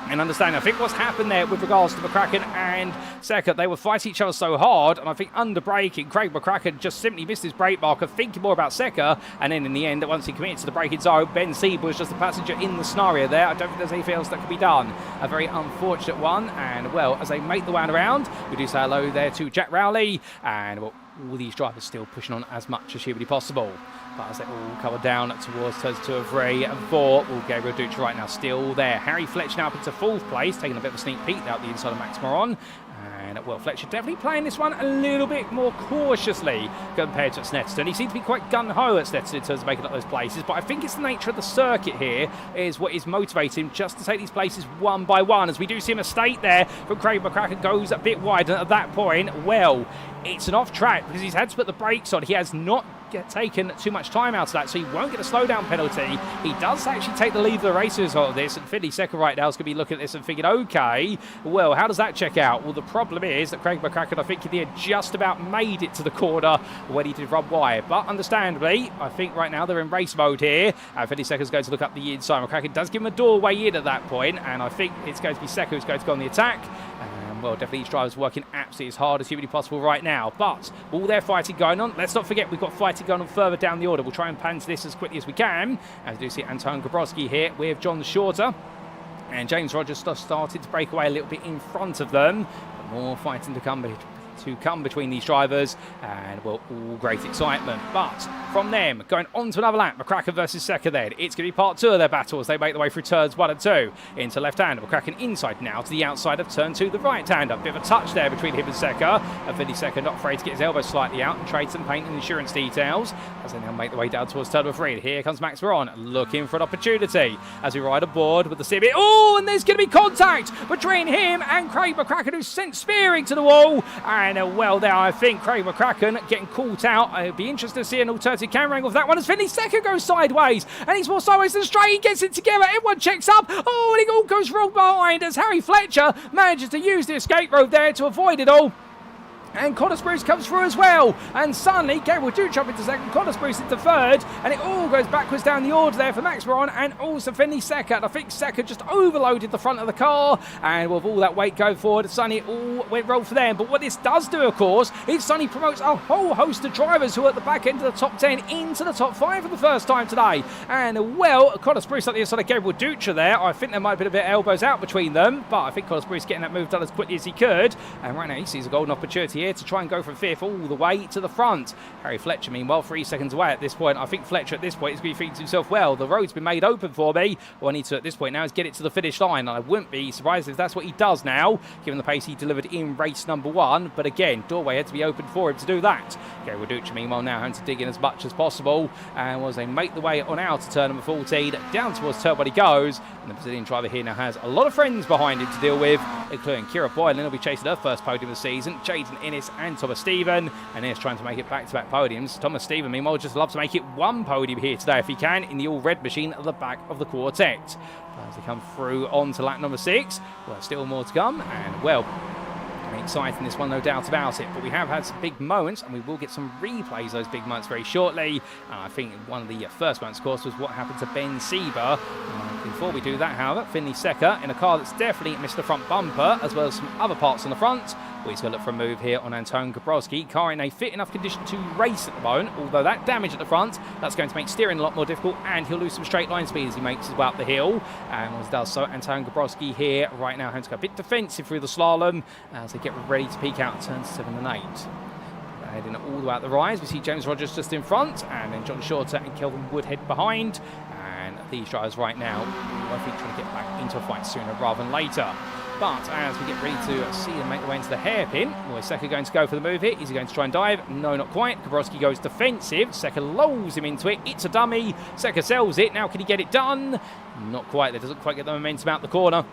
And understand, I think what's happened there with regards to McCracken and Secker, they were fighting each other so hard, and I think under braking, Craig McCracken just simply missed his brake marker, thinking more about Secker, and then in the end, once he committed to the braking zone, Ben Sieber was just a passenger in the scenario there. I don't think there's anything else that could be done. A very unfortunate one, and well, as they make the way around, we do say hello there to Jack Rowley, and well, all these drivers still pushing on as much as humanly possible. But as they all cover down towards turns 2 and 3 and 4, well, Gabriel Dutra right now still there. Harry Fletcher now up into 4th place, taking a bit of a sneak peek out the inside of Max Moron. And, well, Fletcher definitely playing this one a little bit more cautiously compared to Snetterton. He seemed to be quite gun-ho at Snetterton in terms of making up those places, but I think it's the nature of the circuit here is what is motivating him just to take these places one by one, as we do see a mistake there from Craig McCracken, goes a bit wide, and at that point, well, it's an off-track because he's had to put the brakes on. He has not taken too much time out of that, so he won't get a slowdown penalty. He does actually take the lead of the race as a result of this, and Finley Secker right now is going to be looking at this and thinking, okay, well, how does that check out? Well, the problem is that Craig McCracken, I think, in the end, just about made it to the corner when he did run wide. But understandably, I think right now they're in race mode here. Finley Secker's going to look up the inside. McCracken does give him a doorway in at that point, and I think it's going to be Secker who's going to go on the attack. And, well, definitely each driver's working absolutely as hard as humanly possible right now. But all their fighting going on, let's not forget we've got fighting going on further down the order. We'll try and pan to this as quickly as we can. As we do see Anton Gabrowski here with John Shorter. And James Rogers just started to break away a little bit in front of them. But more fighting to come between these drivers, and well, all great excitement. But from them, going on to another lap, McCracken versus Secker then. It's going to be part 2 of their battle as they make their way through turns 1 and 2. Into left-hander, McCracken inside now to the outside of turn 2, the right-hander. Bit of a touch there between him and Secker. And Vinny Secker not afraid to get his elbow slightly out and trade some paint and insurance details as they now make their way down towards turn 3. Here comes Max Veron looking for an opportunity as we ride aboard with the CB. Oh, and there's going to be contact between him and Craig McCracken, who's sent spearing to the wall. And well, there I think Craig McCracken getting caught out. I'd be interested to see an alternative camera angle of that one as Finley Secker goes sideways, and he's more sideways than straight. He gets it together. Everyone checks up. Oh, and it all goes wrong behind as Harry Fletcher manages to use the escape road there to avoid it all. And Connor Spruce comes through as well. And suddenly, Gabriel Duch up into second, Connor Spruce into third. And it all goes backwards down the order there for Max Veron and also Finley Secker. And I think Secker just overloaded the front of the car. And with all that weight going forward, suddenly it all went wrong for them. But what this does do, of course, is suddenly promotes a whole host of drivers who are at the back end of the top 10 into the top 5 for the first time today. And well, Connor Spruce up the inside of Gabriel Ducha there. I think there might have been a bit of elbows out between them. But I think Connor Spruce getting that move done as quickly as he could. And right now he sees a golden opportunity here to try and go from 5th all the way to the front. Harry Fletcher, meanwhile, 3 seconds away at this point. I think Fletcher at this point is going to be thinking to himself, well, the road's been made open for me. All I need to at this point now is get it to the finish line. And I wouldn't be surprised if that's what he does now, given the pace he delivered in race number 1. But again, doorway had to be open for him to do that. Gabriel Ducha, meanwhile, now having to dig in as much as possible. And as they make the way on out to turn number 14, down towards turn 1 he goes. And the Brazilian driver here now has a lot of friends behind him to deal with, including Kira Boylan, who'll be chasing her first podium of the season, Jaden Innes and Thomas Stephen. And he's trying to make it back-to-back podiums. Thomas Stephen, meanwhile, just loves to make it one podium here today if he can, in the all-red machine at the back of the quartet. As they come through on to lap number 6, well, still more to come, and well, exciting this one, no doubt about it. But we have had some big moments, and we will get some replays of those big moments very shortly. I think one of the first moments, of course, was what happened to Ben Sieber. Before we do that, however, Finley Secker in a car that's definitely missed the front bumper, as well as some other parts on the front. We're going to look for a move here on Anton Gabrowski. Car in a fit enough condition to race at the moment, although that damage at the front, that's going to make steering a lot more difficult, and he'll lose some straight line speed as he makes his way up the hill. And as he does so, Anton Gabrowski here right now having to go a bit defensive through the slalom as they get ready to peak out turns 7 and 8. Heading all the way out the rise, we see James Rogers just in front, and then John Shorter and Kelvin Woodhead behind. And these drivers right now, I think, trying to get back into a fight sooner rather than later. But as we get ready to see them make their way into the hairpin, well, is Secker going to go for the move here? Is he going to try and dive? No, not quite. Gabrowski goes defensive. Secker lulls him into it. It's a dummy. Secker sells it. Now can he get it done? Not quite. That doesn't quite get the momentum out the corner.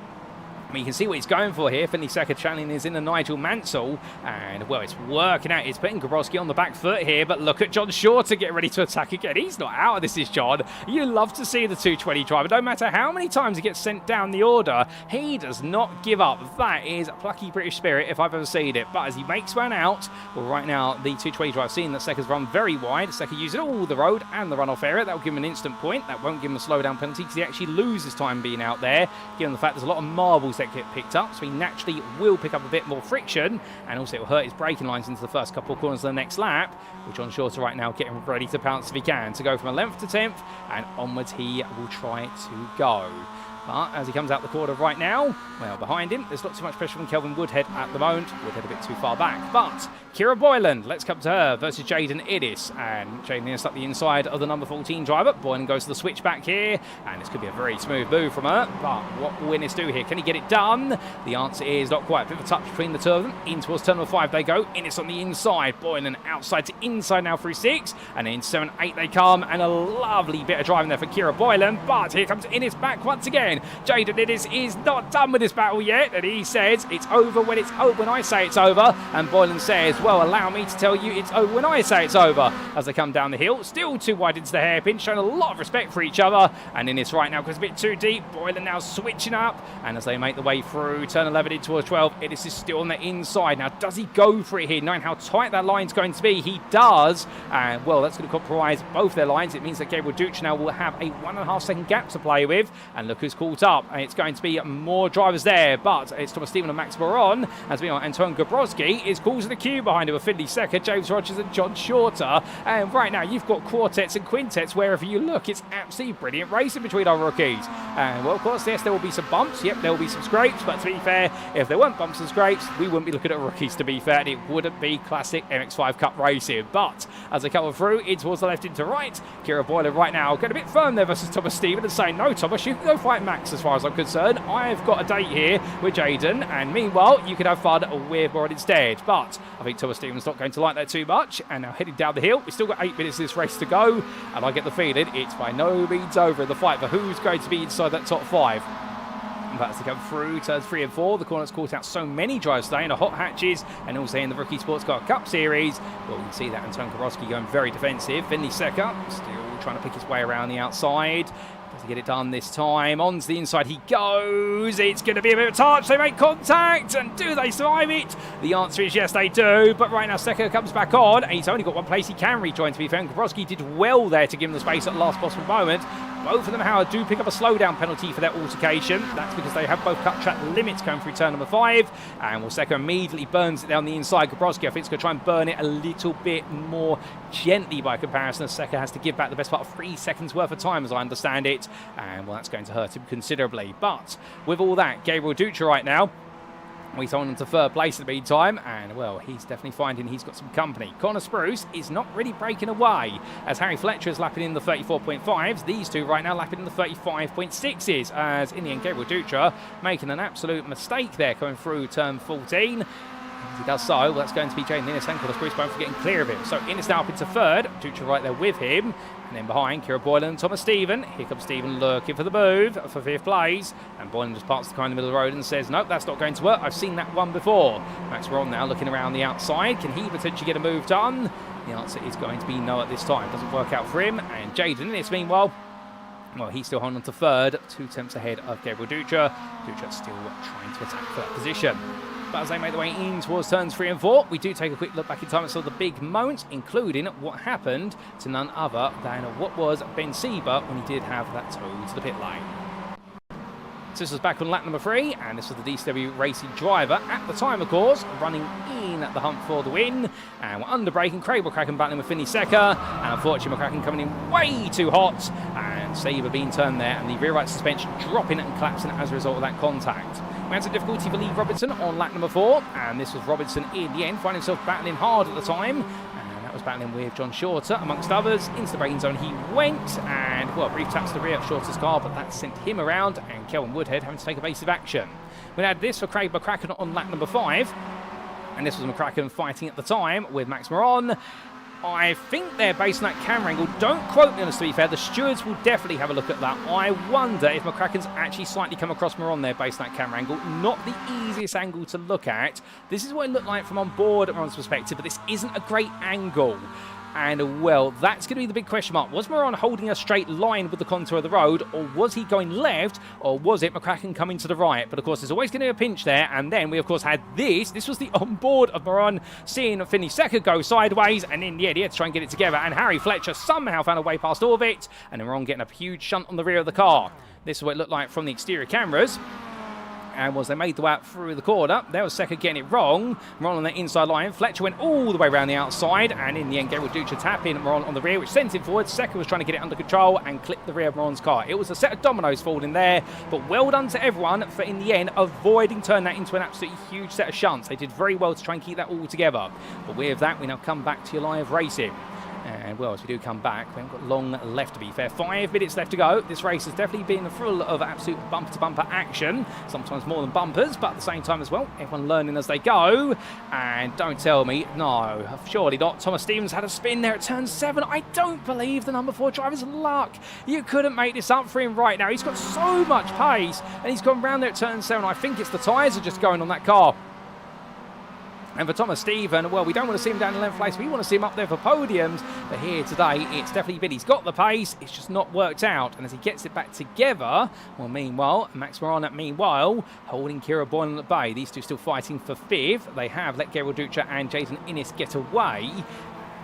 I mean, you can see what he's going for here. Finley Secker channeling is in the Nigel Mansell. And, well, it's working out. It's putting Gabrowski on the back foot here. But look at John Shorter get ready to attack again. He's not out of this, is John. You love to see the 220 driver. No matter how many times he gets sent down the order, he does not give up. That is a plucky British spirit if I've ever seen it. But as he makes one out, well, right now, the 220 driver, seeing that Secker's run very wide. Secker using all the road and the runoff area. That will give him an instant point. That won't give him a slowdown penalty because he actually loses time being out there, given the fact there's a lot of marbles that get picked up, so he naturally will pick up a bit more friction, and also it will hurt his braking lines into the first couple of corners of the next lap, which John Shorter right now getting ready to pounce if he can, to go from 11th to 10th, and onwards he will try to go. But as he comes out the corner right now, well, behind him, there's not too much pressure from Kelvin Woodhead at the moment. Woodhead a bit too far back. But Kira Boylan, let's come to her versus Jaden Innes. And Jaden Innes up the inside of the number 14 driver. Boylan goes to the switchback here. And this could be a very smooth move from her. But what will Innes do here? Can he get it done? The answer is not quite. A bit of a touch between the two of them. In towards turn number 5 they go. Innes on the inside. Boylan outside to inside now through 6. And in 7, 8 they come. And a lovely bit of driving there for Kira Boylan. But here comes Innes back once again. Jaden Innes is not done with this battle yet, and he says it's over when it's over when I say it's over. And Boylan says, well, allow me to tell you it's over when I say it's over. As they come down the hill, still too wide into the hairpin, showing a lot of respect for each other. And Innes right now goes a bit too deep. Boylan now switching up, and as they make the way through turn 11 in towards 12, Innes is still on the inside. Now, does he go for it here, knowing how tight that line's going to be? He does, and well, that's going to compromise both their lines. It means that Gabriel Duch now will have a 1.5 second gap to play with. And look who's called caught up. And it's going to be more drivers there, but it's Thomas Stephen and Max Moron. As we are, Anton Gabrowski is causing the queue behind him with Finley Secker, James Rogers and John Shorter. And right now you've got quartets and quintets wherever you look. It's absolutely brilliant racing between our rookies. And well, of course, yes, there will be some bumps. Yep, there will be some scrapes, but to be fair, if there weren't bumps and scrapes, we wouldn't be looking at rookies, to be fair, and it wouldn't be classic MX5 Cup racing. But as they come through, in towards the left into right, Kira Boylan right now getting a bit firm there versus Thomas Stephen and saying, no, Thomas, you can go fight Max as far as I'm concerned. I've got a date here with Jaden, and meanwhile, you can have fun with Moran instead. But I think Thomas Stephen's not going to like that too much, and now heading down the hill. We've still got 8 minutes of this race to go, and I get the feeling it's by no means over in the fight for who's going to be inside that top 5. That's to come through turns 3 and 4. The corner's caught out so many drives today in the hot hatches and also in the Rookie Sportscar Cup series. Well, you can see that Anton Karowski going very defensive. Finley Secker still trying to pick his way around the outside. Does he get it done this time? Onto the inside he goes. It's going to be a bit of a touch. They make contact, and do they survive it? The answer is yes, they do. But right now Secker comes back on, and he's only got one place he can rejoin, to be fair. Karowski did well there to give him the space at the last possible moment. Both of them, however, do pick up a slowdown penalty for their altercation. That's because they have both cut track limits going through turn number 5. And Secker immediately burns it down the inside. Gabrowski, I think, is going to try and burn it a little bit more gently by comparison, as Secker has to give back the best part of 3 seconds worth of time, as I understand it. And, well, that's going to hurt him considerably. But with all that, Gabriel Dutra right now, he's on to 3rd place in the meantime, and well, he's definitely finding he's got some company. Connor Spruce is not really breaking away, as Harry Fletcher is lapping in the 34.5s. These two right now lapping in the 35.6s, as in the end, Gabriel Dutra making an absolute mistake there coming through turn 14. As he does so, well, that's going to be Jaden Innes and Connor Spruce both for getting clear of him. So Innes now up into 3rd, Dutra right there with him. And then behind, Kira Boylan and Thomas Stephen. Here comes Stephen looking for the move for 5th place. And Boylan just parks the car in the middle of the road and says, nope, that's not going to work. I've seen that one before. Max Moron now looking around the outside. Can he potentially get a move done? The answer is going to be no at this time. Doesn't work out for him. And Jaden Innes, meanwhile, well, he's still holding on to 3rd, 2 tenths ahead of Gabriel Dutra. Dutra still trying to attack for that position. But as they make their way in towards turns 3 and 4, we do take a quick look back in time at some of the big moments, including what happened to none other than what was Ben Sieber when he did have that toe to the pit lane. So this was back on lap number 3, and this was the DCW Racing driver at the time, of course, running in at the hunt for the win. And we're under braking, Craig McCracken battling with Finley Secker, and unfortunately McCracken coming in way too hot, and Sieber being turned there, and the rear right suspension dropping and collapsing as a result of that contact. We had some difficulty for Lee Robinson on lap number 4, and this was Robinson in the end, finding himself battling hard at the time. That was battling with John Shorter, amongst others. Into the braking zone he went, and, well, brief taps to the rear of Shorter's car, but that sent him around, and Kelvin Woodhead having to take evasive action. We had this for Craig McCracken on lap number 5, and this was McCracken fighting at the time with Max Moron. I think they're based on that camera angle. Don't quote me on this, to be fair. The stewards will definitely have a look at that. I wonder if McCracken's actually slightly come across Moron there based on that camera angle. Not the easiest angle to look at. This is what it looked like from on board Moron's perspective, but this isn't a great angle. And, well, that's going to be the big question mark. Was Moron holding a straight line with the contour of the road, or was he going left, or was it McCracken coming to the right? But, of course, there's always going to be a pinch there. And then we, of course, had this. This was the onboard of Moron seeing Finley Secker go sideways. And in the end, he had to try and get it together. And Harry Fletcher somehow found a way past all of it. And Moron getting a huge shunt on the rear of the car. This is what it looked like from the exterior cameras. And as they made the way out through the corner, there was Secker getting it wrong. Moron on the inside line. Fletcher went all the way around the outside, and in the end, Gabriel Dutra tapping Moron on the rear, which sent him forward. Secker was trying to get it under control and clip the rear of Moron's car. It was a set of dominoes falling there, but well done to everyone for, in the end, avoiding turning that into an absolutely huge set of shunts. They did very well to try and keep that all together. But with that, we now come back to your live racing. And, well, as we do come back, we haven't got long left, to be fair. 5 minutes left to go. This race has definitely been full of absolute bumper-to-bumper action. Sometimes more than bumpers, but at the same time as well, everyone learning as they go. And don't tell me, no, surely not. Thomas Stevens had a spin there at turn 7. I don't believe the number 4 driver's luck. You couldn't make this up for him right now. He's got so much pace, and he's gone round there at turn 7. I think it's the tyres are just going on that car. And for Thomas Stephen, well, we don't want to see him down in 11th place. We want to see him up there for podiums. But here today, it's definitely been. He's got the pace. It's just not worked out. And as he gets it back together, well, meanwhile, Max Moron, holding Kira Boylan at bay. These two still fighting for 5th. They have let Gabriel Dutra and Jason Innes get away.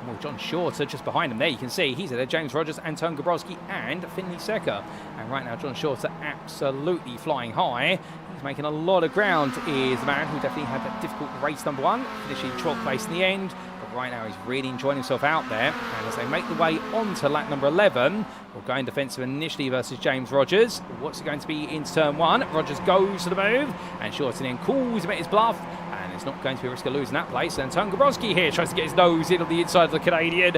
Well, John Shorter just behind him there, you can see he's there. James Rogers, Anton Gabrowski and Finley Secker. And right now John Shorter absolutely flying high. He's making a lot of ground, is the man who definitely had that difficult race number 1, finishing 12th place in the end. But right now he's really enjoying himself out there. And as they make the way onto lap number 11, we're going defensive initially versus James Rogers. What's it going to be in turn 1? Rogers goes to the move and Shorter then calls him at his bluff. And it's not going to be a risk of losing that place. And Anton Gabrowski here tries to get his nose in on the inside of the Canadian.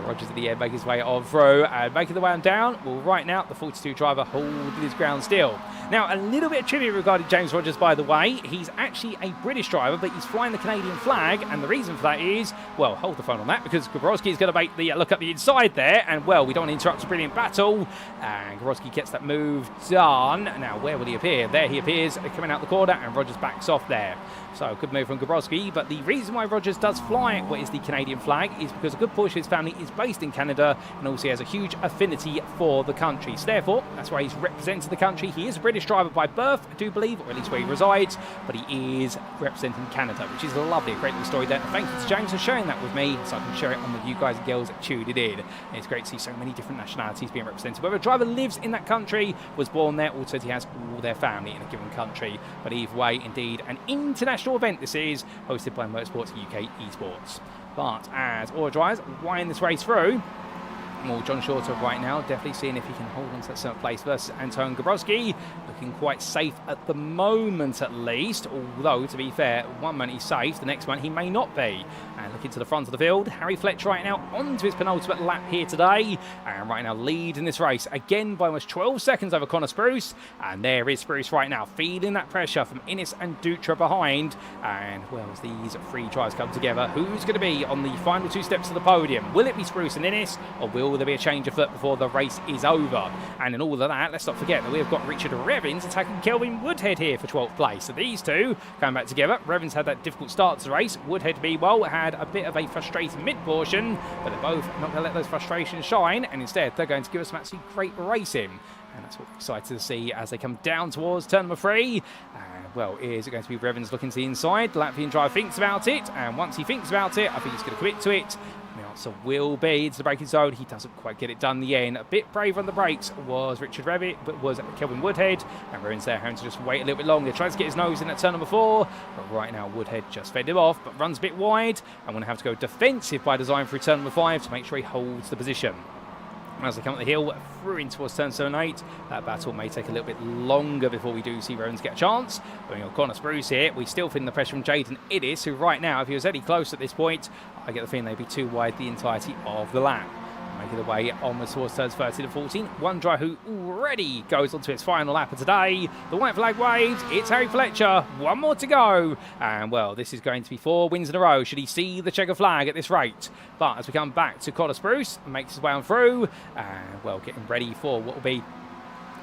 Rogers at the end making his way on through and making the way on down. Well, right now the 42 driver holding his ground still. Now, a little bit of trivia regarding James Rogers, by the way. He's actually a British driver, but he's flying the Canadian flag. And the reason for that is, well, hold the phone on that, because Gabrowski is going to make the look at the inside there. And, well, we don't want to interrupt a brilliant battle. And Gabrowski gets that move done. Now, where will he appear? There he appears, coming out the corner, and Rogers backs off there. So, good move from Gabrowski, but the reason why Rogers does fly what is the Canadian flag is because a good portion of his family is based in Canada and also he has a huge affinity for the country. So therefore, that's why he's representing the country. He is a British driver by birth, I do believe, or at least where he resides, but he is representing Canada, which is lovely. A great little story there. Thank you to James for sharing that with me so I can share it on with you guys and girls that tuned it in. And it's great to see so many different nationalities being represented. Whether a driver lives in that country, was born there, or says he has all their family in a given country. But either way, indeed, an international event this is, hosted by Motorsport UK Esports. But as all drivers wind this race through, well, John Shorter right now definitely seeing if he can hold on to that 7th place versus Anton Gabrowski. Looking quite safe at the moment at least, although to be fair, one moment he's safe, the next one he may not be. And looking to the front of the field, Harry Fletcher right now onto his penultimate lap here today. And right now leading this race again by almost 12 seconds over Connor Spruce. And there is Spruce right now feeling that pressure from Innes and Dutra behind. And well, as these 3 drivers come together, who's going to be on the final 2 steps of the podium? Will it be Spruce and Innes, or will there be a change of foot before the race is over? And in all of that, let's not forget that we've got Richard Revins attacking Kelvin Woodhead here for 12th place. So these two coming back together. Revins had that difficult start to the race. Woodhead, meanwhile, had a bit of a frustrating mid-portion, but they're both not going to let those frustrations shine, and instead they're going to give us some actually great racing. And that's what we're excited to see as they come down towards turn number 3. Well, is it going to be Revins looking to the inside? The Latvian driver thinks about it, and once he thinks about it, I think he's going to commit to it. The answer will be into the braking zone. He doesn't quite get it done in the end. A bit brave on the brakes was Richard Revit, but was Kelvin Woodhead. And Revins there having to just wait a little bit longer. Tries to get his nose in at turn number 4. But right now, Woodhead just fended him off, but runs a bit wide. And going to have to go defensive by design through turn number 5 to make sure he holds the position. As they come up the hill, through in towards turn 7 and 8, that battle may take a little bit longer before we do see Revins get a chance. Going on Connor Spruce here, we still feel the pressure from Jaden Iddis, who right now, if he was any close at this point, I get the feeling they'd be too wide the entirety of the lap. Making the way onwards towards turns 13 and 14. One driver who already goes on to its final lap of today. The white flag waves. It's Harry Fletcher. One more to go. And, well, this is going to be 4 wins in a row. Should he see the checker flag at this rate? But as we come back to Connor Spruce, makes his way on through. And, well, getting ready for what will be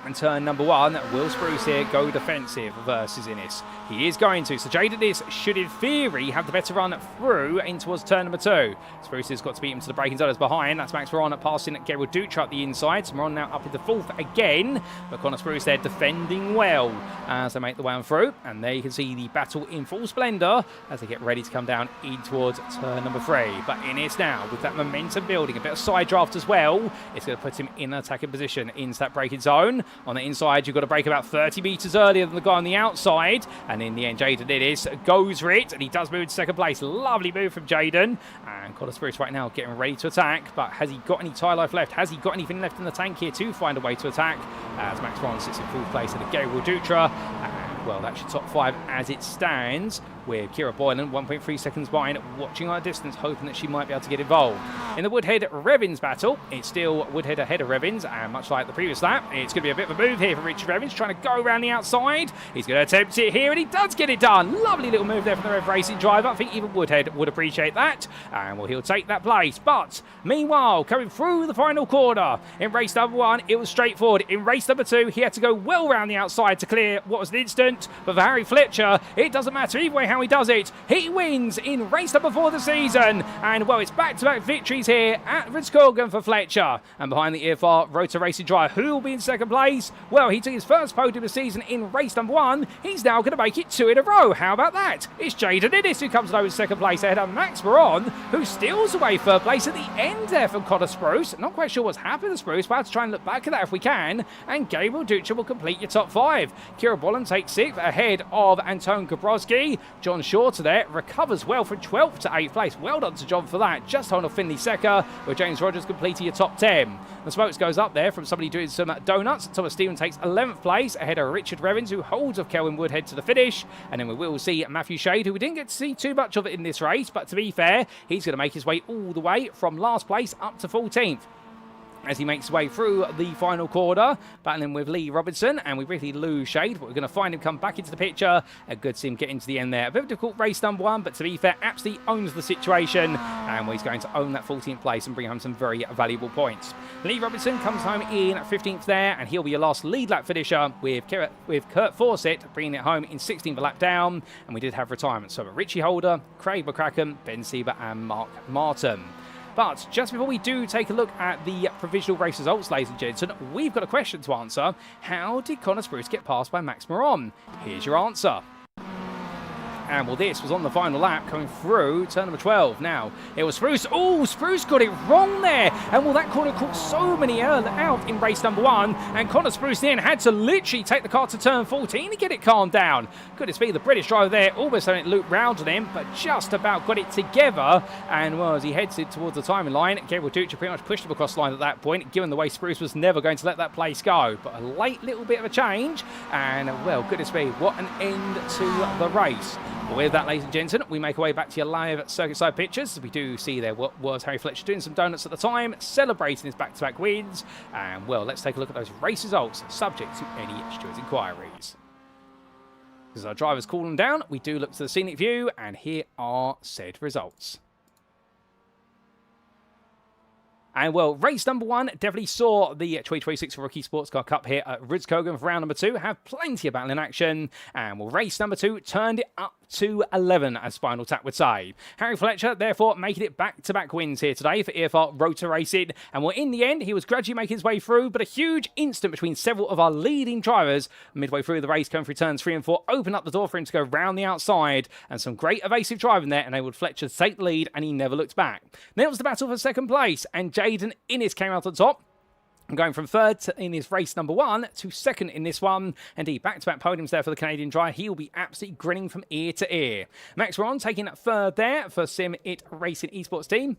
and turn number 1, will Spruce here go defensive versus Innes? He is going to. So Jaden Innes should, in theory, have the better run through in towards turn number 2. Spruce has got to beat him to the braking zone behind. That's Max Veron passing Gabriel Dutra up the inside. So Veron now up into 4th again. But Connor Spruce there defending well as they make the way on through. And there you can see the battle in full splendour as they get ready to come down in towards turn number 3. But Innes now, with that momentum building, a bit of side draft as well, it's going to put him in an attacking position into that braking zone. On the inside, you've got to brake about 30 metres earlier than the guy on the outside. And in the end, Jaden Innes goes for it. And he does move to 2nd place. Lovely move from Jaden. And Connor Spruce right now getting ready to attack. But has he got any tyre life left? Has he got anything left in the tank here to find a way to attack? As Max Ron sits in 4th place at Gabriel Dutra. Well, that's your top 5 as it stands, with Kira Boylan 1.3 seconds behind, watching our distance, hoping that she might be able to get involved. In the Woodhead-Revins battle, it's still Woodhead ahead of Revins, and much like the previous lap, it's going to be a bit of a move here for Richard Revins, trying to go around the outside. He's going to attempt it here, and he does get it done. Lovely little move there from the Rev Racing driver. I think even Woodhead would appreciate that, and well, he'll take that place. But meanwhile, coming through the final corner, in race number 1, it was straightforward. In race number 2, he had to go well around the outside to clear what was an instant, but for Harry Fletcher, it doesn't matter either way how how he does it. He wins in race number 4 of the season. And, well, it's back-to-back victories here at Rudskogen for Fletcher. And behind the EFR Rotor Racing driver, who will be in second place? Well, he took his first podium of the season in race number 1. He's now going to make it 2 in a row. How about that? It's Jaden Innes who comes over in second place ahead of Max Moron, who steals away third place at the end there from Connor Spruce. Not quite sure what's happened to Spruce, but I have to try and look back at that if we can. And Gabriel Dutra will complete your top 5. Kira Bolland takes 6th ahead of Anton Gabrowski. John Shorter there recovers well from 12th to 8th place. Well done to John for that. Just holding off Finley Secker, where James Rogers completed your top 10. The smokes goes up there from somebody doing some donuts. Thomas Stephen takes 11th place ahead of Richard Revens, who holds off Kelvin Woodhead to the finish. And then we will see Matthew Shade, who we didn't get to see too much of it in this race, but to be fair, he's going to make his way all the way from last place up to 14th. As he makes his way through the final quarter, battling with Lee Robinson, and we briefly lose Shade, but we're going to find him come back into the picture. Good to see him get into the end there. A bit of a difficult race number 1, but to be fair, absolutely owns the situation, and he's going to own that 14th place and bring home some very valuable points. Lee Robinson comes home in 15th there, and he'll be your last lead lap finisher with Kurt Fawcett bringing it home in 16th lap down, and we did have retirement. So Richie Holder, Craig McCracken, Ben Sieber, and Mark Martin. But just before we do take a look at the provisional race results, ladies and gentlemen, we've got a question to answer. How did Connor Spruce get passed by Max Moron? Here's your answer. And well, this was on the final lap coming through turn number 12. Now, it was Spruce. Oh, Spruce got it wrong there. And well, that corner caught so many out in race number 1. And Connor Spruce then had to literally take the car to turn 14 to get it calmed down. Goodness me, the British driver there almost having it loop round on him, but just about got it together. And well, as he heads it towards the timing line, Gabriel Dutra pretty much pushed him across the line at that point, given the way Spruce was never going to let that place go. But a late little bit of a change. And well, goodness me, what an end to the race. With that, ladies and gentlemen, we make our way back to your live circuit side pictures. We do see there what was Harry Fletcher doing some donuts at the time, celebrating his back-to-back wins. And, well, let's take a look at those race results, subject to any stewards' inquiries. As our drivers cool them down, we do look to the scenic view, and here are said results. And, well, race number 1 definitely saw the 2026 Rookie Sportscar Cup here at Rudskogen for round number 2 have plenty of battle in action. And, well, race number 2 turned it up to 11, as Spinal Tap would say. Harry Fletcher, therefore, making it back-to-back wins here today for EFR Rotor Racing. And, well, in the end, he was gradually making his way through, but a huge instant between several of our leading drivers midway through the race, coming through turns 3 and 4, opened up the door for him to go round the outside. And some great evasive driving there enabled Fletcher to take the lead, and he never looked back. Then it was the battle for second place, and Jaden Innes came out on top, going from third in his race number 1 to second in this one. Indeed, back-to-back podiums there for the Canadian driver. He will be absolutely grinning from ear to ear. Max Moron taking third there for Sim It Racing Esports team.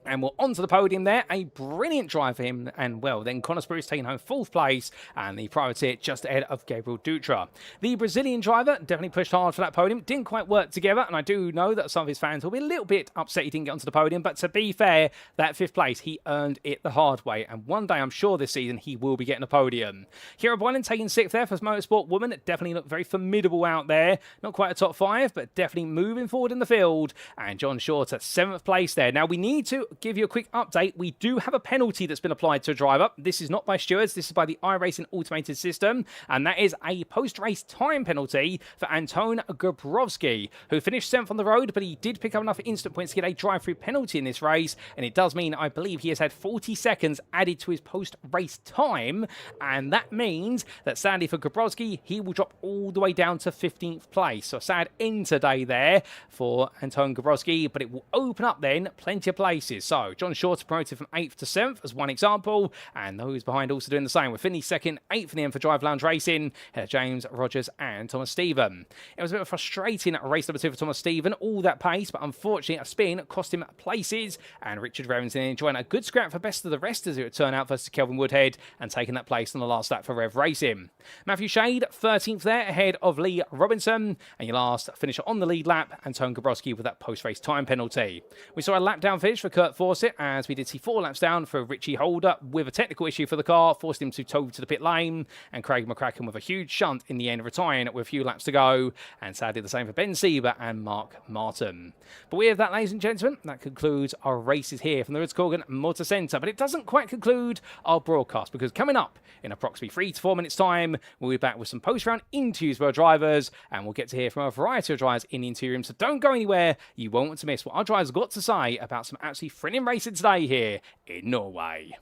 And we're onto the podium there. A brilliant drive for him. And, well, then Connor Spruce taking home 4th place. And the privateer just ahead of Gabriel Dutra. The Brazilian driver definitely pushed hard for that podium. Didn't quite work together. And I do know that some of his fans will be a little bit upset he didn't get onto the podium. But to be fair, that 5th place, he earned it the hard way. And one day, I'm sure this season, he will be getting a podium. Kira Boylan taking 6th there for Motorsport Woman. Definitely looked very formidable out there. Not quite a top 5, but definitely moving forward in the field. And John Shorter, 7th place there. Now, we need to give you a quick update. We do have a penalty that's been applied to a driver. This is not by stewards. This is by the iRacing automated system, and that is a post-race time penalty for Anton Gabrowski, who finished 7th on the road, but he did pick up enough instant points to get a drive-through penalty in this race, and it does mean, I believe, he has had 40 seconds added to his post-race time, and that means that sadly for Gabrowski, he will drop all the way down to 15th place. So a sad end today there for Anton Gabrowski, but it will open up then plenty of places. So John Shorter promoted from 8th to 7th as one example, and those behind also doing the same, with Finley 2nd, 8th in the end for Drive Lounge Racing, James Rogers and Thomas Stephen. It was a bit of a frustrating race number 2 for Thomas Stephen, all that pace, but unfortunately a spin cost him places, and Richard Revens enjoying a good scrap for best of the rest as it would turn out versus Kelvin Woodhead, and taking that place on the last lap for Rev Racing. Matthew Shade, 13th there, ahead of Lee Robinson, and your last finisher on the lead lap, Anton Gabrowski with that post-race time penalty. We saw a lap down finish for Kurt force it, as we did see 4 laps down for Richie Holder with a technical issue for the car, forced him to tow to the pit lane, and Craig McCracken with a huge shunt in the end, retiring with a few laps to go, and sadly the same for Ben Sieber and Mark Martin. But with that, ladies and gentlemen, that concludes our races here from the Rudskogen Motor Centre, but it doesn't quite conclude our broadcast, because coming up in approximately 3 to 4 minutes time, we'll be back with some post-round interviews with our drivers, and we'll get to hear from a variety of drivers in the interview room, so don't go anywhere. You won't want to miss what our drivers have got to say about some absolutely thrilling racing today here in Norway.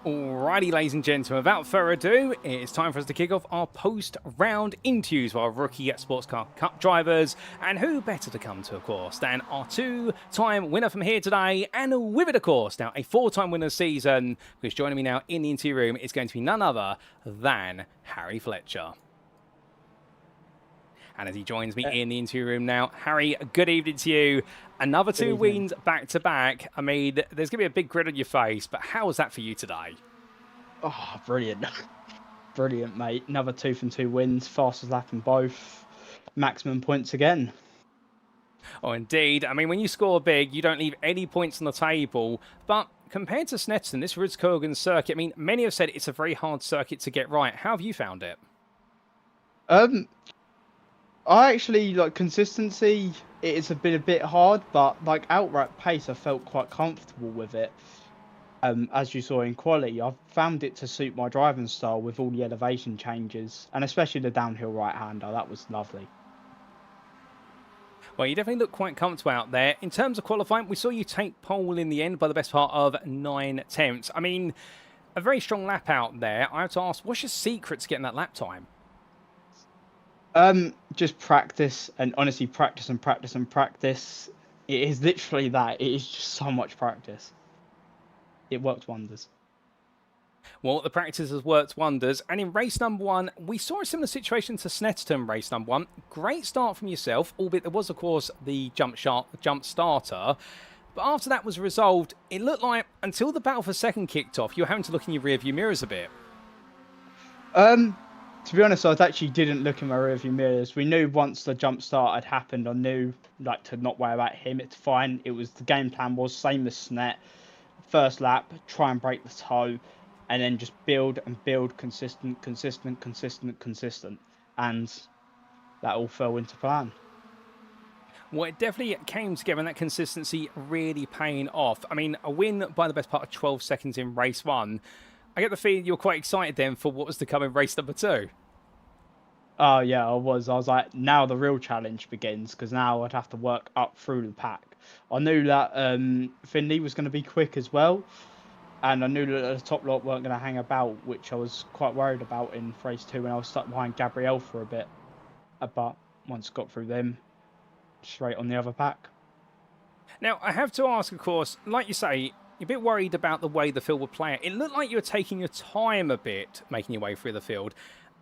Alrighty, ladies and gentlemen, without further ado, it's time for us to kick off our post-round interviews with our Rookie Sportscar Cup drivers, and who better to come to, of course, than our 2-time winner from here today, and with it, of course, now a 4-time winner this season, who's joining me now in the interview room is going to be none other than Harry Fletcher. And as he joins me in the interview room now, Harry, good evening to you. Another 2 wins back-to-back. I mean, there's going to be a big grin on your face, but how was that for you today? Oh, brilliant. Brilliant, mate. Another 2 from 2 wins, fastest lap in both. Maximum points again. Oh, indeed. I mean, when you score big, you don't leave any points on the table. But compared to Snetterton, this Rudskogen circuit, I mean, many have said it's a very hard circuit to get right. How have you found it? I actually, like, consistency, it's been a bit hard, but, like, outright pace, I felt quite comfortable with it. As you saw in quali, I've found it to suit my driving style with all the elevation changes, and especially the downhill right-hander. That was lovely. Well, you definitely look quite comfortable out there. In terms of qualifying, we saw you take pole in the end by the best part of 9 attempts. I mean, a very strong lap out there. I have to ask, what's your secret to getting that lap time? Just practice, and honestly, practice and practice and practice. It is literally that. It is just so much practice. It works wonders. Well, the practice has worked wonders, and in race number 1, we saw a similar situation to Snetterton race number 1. Great start from yourself, albeit there was, of course, the jump starter. But after that was resolved, it looked like, until the battle for second kicked off, you were having to look in your rearview mirrors a bit. To be honest, I actually didn't look in my rearview mirrors. We knew once the jump start had happened, I knew like to not worry about him. It's fine. It was the game plan was same as Snet. First lap, try and break the toe, and then just build and build, consistent, and that all fell into plan. Well, it definitely came together, and that consistency really paying off. I mean, a win by the best part of 12 seconds in race 1. I get the feeling you're quite excited then for what was to come in race number 2. Oh yeah, I was like, now the real challenge begins, because now I'd have to work up through the pack. I knew that Finley was going to be quick as well, and I knew that the top lot weren't going to hang about, which I was quite worried about in race 2 when I was stuck behind Gabrielle for a bit. But once I got through them, straight on the other pack. Now, I have to ask, of course, like you say, you're a bit worried about the way the field would play it. It looked like you were taking your time a bit, making your way through the field.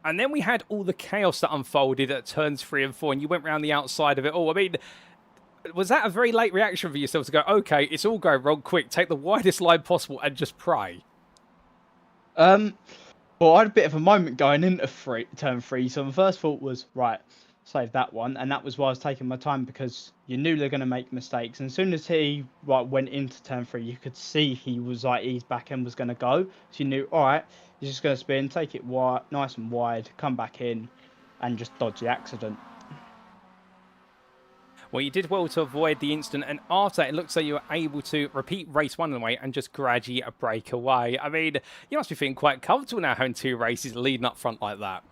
And then we had all the chaos that unfolded at turns 3 and 4, and you went round the outside of it all. I mean, was that a very late reaction for yourself to go, okay, it's all going wrong, quick, take the widest line possible and just pray? Well, I had a bit of a moment going into turn 3, so my first thought was, right, save that one, and that was why I was taking my time, because you knew they're going to make mistakes. And as soon as he went into turn 3, you could see he was like his back end was going to go, so you knew, all right, he's just going to spin, take it wide, nice and wide, come back in, and just dodge the accident. Well, you did well to avoid the incident, and after that, it looks like you were able to repeat race 1 in a way and just gradually break away. I mean, you must be feeling quite comfortable now having 2 races leading up front like that.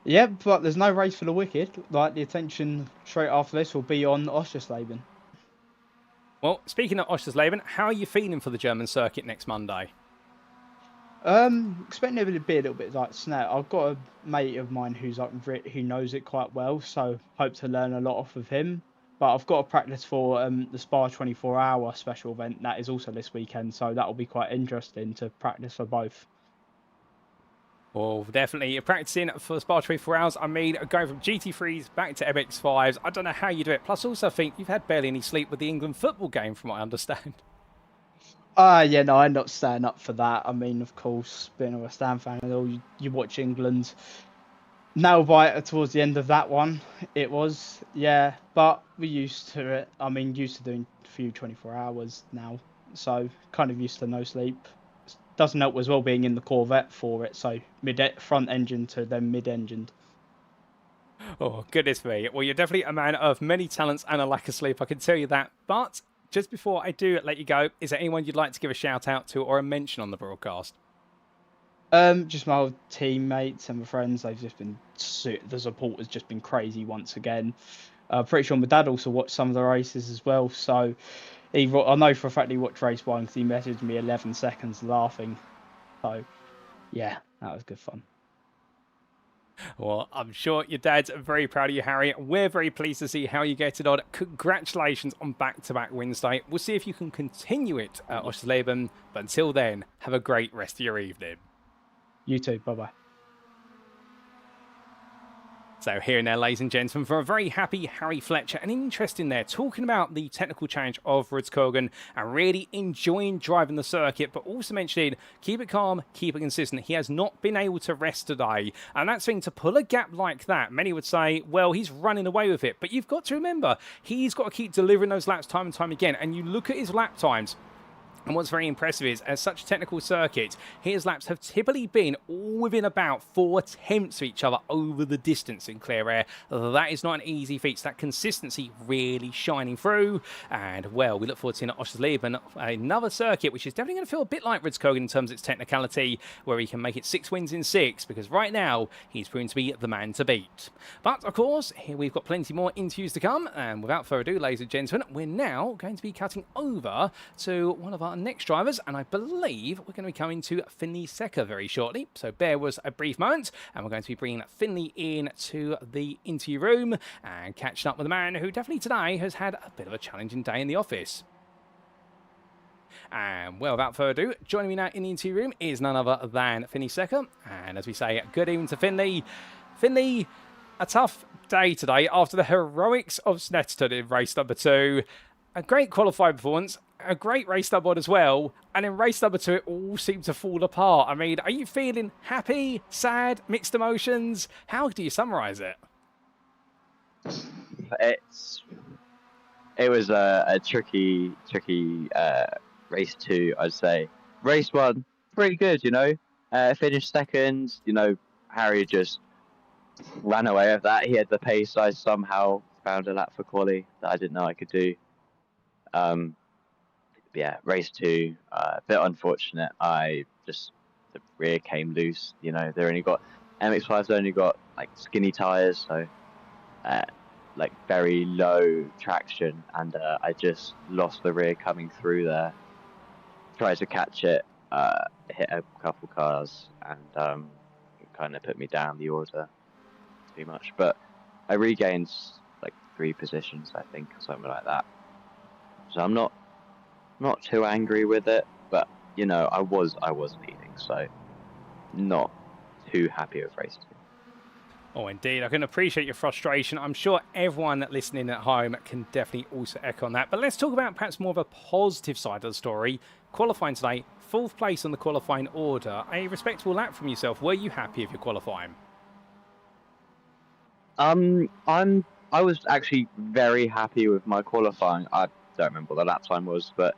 Yeah, but there's no race for the wicked. Like, the attention straight after this will be on Oschersleben. Well, speaking of Oschersleben, how are you feeling for the German circuit next Monday? Expecting it to be a little bit like Snet. I've got a mate of mine who's like who knows it quite well, so hope to learn a lot off of him. But I've got to practice for the Spa 24-hour special event that is also this weekend, so that'll be quite interesting to practice for both. Well, definitely. You're practicing for Spa 24 hours. I mean, going from GT3s back to MX5s. I don't know how you do it. Plus, also, I think you've had barely any sleep with the England football game, from what I understand. Yeah, no, I'm not staying up for that. I mean, of course, being a West Ham fan and all, you watch England. Nail biter towards the end of that one, it was, yeah, but we're used to it. I mean, used to doing a few 24 hours now, so kind of used to no sleep. Doesn't help as well being in the Corvette for it, so front engine to then mid-engined. Oh, goodness me. Well, you're definitely a man of many talents and a lack of sleep, I can tell you that. But just before I do let you go, is there anyone you'd like to give a shout out to or a mention on the broadcast? Just my old teammates and my friends. They've just been, the support has just been crazy once again. Pretty sure my dad also watched some of the races as well, so I know for a fact he watched race 1 because he messaged me 11 seconds laughing. So, yeah, that was good fun. Well, I'm sure your dad's very proud of you, Harry. We're very pleased to see how you get it on. Congratulations on back-to-back Wednesday. We'll see if you can continue it at Oschersleben. But until then, have a great rest of your evening. You too. Bye-bye. So here and there, ladies and gentlemen, for a very happy Harry Fletcher, and interesting there, talking about the technical challenge of Rudskogen and really enjoying driving the circuit, but also mentioning keep it calm, keep it consistent. He has not been able to rest today, and that's thing to pull a gap like that. Many would say, well, he's running away with it, but you've got to remember, he's got to keep delivering those laps time and time again, and you look at his lap times. And what's very impressive is, as such a technical circuit, his laps have typically been all within about 4 tenths of each other over the distance in clear air. That is not an easy feat. So that consistency really shining through. And, well, we look forward to seeing Oschersleben, another circuit, which is definitely going to feel a bit like Rudskogen in terms of its technicality, where he can make it 6 wins in 6, because right now, he's proven to be the man to beat. But, of course, here we've got plenty more interviews to come. And without further ado, ladies and gentlemen, we're now going to be cutting over to one of our next drivers, and I believe we're going to be coming to Finley Secker very shortly, so bear with us a brief moment, and we're going to be bringing Finley in to the interview room and catching up with a man who definitely today has had a bit of a challenging day in the office. And well, without further ado, joining me now in the interview room is none other than Finley Secker. And as we say, good evening to Finley. Finley, a tough day today after the heroics of Snetterton in race number 2. A great qualifying performance, a great race number 1 as well. And in race number 2, it all seemed to fall apart. I mean, are you feeling happy, sad, mixed emotions? How do you summarise it? It was a tricky race 2, I'd say. Race 1, pretty good, you know. Finished second, you know. Harry just ran away with that. He had the pace. I somehow found a lap for quali that I didn't know I could do. Yeah, race 2, a bit unfortunate. The rear came loose. You know, MX-5's only got like skinny tires, so like very low traction, and I just lost the rear coming through there. Tried to catch it, hit a couple cars, and it kind of put me down the order too much. But I regained like 3 positions, I think, or something like that. So I'm not too angry with it, but you know, I was leading, so not too happy with race 2. Oh, indeed. I can appreciate your frustration. I'm sure everyone listening at home can definitely also echo on that. But let's talk about perhaps more of a positive side of the story. Qualifying today, 4th place on the qualifying order. A respectable lap from yourself. Were you happy with your qualifying? I was actually very happy with my qualifying. I don't remember what the lap time was, but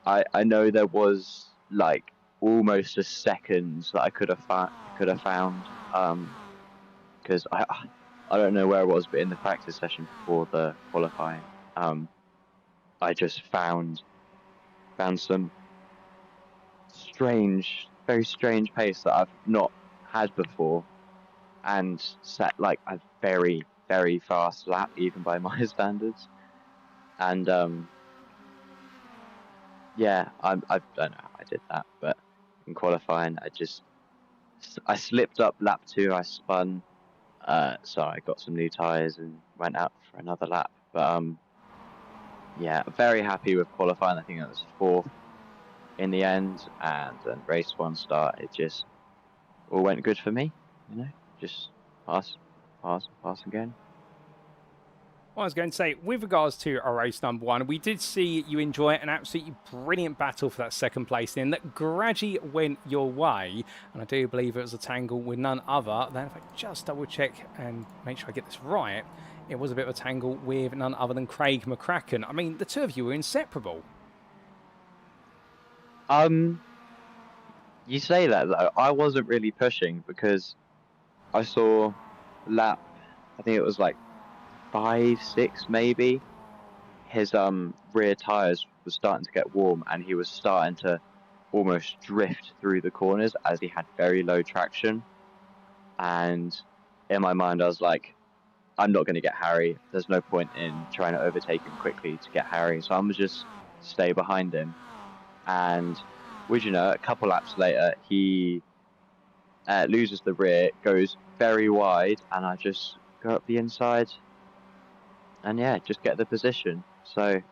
I know there was like almost a second that I could have found. Because I don't know where it was, but in the practice session before the qualifying, I just found some very strange pace that I've not had before, and set like a very, very fast lap, even by my standards. And yeah, I don't know how I did that, but in qualifying, I slipped up lap 2. I spun. So I got some new tyres and went out for another lap. But yeah, very happy with qualifying. I think that was 4th in the end, and then race 1 start. It just all went good for me. You know, just pass again. Well, I was going to say, with regards to our race number 1, we did see you enjoy an absolutely brilliant battle for that 2nd place in that gradually went your way. And I do believe it was a tangle with none other than, if I just double check and make sure I get this right, it was a bit of a tangle with none other than Craig McCracken. I mean, the two of you were inseparable. You say that though. I wasn't really pushing because I saw lap, I think it was like 5, 6 maybe, his rear tires were starting to get warm, and he was starting to almost drift through the corners as he had very low traction. And in my mind I was like, I'm not going to get Harry. There's no point in trying to overtake him quickly to get Harry, so I'm going to just stay behind him. And would you know, a couple laps later he loses the rear, goes very wide, and I just go up the inside and yeah, just get the position. So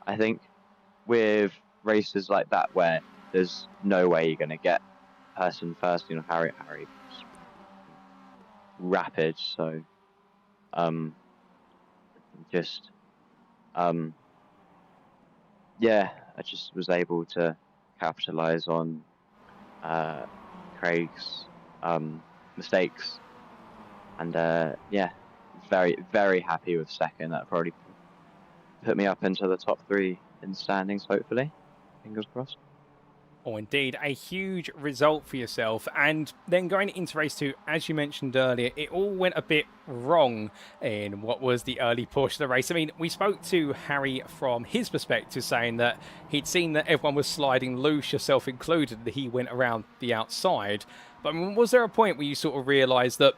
I think with races like that where there's no way you're going to get person first, you know, Harry was rapid, so yeah, I just was able to capitalize on Craig's mistakes, and yeah, very, very happy with 2nd. That probably put me up into the top 3 in standings, hopefully. Fingers crossed. Oh, indeed, a huge result for yourself. And then going into race 2, as you mentioned earlier, it all went a bit wrong in what was the early push of the race. I mean, we spoke to Harry from his perspective, saying that he'd seen that everyone was sliding loose, yourself included, that he went around the outside. But I mean, was there a point where you sort of realised that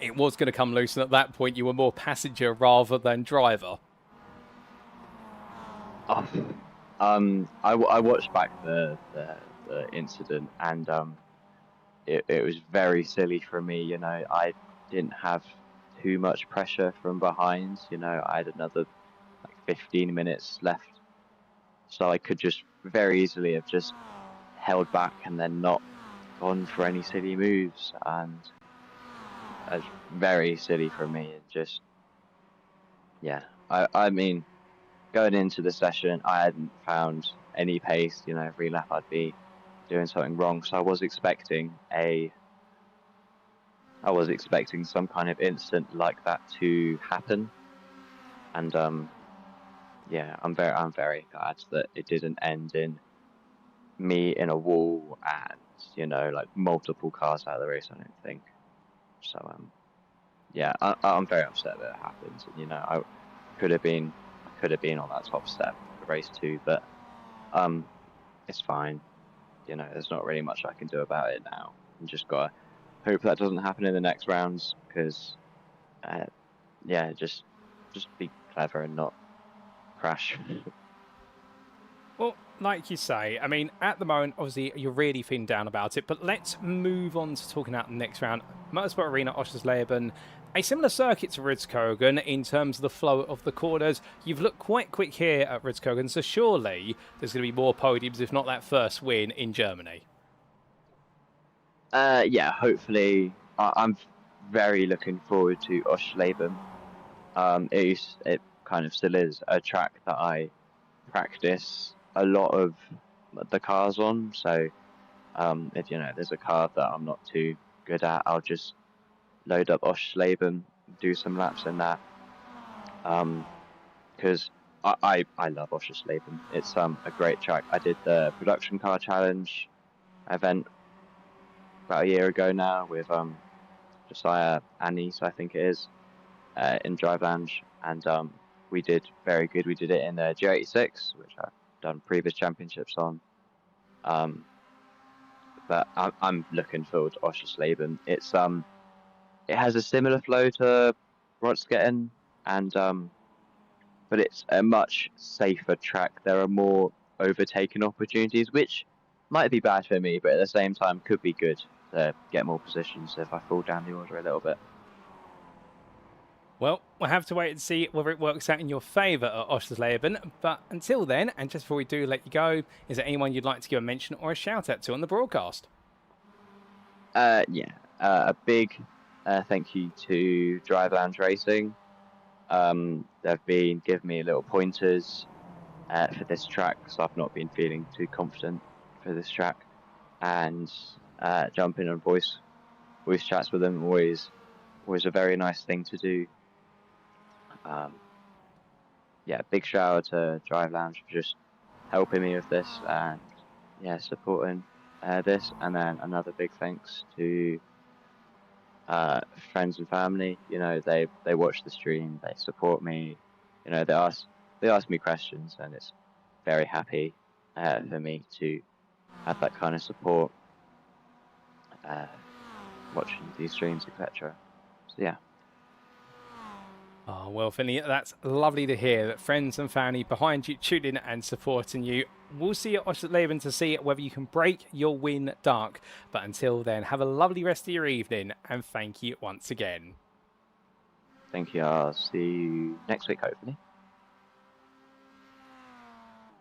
it was going to come loose, and at that point you were more passenger rather than driver? I watched back the incident, and it was very silly for me. You know, I didn't have too much pressure from behind. You know, I had another like 15 minutes left So I could just very easily have just held back and then not gone for any silly moves, and it's very silly for me. It just, yeah. I mean, going into the session, I hadn't found any pace. You know, every lap I'd be doing something wrong, so I was expecting some kind of incident like that to happen, and yeah, I'm very glad that it didn't end in me in a wall and, you know, like multiple cars out of the race. I don't think so. Yeah, I'm very upset that it happened. You know, I could have been on that top step for race 2, but it's fine. You know, there's not really much I can do about it now. You just gotta hope that doesn't happen in the next rounds, because yeah, just be clever and not crash. Well, like you say, I mean, at the moment, obviously, you're really feeling down about it, but let's move on to talking about the next round. Motorsport Arena, Oschersleben, a similar circuit to Rudskogen in terms of the flow of the corners. You've looked quite quick here at Rudskogen, so surely there's going to be more podiums, if not that first win in Germany. Yeah, hopefully. I'm very looking forward to Oschersleben. It kind of still is a track that I practice a lot of the cars on, so if, you know, there's a car that I'm not too good at, I'll just load up Oschersleben, do some laps in that, because I love Oschersleben. It's a great track. I did the production car challenge event about a year ago now with Josiah Anis, I think it is, in Drive Lounge, and we did very good. We did it in the G86, which I've done previous championships on. But I'm looking forward to Oschersleben. It's it has a similar flow to Rudskogen, and but it's a much safer track. There are more overtaking opportunities, which might be bad for me, but at the same time could be good to get more positions if I fall down the order a little bit. Well, we'll have to wait and see whether it works out in your favour at Oschersleben. But until then, and just before we do let you go, is there anyone you'd like to give a mention or a shout out to on the broadcast? Yeah, a big thank you to Drive Lounge Racing. They've been giving me little pointers for this track, so I've not been feeling too confident for this track, and jumping on voice chats with them always a very nice thing to do. Yeah, big shout out to Drive Lounge for just helping me with this, and yeah, supporting this. And then another big thanks to friends and family. You know, they watch the stream, they support me. You know, they ask me questions, and it's very happy for me to have that kind of support, watching these streams, etc. So yeah. Oh, well, Finley, that's lovely to hear that friends and family behind you, tuning and supporting you. We'll see you at Oschersleben to see whether you can break your win dark. But until then, have a lovely rest of your evening, and thank you once again. Thank you. I'll see you next week, hopefully.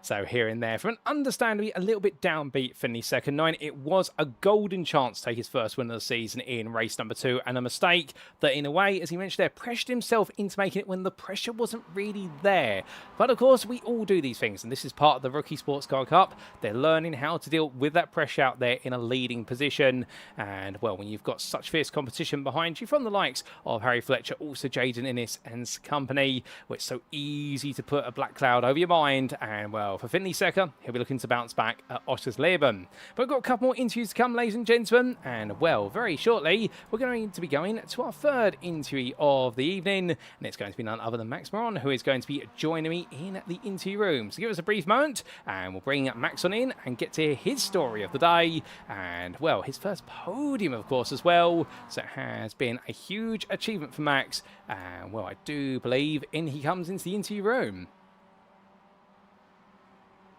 So here and there, from an understandably a little bit downbeat Finley second 9, it was a golden chance to take his first win of the season in race number 2, and a mistake that, in a way, as he mentioned there, pressured himself into making it when the pressure wasn't really there. But of course, we all do these things, and this is part of the Rookie Sportscar Cup. They're learning how to deal with that pressure out there in a leading position. And, well, when you've got such fierce competition behind you from the likes of Harry Fletcher, also Jaden Innes and company, where it's so easy to put a black cloud over your mind, and, well, for Finley Secker, he'll be looking to bounce back at Oschersleben. But we've got a couple more interviews to come, ladies and gentlemen, and, well, very shortly, we're going to be going to our third interview of the evening, and it's going to be none other than Max Moron, who is going to be joining me in the interview room. So give us a brief moment, and we'll bring Max on in and get to hear his story of the day, and, well, his first podium, of course, as well. So it has been a huge achievement for Max, and, well, I do believe in he comes into the interview room.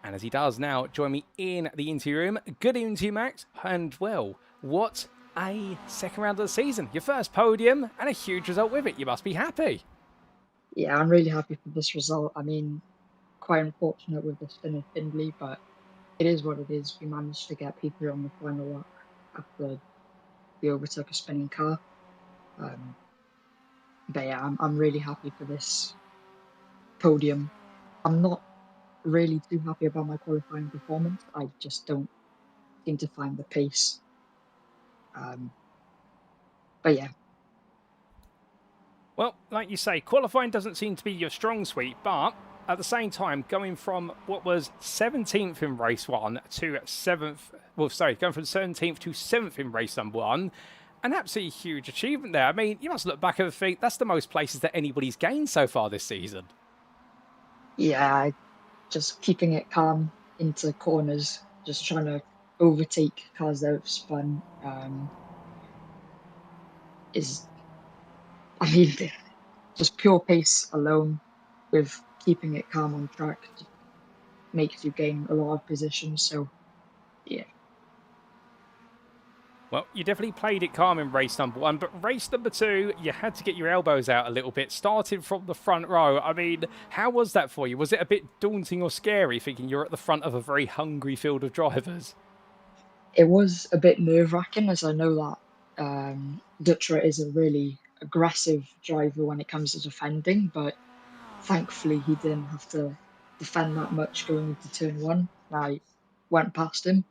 And as he does now join me in the interview room, good evening to you, Max. And, well, what a second round of the season. Your first podium and a huge result with it. You must be happy. Yeah, I'm really happy for this result. I mean, quite unfortunate with the spin of Findlay, but it is what it is. We managed to get P3 on the final lap after we overtook a spinning car. But yeah, I'm really happy for this podium. I'm not really too happy about my qualifying performance. I just don't seem to find the pace. But yeah. Well, like you say, qualifying doesn't seem to be your strong suite, but at the same time, going from what was 17th in race 1 to 7th, going from 17th to 7th in race number 1, an absolutely huge achievement there. I mean, you must look back and think that's the most places that anybody's gained so far this season. Yeah, just keeping it calm into corners, just trying to overtake cars that have spun just pure pace alone with keeping it calm on track just makes you gain a lot of positions. So, yeah. Well, you definitely played it calm in race number 1, but race number 2, you had to get your elbows out a little bit, starting from the front row. I mean, how was that for you? Was it a bit daunting or scary, thinking you're at the front of a very hungry field of drivers? It was a bit nerve-wracking, as I know that Dutra is a really aggressive driver when it comes to defending, but thankfully he didn't have to defend that much going into turn 1. I went past him.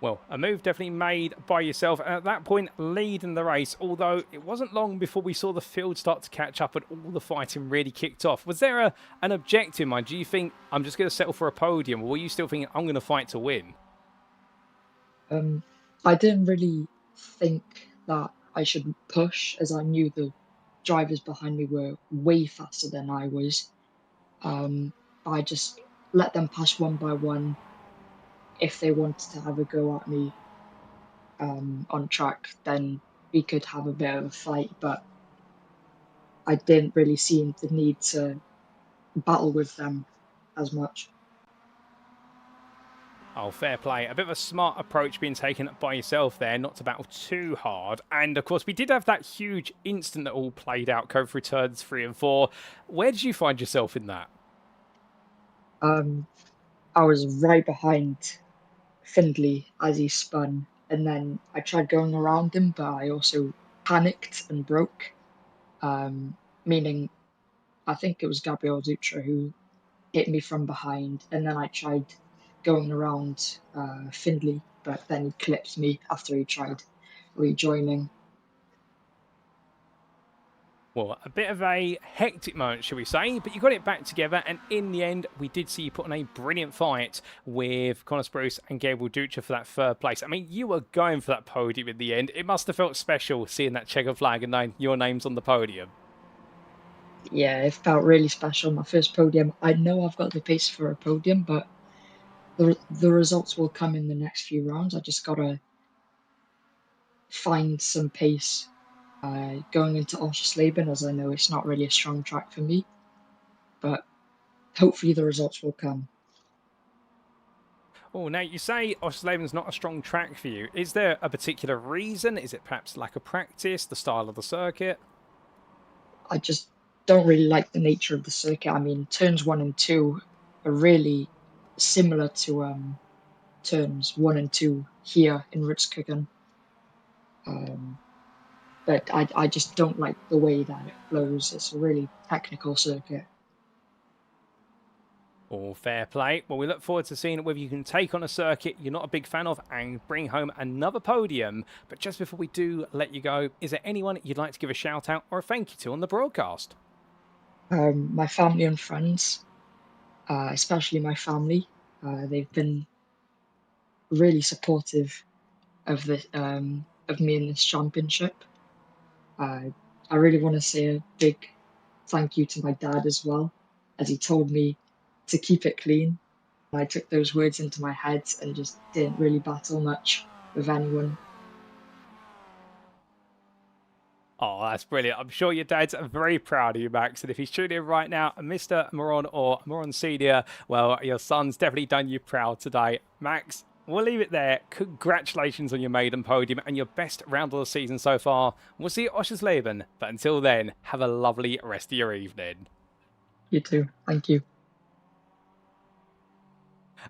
Well, a move definitely made by yourself, and at that point leading the race, although it wasn't long before we saw the field start to catch up and all the fighting really kicked off. Was there an objective in mind? Do you think, I'm just going to settle for a podium, or were you still thinking, I'm going to fight to win? I didn't really think that I should push, as I knew the drivers behind me were way faster than I was. I just let them pass one by one. If they wanted to have a go at me on track, then we could have a bit of a fight, but I didn't really see the need to battle with them as much. Oh, fair play. A bit of a smart approach being taken by yourself there, not to battle too hard. And, of course, we did have that huge instant that all played out, going through turns 3 and 4. Where did you find yourself in that? I was right behind Findlay as he spun, and then I tried going around him, but I also panicked and broke, meaning I think it was Gabriel Dutra who hit me from behind, and then I tried going around Findlay, but then he clipped me after he tried rejoining. Well, a bit of a hectic moment, shall we say, but you got it back together, and in the end, we did see you put on a brilliant fight with Connor Spruce and Gabriel Dutra for that 3rd place. I mean, you were going for that podium in the end. It must have felt special seeing that checker flag and knowing your name's on the podium. Yeah, it felt really special. My first podium. I know I've got the pace for a podium, but the results will come in the next few rounds. I just got to find some pace going into Oschersleben, as I know it's not really a strong track for me, but hopefully the results will come. Oh, now you say Oscherslaben's not a strong track for you. Is there a particular reason? Is it perhaps lack of practice, the style of the circuit? I just don't really like the nature of the circuit. I mean, turns 1 and 2 are really similar to turns 1 and 2 here in Rudskogen. But I just don't like the way that it flows. It's a really technical circuit. All fair play. Well, we look forward to seeing whether you can take on a circuit you're not a big fan of and bring home another podium. But just before we do let you go, is there anyone you'd like to give a shout out or a thank you to on the broadcast? My family and friends, especially my family. They've been really supportive of me in this championship. I really want to say a big thank you to my dad as well, as he told me to keep it clean. I took those words into my head and just didn't really battle much with anyone. Oh, that's brilliant. I'm sure your dad's very proud of you, Max. And if he's tuning in right now, Mr. Moron or Moron Senior, well, your son's definitely done you proud today. Max, we'll leave it there. Congratulations on your maiden podium and your best round of the season so far. We'll see you at Oschersleben. But until then, have a lovely rest of your evening. You too. Thank you.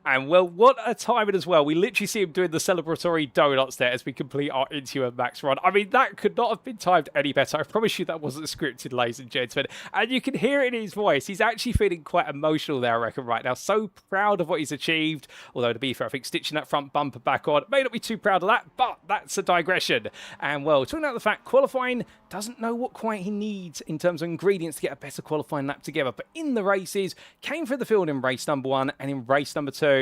And well, what a timing as well. We literally see him doing the celebratory donuts there as we complete our interview of Max run. I mean, that could not have been timed any better. I promise you that wasn't scripted, ladies and gentlemen. And you can hear it in his voice. He's actually feeling quite emotional there, I reckon, right now. So proud of what he's achieved. Although, to be fair, I think stitching that front bumper back on may not be too proud of that, but that's a digression. And well, talking about the fact qualifying doesn't know what quite he needs in terms of ingredients to get a better qualifying lap together. But in the races, came through the field in race number 1 and in race number 2.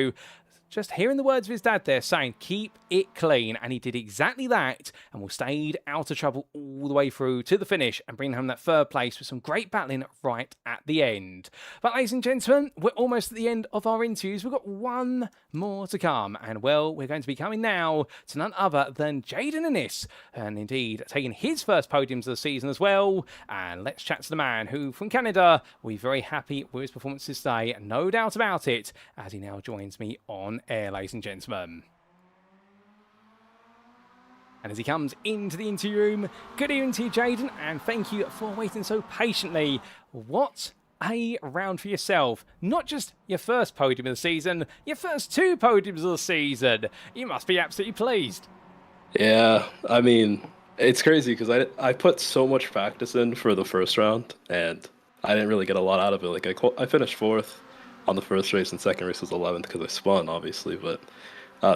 Just hearing the words of his dad there saying, keep it clean. And he did exactly that and will stayed out of trouble all the way through to the finish and bring home that 3rd place with some great battling right at the end. But ladies and gentlemen, we're almost at the end of our interviews. We've got one more to come. And well, we're going to be coming now to none other than Jaden Ennis. And indeed, taking his first podiums of the season as well. And let's chat to the man who, from Canada, will be very happy with his performances today. No doubt about it, as he now joins me on air, ladies and gentlemen. And as he comes into the interview room, good evening to you, Jaden, and thank you for waiting so patiently. What a round for yourself. Not just your first podium of the season, your first 2 podiums of the season. You must be absolutely pleased. Yeah, I mean, it's crazy because I put so much practice in for the first round, and I didn't really get a lot out of it. Like, I finished 4th on the first race, and second race was 11th because I spun, obviously. But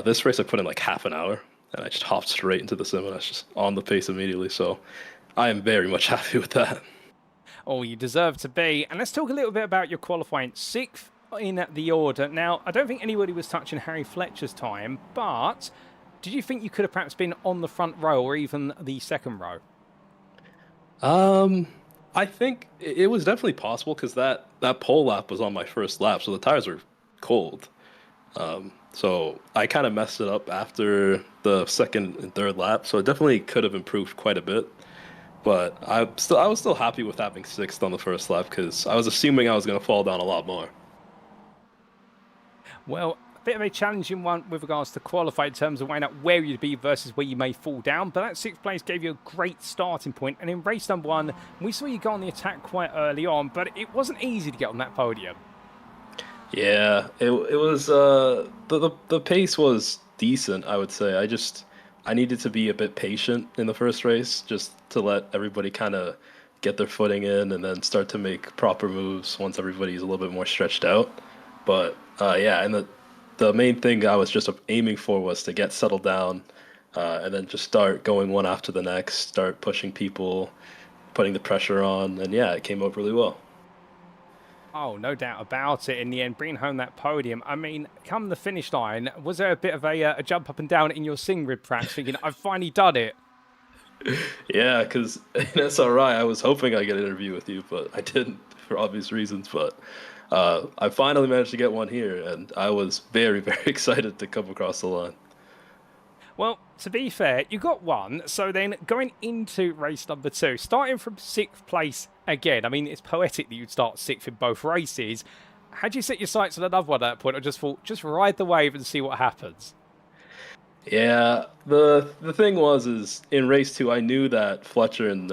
this race I put in like half an hour, and I just hopped straight into the sim, and I was just on the pace immediately. So I am very much happy with that. Oh, you deserve to be. And let's talk a little bit about your qualifying. 6th in the order. Now, I don't think anybody was touching Harry Fletcher's time, but did you think you could have perhaps been on the front row or even the second row? I think it was definitely possible because that pole lap was on my first lap, so the tires were cold. So I kind of messed it up after the second and third lap, so it definitely could have improved quite a bit. But I was still happy with having 6th on the first lap because I was assuming I was going to fall down a lot more. Well, a bit of a challenging one with regards to qualify in terms of weighing out where you'd be versus where you may fall down. But that 6th place gave you a great starting point. And in race number 1, we saw you go on the attack quite early on, but it wasn't easy to get on that podium. Yeah, it was the pace was decent, I would say. I needed to be a bit patient in the first race just to let everybody kind of get their footing in and then start to make proper moves once everybody's a little bit more stretched out. But yeah, and the main thing I was just aiming for was to get settled down and then just start going one after the next, start pushing people, putting the pressure on, and yeah, it came out really well. Oh, no doubt about it. In the end, bringing home that podium. I mean, come the finish line, was there a bit of a jump up and down in your sing rib, perhaps, thinking, I've finally done it? Yeah, because in SRI, I was hoping I'd get an interview with you, but I didn't for obvious reasons. But I finally managed to get one here, and I was very, very excited to come across the line. Well, to be fair, you got one. So then going into race number 2, starting from 6th place again. I mean, it's poetic that you'd start 6th in both races. Had you set your sights on another one at that point, or just thought, just ride the wave and see what happens? Yeah, the thing is in race 2, I knew that Fletcher and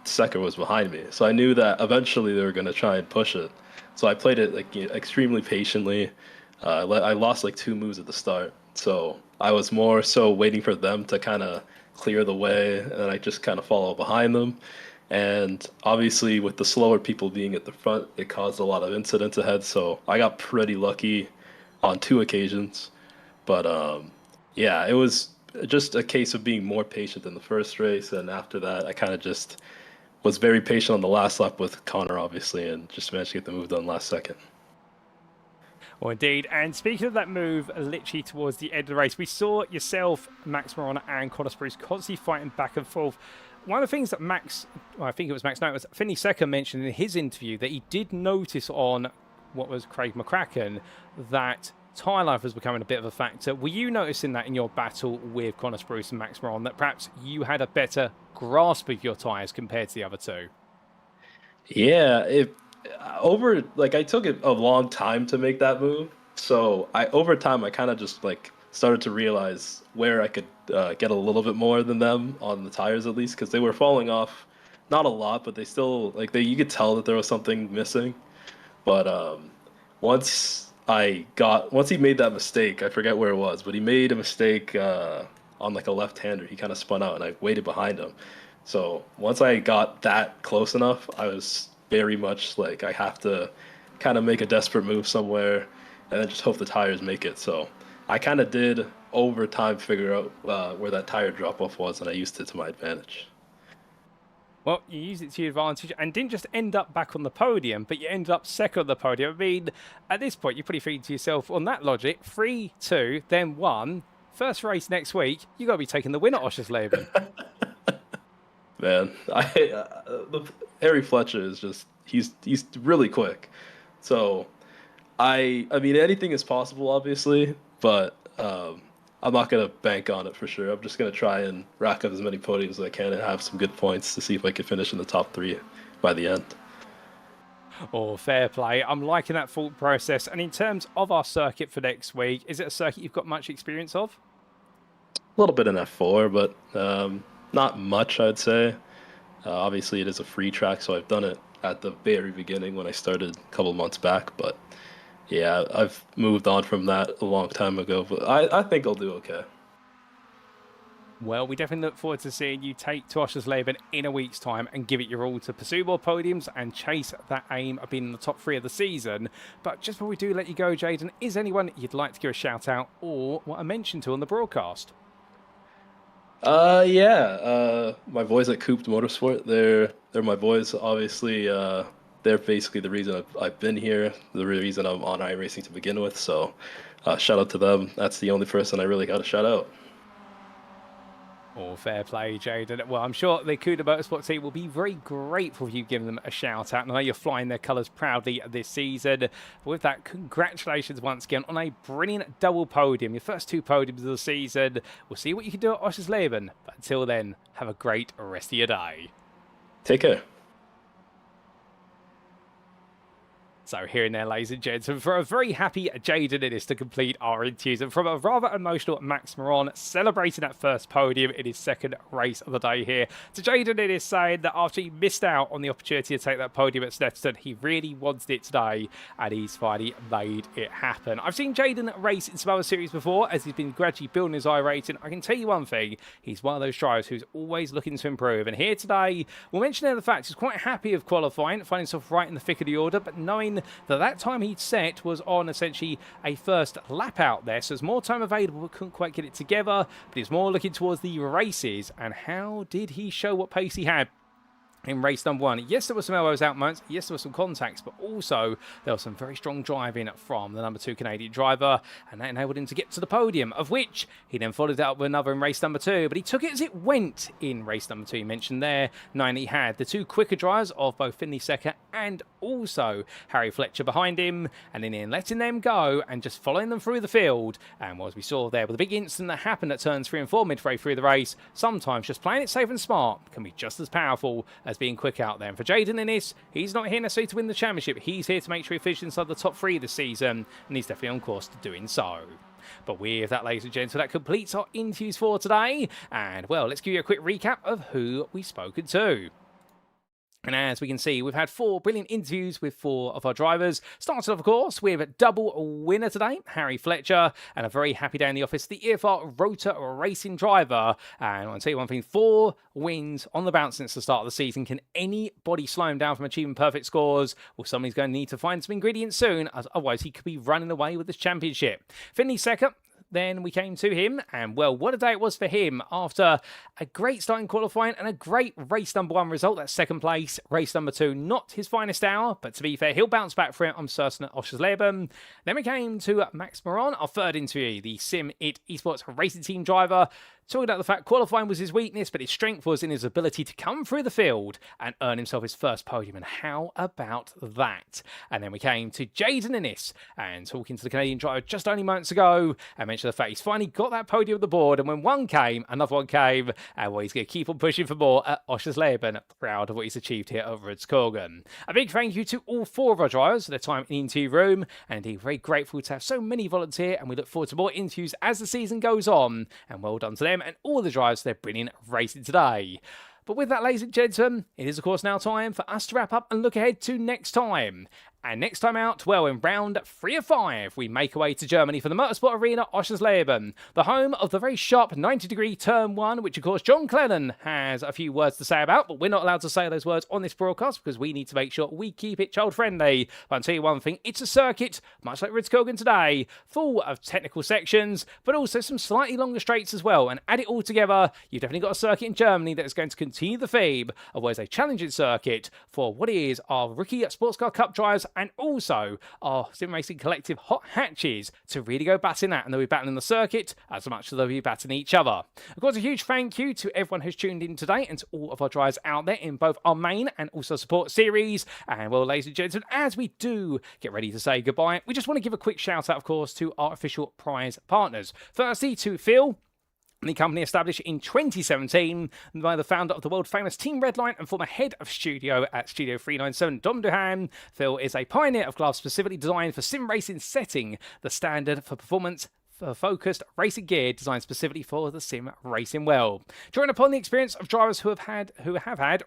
Secker was behind me, so I knew that eventually they were going to try and push it. So I played it like extremely patiently. I lost like 2 moves at the start, so I was more so waiting for them to kind of clear the way, and I just kind of follow behind them. And obviously, with the slower people being at the front, it caused a lot of incidents ahead. So I got pretty lucky on 2 occasions. But yeah, it was just a case of being more patient than the first race. And after that, I kind of just was very patient on the last lap with Connor, obviously, and just managed to get the move done last second. Well, indeed. And speaking of that move, literally towards the end of the race, we saw yourself, Max Moron, and Connor Spruce constantly fighting back and forth. One of the things that I think it was Max, no, it was Finney Secker mentioned in his interview that he did notice on what was Craig McCracken that tyre life was becoming a bit of a factor. Were you noticing that in your battle with Connor Spruce and Max Moron, that perhaps you had a better grasp of your tyres compared to the other 2? Yeah, I took it a long time to make that move. So over time, I kind of just started to realize where I could get a little bit more than them on the tires, at least, because they were falling off not a lot, but they still like you could tell that there was something missing. But once he made that mistake, I forget where it was, but he made a mistake on like a left-hander. He kind of spun out, and I waited behind him. So once I got that close enough, I was very much like I have to kind of make a desperate move somewhere, and then just hope the tires make it. So I kind of did over time figure out where that tire drop-off was, and I used it to my advantage. Well, you used it to your advantage and didn't just end up back on the podium, but you ended up second on the podium. I mean, at this point, you're pretty thinking to yourself, on that logic, 3, 2, then 1. First race next week, you got to be taking the win at Oschersleben. Man, Harry Fletcher is just he's really quick. So I mean anything is possible, obviously, but I'm not gonna bank on it for sure. I'm just gonna try and rack up as many podiums as I can and have some good points to see if I can finish in the top 3 by the end. Oh, fair play. I'm liking that thought process. And in terms of our circuit for next week, is it a circuit you've got much experience of? A little bit in F4, but not much, I'd say. Obviously, it is a free track, so I've done it at the very beginning when I started a couple months back. But yeah, I've moved on from that a long time ago. But I think I'll do okay. Well, we definitely look forward to seeing you take to Oschersleben in a week's time and give it your all to pursue more podiums and chase that aim of being in the top 3 of the season. But just before we do let you go, Jaden, is anyone you'd like to give a shout out or what I mentioned to on the broadcast? My boys at Cooped Motorsport, they're my boys. Obviously, they're basically the reason I've been here, the reason I'm on iRacing to begin with. So, shout out to them. That's the only person I really got to shout out. Oh, fair play, Jaden. Well, I'm sure the Cuda Motorsport team will be very grateful for you giving them a shout out. And I know you're flying their colours proudly this season. But with that, congratulations once again on a brilliant double podium. Your first 2 podiums of the season. We'll see what you can do at Oschersleben. But until then, have a great rest of your day. Take care. So here and there, ladies and gents, and for a very happy Jaden Innes to complete our interviews, and from a rather emotional Max Moron celebrating that first podium in his second race of the day here, to Jaden Innes saying that after he missed out on the opportunity to take that podium at Snetterton, he really wanted it today, and he's finally made it happen. I've seen Jaden race in some other series before, as he's been gradually building his iRating. I can tell you one thing, he's one of those drivers who's always looking to improve, and here today, we'll mention the fact he's quite happy with qualifying, finding himself right in the thick of the order, but knowing that time he'd set was on essentially a first lap out there, so there's more time available but couldn't quite get it together, but he's more looking towards the races. And how did he show what pace he had in race number 1? Yes, there were some elbows out moments. Yes, there were some contacts, but also there was some very strong driving from the number 2 Canadian driver, and that enabled him to get to the podium, of which he then followed up with another in race number 2, but he took it as it went in race number 2. You mentioned there, 9 he had the 2 quicker drivers of both Finley Secker and also Harry Fletcher behind him, and in letting them go and just following them through the field. And as we saw there with the big incident that happened at turns 3 and 4 midway through the race, sometimes just playing it safe and smart can be just as powerful as being quick out there. And for Jaden Innes, he's not here necessarily to win the championship. He's here to make sure he finishes inside the top 3 this season, and he's definitely on course to doing so. But with that, ladies and gents, that completes our interviews for today. And, well, let's give you a quick recap of who we've spoken to. And as we can see, we've had 4 brilliant interviews with 4 of our drivers. Started off, of course, with a double winner today, Harry Fletcher, and a very happy day in the office, the EFR Rotor Racing driver. And I'll tell you one thing, 4 wins on the bounce since the start of the season. Can anybody slow him down from achieving perfect scores? Well, somebody's going to need to find some ingredients soon, as otherwise he could be running away with this championship. Finley Secker, then we came to him, and well, what a day it was for him after a great start in qualifying and a great race number 1 result. That's second place. Race number 2, not his finest hour, but to be fair, he'll bounce back for it, I'm certain, at Oschersleben. Then we came to Max Moron, our third interview, the Sim It Esports racing team driver. Talking about the fact qualifying was his weakness, but his strength was in his ability to come through the field and earn himself his first podium. And how about that? And then we came to Jaden Innes, and talking to the Canadian driver just only moments ago, I mentioned the fact he's finally got that podium on the board. And when one came, another one came, and well, he's going to keep on pushing for more at Oschersleben. Proud of what he's achieved here over at Rudskogen. A big thank you to all 4 of our drivers for their time in the interview room, and indeed very grateful to have so many volunteer, and we look forward to more interviews as the season goes on. And well done to them and all the drivers for their brilliant racing today. But with that, ladies and gentlemen, it is of course now time for us to wrap up and look ahead to next time. And next time out, well, in round 3 of 5, we make our way to Germany for the Motorsport Arena Oschersleben, the home of the very sharp 90-degree Turn 1, which of course John Clennon has a few words to say about, but we're not allowed to say those words on this broadcast because we need to make sure we keep it child-friendly. But I'll tell you one thing, it's a circuit, much like Rudskogen today, full of technical sections, but also some slightly longer straights as well. And add it all together, you've definitely got a circuit in Germany that is going to continue the theme of what is a challenging circuit for what is our Rookie Sportscar Cup drivers and also our Sim Racing Collective hot hatches to really go batting that, and they'll be battling the circuit as much as they'll be battling each other. Of course, a huge thank you to everyone who's tuned in today and to all of our drivers out there in both our main and also support series. And well, ladies and gentlemen, as we do get ready to say goodbye, we just want to give a quick shout out, of course, to our official prize partners. Firstly, to Phil, the company established in 2017 by the founder of the world-famous Team Redline and former head of studio at Studio 397, Dom Duhan. Phil is a pioneer of gloves specifically designed for sim racing, setting the standard for performance focused racing gear designed specifically for the sim racing world. Drawing upon the experience of drivers who have had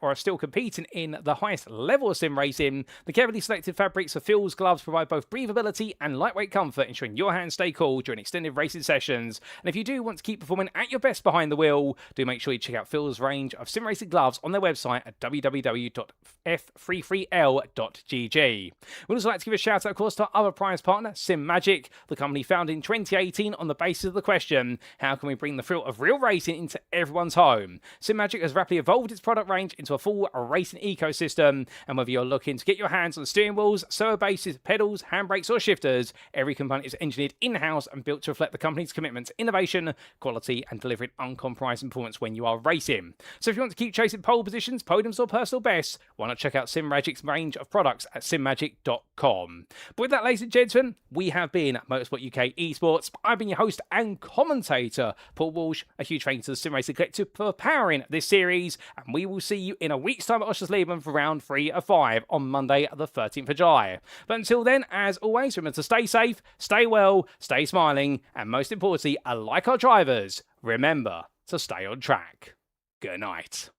or are still competing in the highest level of sim racing, the carefully selected fabrics of Phil's gloves provide both breathability and lightweight comfort, ensuring your hands stay cool during extended racing sessions. And if you do want to keep performing at your best behind the wheel, do make sure you check out Phil's range of sim racing gloves on their website at www.f33L.gg. We'd also like to give a shout out, of course, to our other prize partner, Simagic, the company founded in 2018 on the basis of the question, how can we bring the thrill of real racing into everyone's home? Simagic has rapidly evolved its product range into a full racing ecosystem, and whether you're looking to get your hands on steering wheels, servo bases, pedals, handbrakes or shifters, every component is engineered in-house and built to reflect the company's commitment to innovation, quality and delivering uncompromising performance when you are racing. So if you want to keep chasing pole positions, podiums or personal bests, why not check out Simagic's range of products at simagic.com. But with that, ladies and gentlemen, we have been Motorsport UK Esports. I've been your host and commentator, Paul Walsh. A huge thank you to the Sim Racing Collective for powering this series, and we will see you in a week's time at Oschersleben for round 3 of 5 on Monday, the 13th of July. But until then, as always, remember to stay safe, stay well, stay smiling, and most importantly, like our drivers, remember to stay on track. Good night.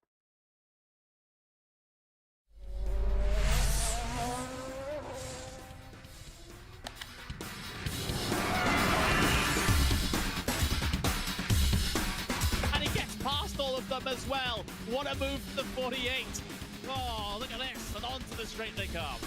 All of them as well. What a move for the 48. Oh, look at this. And onto the straight they come.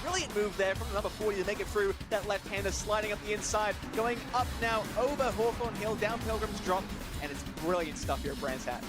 Brilliant move there from the number 40 to make it through. That left-hander sliding up the inside, going up now over Hawthorne Hill, down Pilgrim's Drop, and it's brilliant stuff here at Brands Hatch.